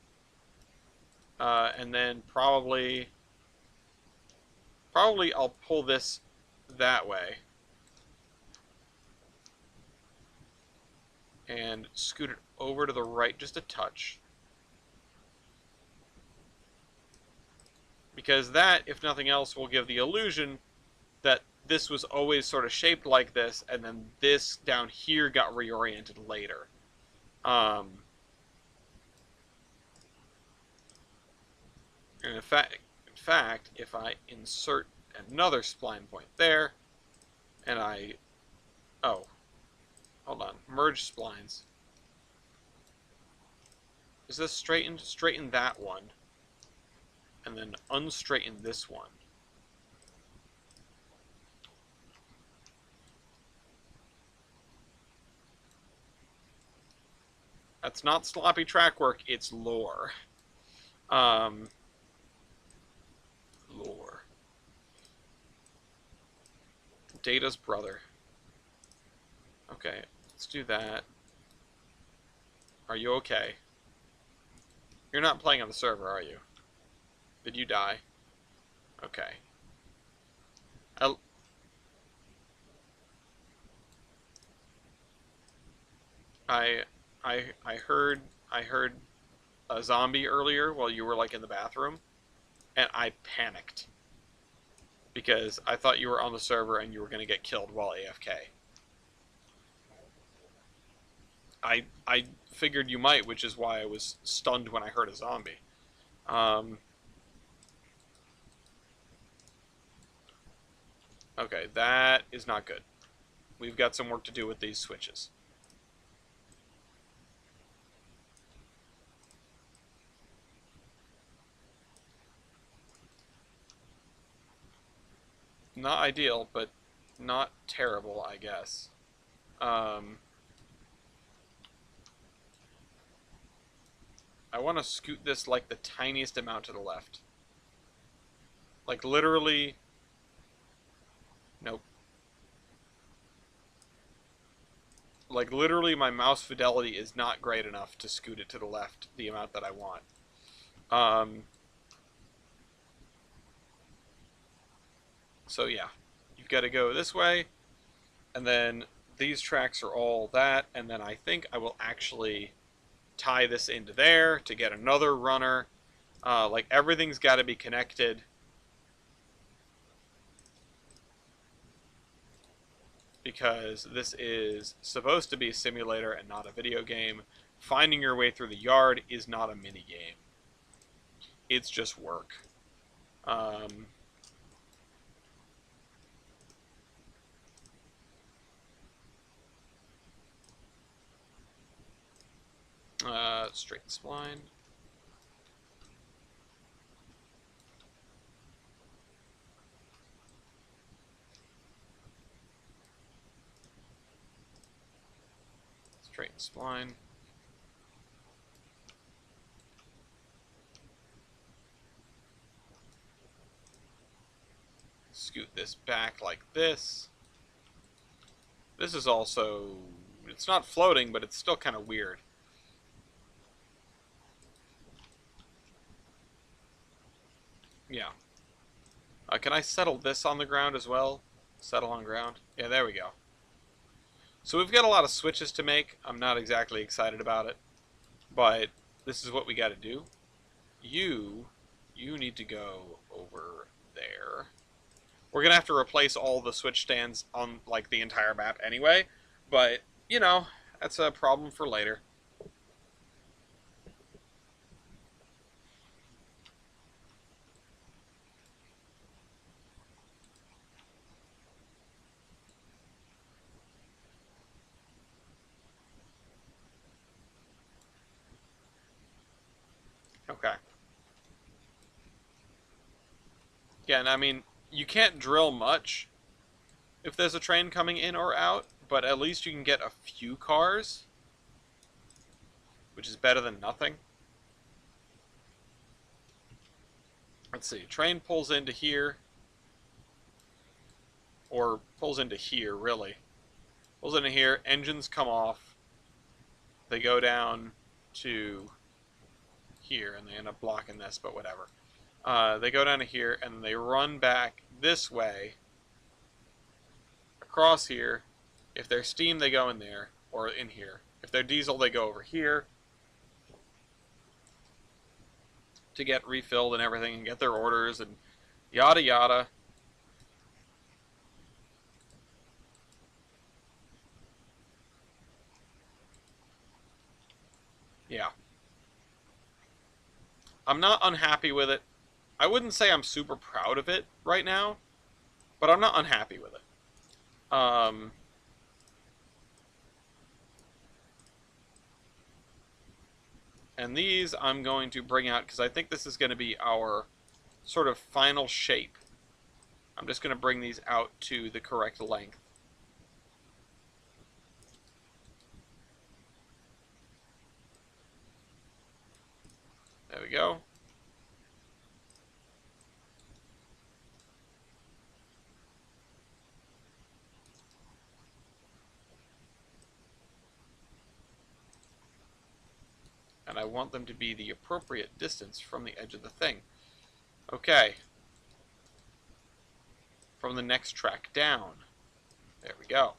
[SPEAKER 1] And then probably I'll pull this that way and scoot it over to the right just a touch. Because that, if nothing else, will give the illusion that this was always sort of shaped like this, and then this down here got reoriented later. And in fact, if I insert another spline point there, and hold on, merge splines. Is this straightened? Straighten that one, and then unstraighten this one. That's not sloppy track work, it's lore. Lore. Data's brother. Okay, let's do that. Are you okay? You're not playing on the server, are you? Did you die? Okay. I heard a zombie earlier while you were like in the bathroom, and I panicked because I thought you were on the server and you were going to get killed while AFK. I figured you might, which is why I was stunned when I heard a zombie. Okay, that is not good. We've got some work to do with these switches. Not ideal, but not terrible, I guess. I want to scoot this like the tiniest amount to the left. Like literally... Nope. Like literally my mouse fidelity is not great enough to scoot it to the left the amount that I want. So yeah, you've got to go this way, and then these tracks are all that, and then I think I will actually tie this into there to get another runner, Like, everything's got to be connected. Because this is supposed to be a simulator and not a video game. Finding your way through the yard is not a mini game. It's just work. Straight spline. Straight spline. Scoot this back like this. This is also, it's not floating, but it's still kind of weird. Yeah. Can I settle this on the ground as well? Settle on ground? Yeah, there we go. So we've got a lot of switches to make. I'm not exactly excited about it, but this is what we got to do. You need to go over there. We're going to have to replace all the switch stands on, like, the entire map anyway, but, you know, that's a problem for later. Okay. Yeah, and I mean, you can't drill much if there's a train coming in or out, but at least you can get a few cars, which is better than nothing. Let's see, train pulls into here, or pulls into here, really. Pulls into here, engines come off, they go down to here, and they end up blocking this, but whatever. They go down to here, and they run back this way, across here. If they're steam, they go in there, or in here. If they're diesel, they go over here to get refilled and everything, and get their orders, and yada yada. Yeah. I'm not unhappy with it. I wouldn't say I'm super proud of it right now, but I'm not unhappy with it. And these I'm going to bring out because I think this is going to be our sort of final shape. I'm just going to bring these out to the correct length. There we go. And I want them to be the appropriate distance from the edge of the thing. Okay. From the next track down. There we go.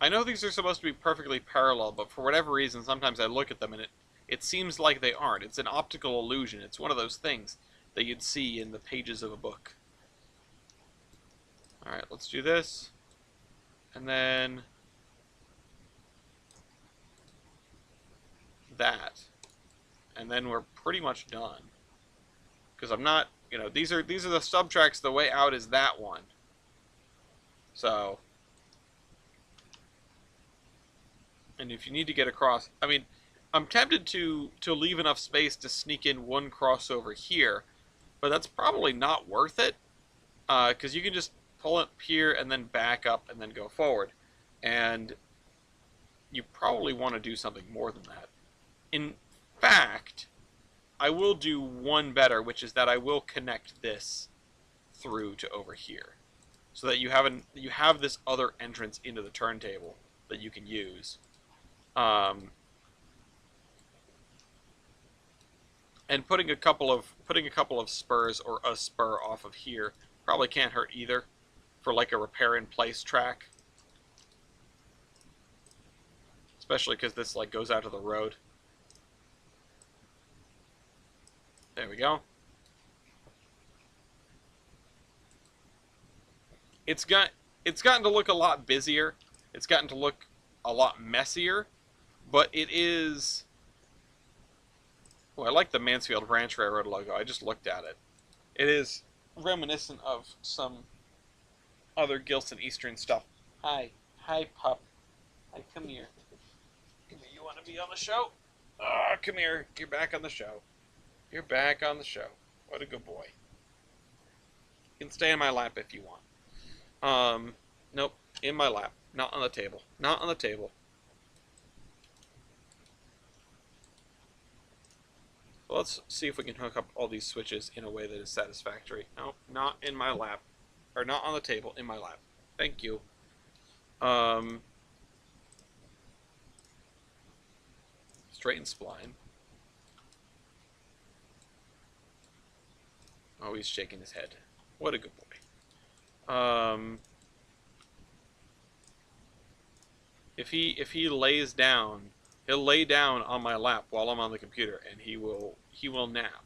[SPEAKER 1] I know these are supposed to be perfectly parallel, but for whatever reason, sometimes I look at them and it seems like they aren't. It's an optical illusion. It's one of those things that you'd see in the pages of a book. Alright, let's do this. And then that. And then we're pretty much done. Because I'm not, you know, these are the sub-tracks. The way out is that one. So, and if you need to get across, I mean, I'm tempted to leave enough space to sneak in one crossover here, but that's probably not worth it, because you can just pull it here and then back up and then go forward, and you probably want to do something more than that. In fact, I will do one better, which is that I will connect this through to over here, so that you have this other entrance into the turntable that you can use. And putting a couple of spurs or a spur off of here probably can't hurt either for like a repair in place track. Especially because this like goes out to the road. There we go. It's gotten to look a lot busier. It's gotten to look a lot messier, but it is. Well, I like the Mansfield Ranch Railroad logo. I just looked at it. It is reminiscent of some other Gilson Eastern stuff. Hi, pup. Hi, come here. Come here. You want to be on the show? Ah, come here. You're back on the show. You're back on the show. What a good boy. You can stay in my lap if you want. Nope. In my lap. Not on the table. Not on the table. Well, let's see if we can hook up all these switches in a way that is satisfactory. No, not in my lap. Or not on the table, in my lap. Thank you. Straighten spline. Oh, he's shaking his head. What a good boy. If he lays down, he'll lay down on my lap while I'm on the computer, and he will nap.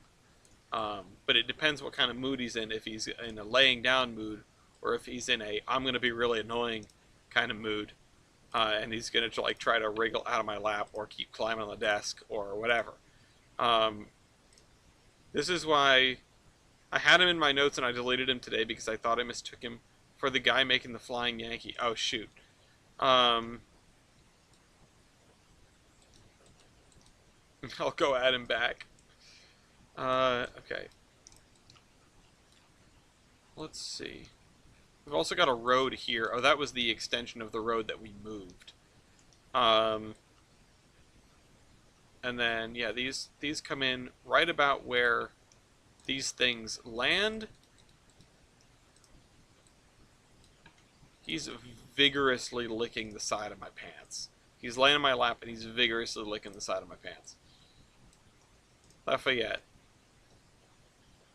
[SPEAKER 1] But it depends what kind of mood he's in. If he's in a laying down mood, or if he's in a I'm gonna be really annoying kind of mood, and he's gonna like try to wriggle out of my lap or keep climbing on the desk or whatever. This is why I had him in my notes and I deleted him today because I thought I mistook him for the guy making the Flying Yankee. Oh shoot. I'll go add him back. Okay. Let's see. We've also got a road here. Oh, that was the extension of the road that we moved. And then, yeah, these come in right about where these things land. He's vigorously licking the side of my pants. He's laying in my lap and he's vigorously licking the side of my pants. Lafayette,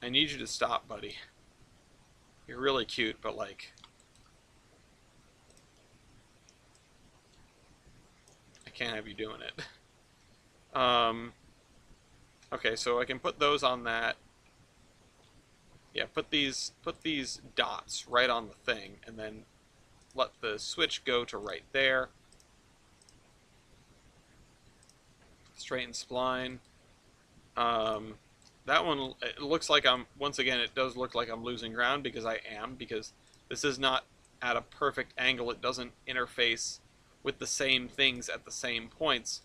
[SPEAKER 1] I need you to stop, buddy. You're really cute, but like, I can't have you doing it. Okay, so I can put those on that. Yeah, put these dots right on the thing, and then let the switch go to right there. Straighten spline. That one, it looks like once again, it does look like I'm losing ground because I am, because this is not at a perfect angle. It doesn't interface with the same things at the same points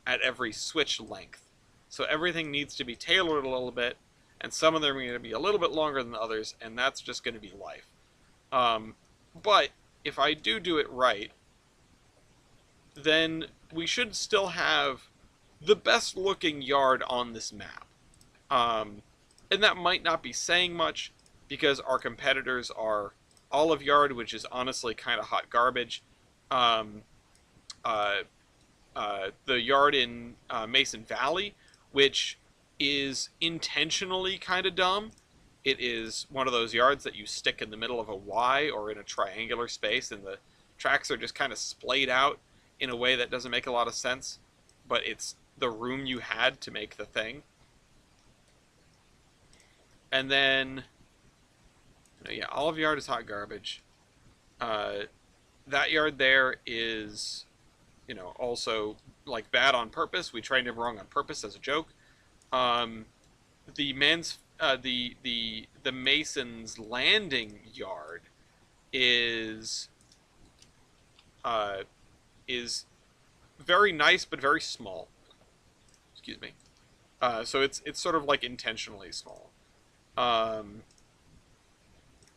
[SPEAKER 1] at every switch length. So everything needs to be tailored a little bit, and some of them are going to be a little bit longer than others, and that's just going to be life. But if I do it right, then we should still have the best looking yard on this map. And that might not be saying much because our competitors are Olive Yard, which is honestly kind of hot garbage. The yard in Mason Valley, which is intentionally kind of dumb. It is one of those yards that you stick in the middle of a Y or in a triangular space, and the tracks are just kind of splayed out in a way that doesn't make a lot of sense, but it's the room you had to make the thing. And then, yeah, Olive Yard is hot garbage. That yard there is, also like bad on purpose. We trained him wrong on purpose as a joke. The Mason's Landing yard is very nice but very small. Excuse me. So it's sort of like intentionally small.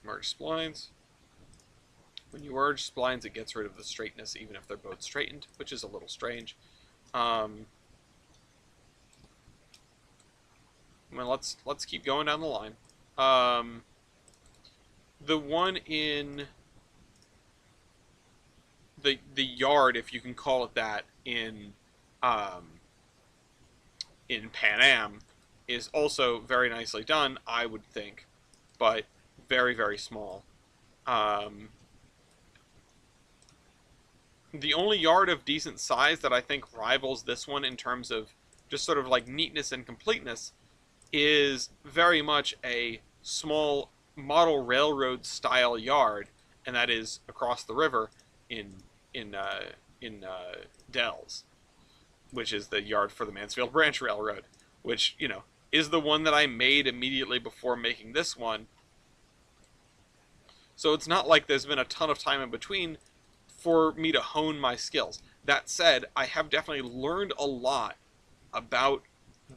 [SPEAKER 1] Merge splines. When you merge splines, it gets rid of the straightness, even if they're both straightened, which is a little strange. Well, let's keep going down the line. The one in the yard, if you can call it that, in Pan Am, is also very nicely done, I would think, but very, very small. Um, the only yard of decent size that I think rivals this one in terms of just sort of like neatness and completeness is very much a small model railroad style yard, and that is across the river in in uh, in Dells, which is the yard for the Mansfield Branch Railroad, which is the one that I made immediately before making this one. So it's not like there's been a ton of time in between for me to hone my skills. That said, I have definitely learned a lot about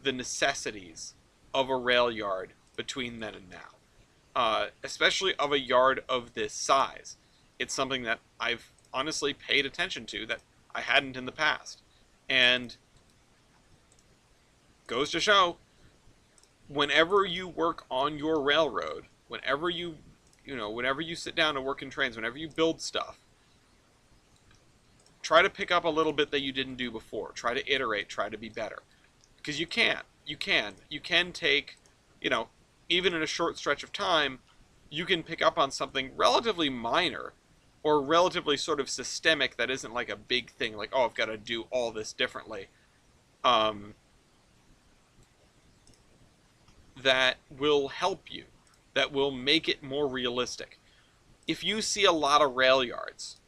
[SPEAKER 1] the necessities of a rail yard between then and now, especially of a yard of this size. It's something that I've honestly paid attention to that I hadn't in the past. And goes to show, whenever you work on your railroad, whenever you sit down to work in trains, whenever you build stuff, try to pick up a little bit that you didn't do before. Try to iterate, try to be better. Because you can. You can take, even in a short stretch of time, you can pick up on something relatively minor or relatively sort of systemic that isn't like a big thing, like, oh, I've got to do all this differently. That will help you, that will make it more realistic. If you see a lot of rail yards,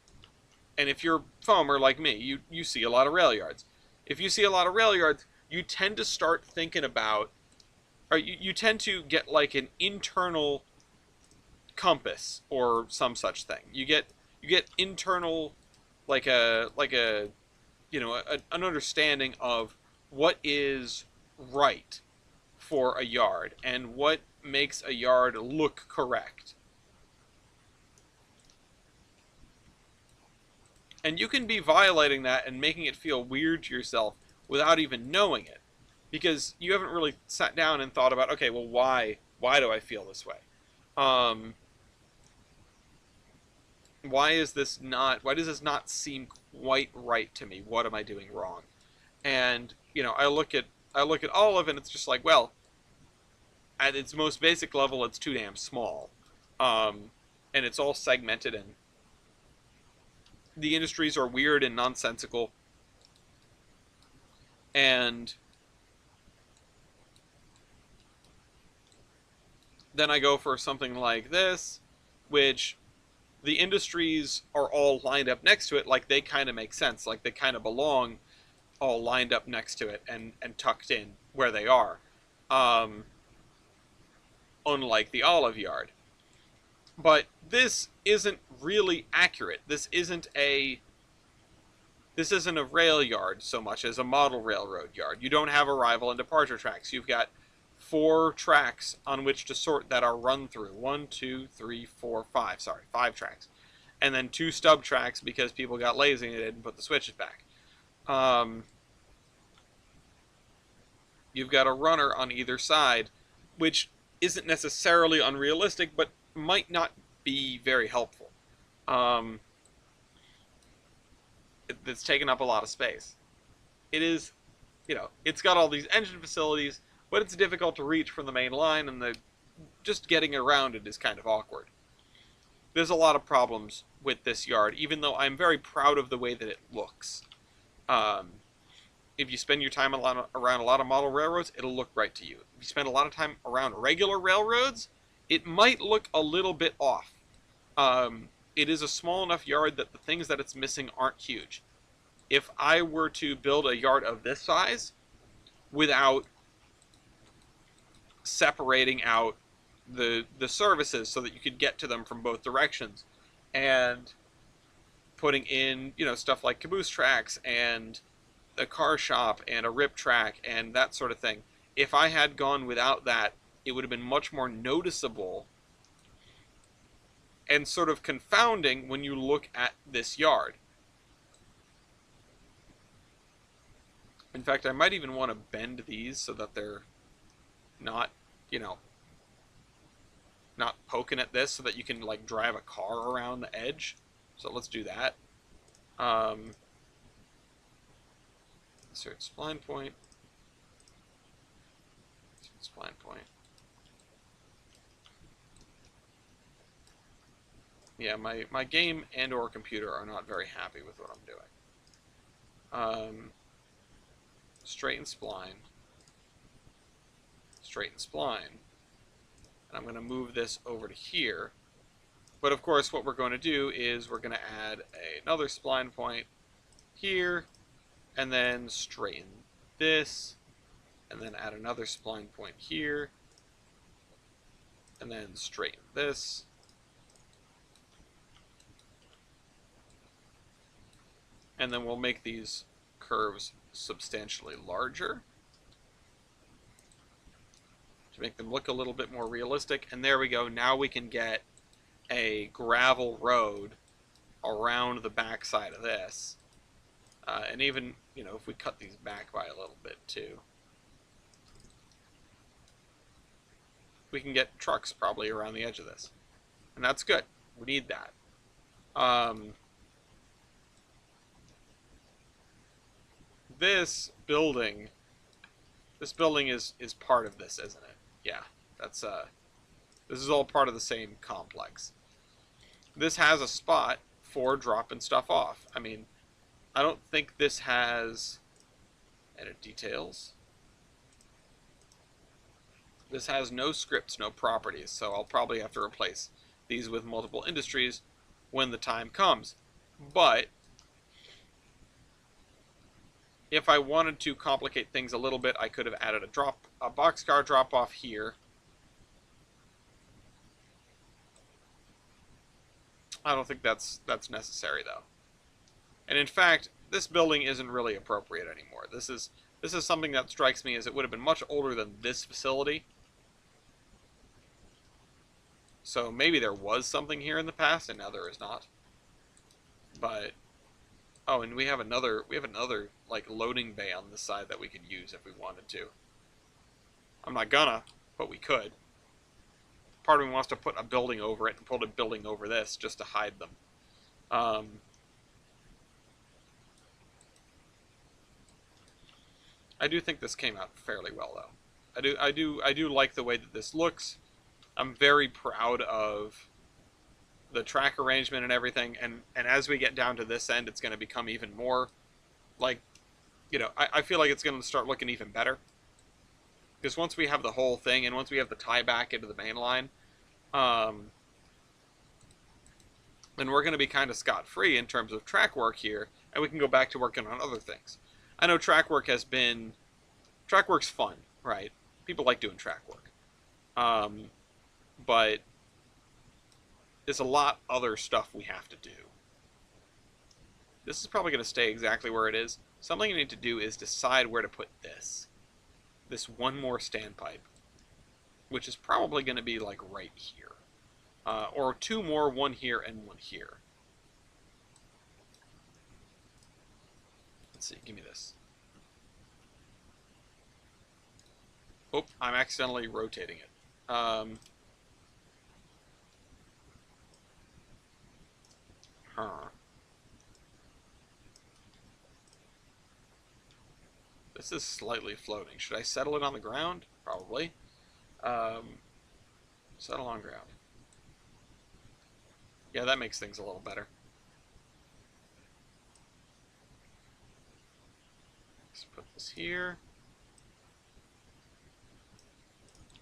[SPEAKER 1] and if you're a foamer like me, you see a lot of rail yards. If you see a lot of rail yards, you tend to start thinking about, or you tend to get like an internal compass or some such thing. You get internal, an understanding of what is right for a yard and what makes a yard look correct. And you can be violating that and making it feel weird to yourself without even knowing it, because you haven't really sat down and thought about, okay, well, why do I feel this way? Why does this not seem quite right to me? What am I doing wrong? And I look at Olive, and it's just like, well, at its most basic level, it's too damn small, and it's all segmented, and the industries are weird and nonsensical. And then I go for something like this, which the industries are all lined up next to it, like they kind of make sense, like they kind of belong all lined up next to it and tucked in where they are. Unlike the Olive Yard. But this isn't really accurate. This isn't a rail yard so much as a model railroad yard. You don't have arrival and departure tracks. You've got 4 tracks on which to sort that are run through. 1, 2, 3, 4, 5. Sorry, 5 tracks. And then 2 stub tracks because people got lazy and they didn't put the switches back. You've got a runner on either side, which isn't necessarily unrealistic, but might not be very helpful. It's taken up a lot of space. It is, it's got all these engine facilities, but it's difficult to reach from the main line, and just getting around it is kind of awkward. There's a lot of problems with this yard, even though I'm very proud of the way that it looks. If you spend your time around a lot of model railroads, it'll look right to you. If you spend a lot of time around regular railroads, it might look a little bit off. It is a small enough yard that the things that it's missing aren't huge. If I were to build a yard of this size without separating out the services so that you could get to them from both directions, and putting in stuff like caboose tracks and a car shop and a rip track and that sort of thing, if I had gone without that, it would have been much more noticeable and sort of confounding when you look at this yard. In fact, I might even want to bend these so that they're not, not poking at this, so that you can like drive a car around the edge. So let's do that. Insert spline point. spline point. Yeah, my game and or computer are not very happy with what I'm doing. Straighten spline. Straighten spline. And I'm going to move this over to here. But of course, what we're going to do is we're going to add another spline point here, and then straighten this, and then add another spline point here, and then straighten this. And then we'll make these curves substantially larger to make them look a little bit more realistic. And there we go. Now we can get a gravel road around the back side of this. And even, you know, if we cut these back by a little bit too, we can get trucks probably around the edge of this. And that's good. We need that. This building is part of this, isn't it? Yeah, that's this is all part of the same complex. This has a spot for dropping stuff off. I mean, I don't think this has edit details. This has no scripts, no properties, so I'll probably have to replace these with multiple industries when the time comes. But if I wanted to complicate things a little bit, I could have added a boxcar drop off here. I don't think that's necessary though. And in fact, this building isn't really appropriate anymore. This is something that strikes me as it would have been much older than this facility. So maybe there was something here in the past and now there is not. But oh, and we have another like loading bay on this side that we could use if we wanted to. I'm not gonna, but we could. Part of me wants to put a building over it and put a building over this just to hide them. I do think this came out fairly well though. I do like the way that this looks. I'm very proud of the track arrangement and everything, and as we get down to this end, it's going to become even more, like, you know, I feel like it's going to start looking even better. Because once we have the whole thing, and once we have the tie back into the main line, then we're going to be kind of scot-free in terms of track work here, and we can go back to working on other things. I know track work's fun, right? People like doing track work. But there's a lot other stuff we have to do. This is probably going to stay exactly where it is. Something you need to do is decide where to put this. This one more standpipe, which is probably going to be like right here. Or two more, one here and one here. Let's see, give me this. Oh, I'm accidentally rotating it. This is slightly floating. Should I settle it on the ground? Probably. Settle on ground. Yeah, that makes things a little better. Let's put this here.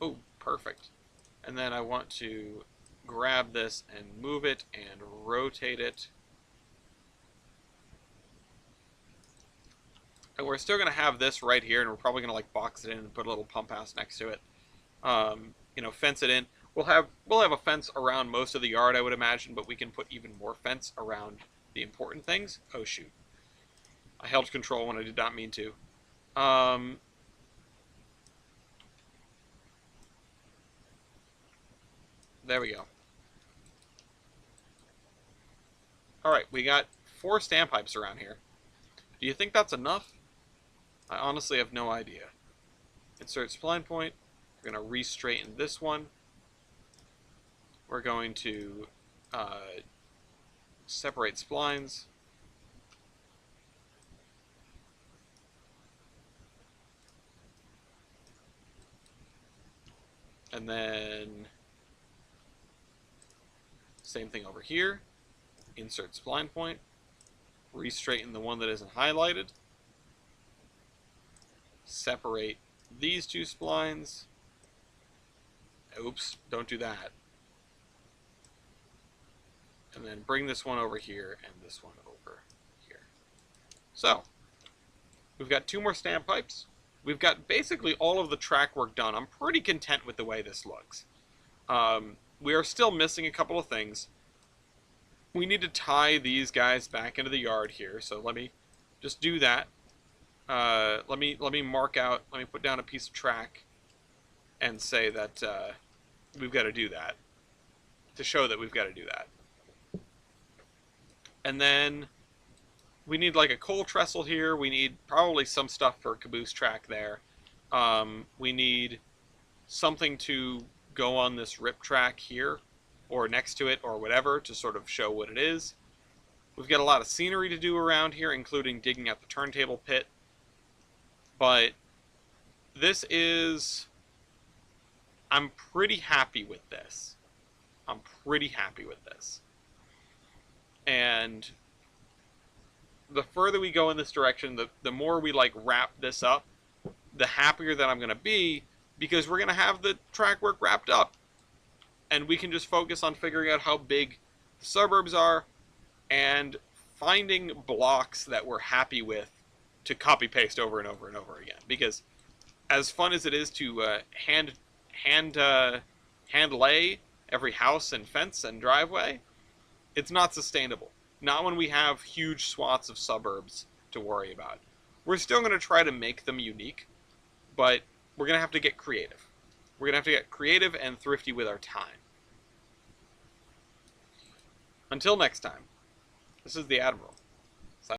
[SPEAKER 1] Oh, perfect. And then I want to grab this and move it and rotate it. And we're still going to have this right here, and we're probably going to like box it in and put a little pump house next to it. You know, fence it in. We'll have a fence around most of the yard, I would imagine, but we can put even more fence around the important things. Oh shoot. I held control when I did not mean to. There we go. Alright, we got 4 standpipes around here. Do you think that's enough? I honestly have no idea. Insert spline point. We're going to re-straighten this one. We're going to separate splines. And then same thing over here. Insert spline point. Re-straighten the one that isn't highlighted. Separate these two splines. Oops, don't do that. And then bring this one over here and this one over here. So, we've got 2 more standpipes. We've got basically all of the track work done. I'm pretty content with the way this looks. We are still missing a couple of things. We need to tie these guys back into the yard here, so let me just do that. Let me mark out, let me put down a piece of track and say that we've got to do that, to show that we've got to do that. And then we need like a coal trestle here. We need probably some stuff for a caboose track there. We need something to go on this rip track here, or next to it, or whatever, to sort of show what it is. We've got a lot of scenery to do around here, including digging out the turntable pit. But this is... I'm pretty happy with this. I'm pretty happy with this. And the further we go in this direction, the more we like wrap this up, the happier that I'm going to be, because we're going to have the track work wrapped up. And we can just focus on figuring out how big the suburbs are and finding blocks that we're happy with to copy paste over and over and over again. Because as fun as it is to hand lay every house and fence and driveway, it's not sustainable. Not when we have huge swaths of suburbs to worry about. We're still going to try to make them unique, but we're going to have to get creative. We're going to have to get creative and thrifty with our time. Until next time, this is the Admiral.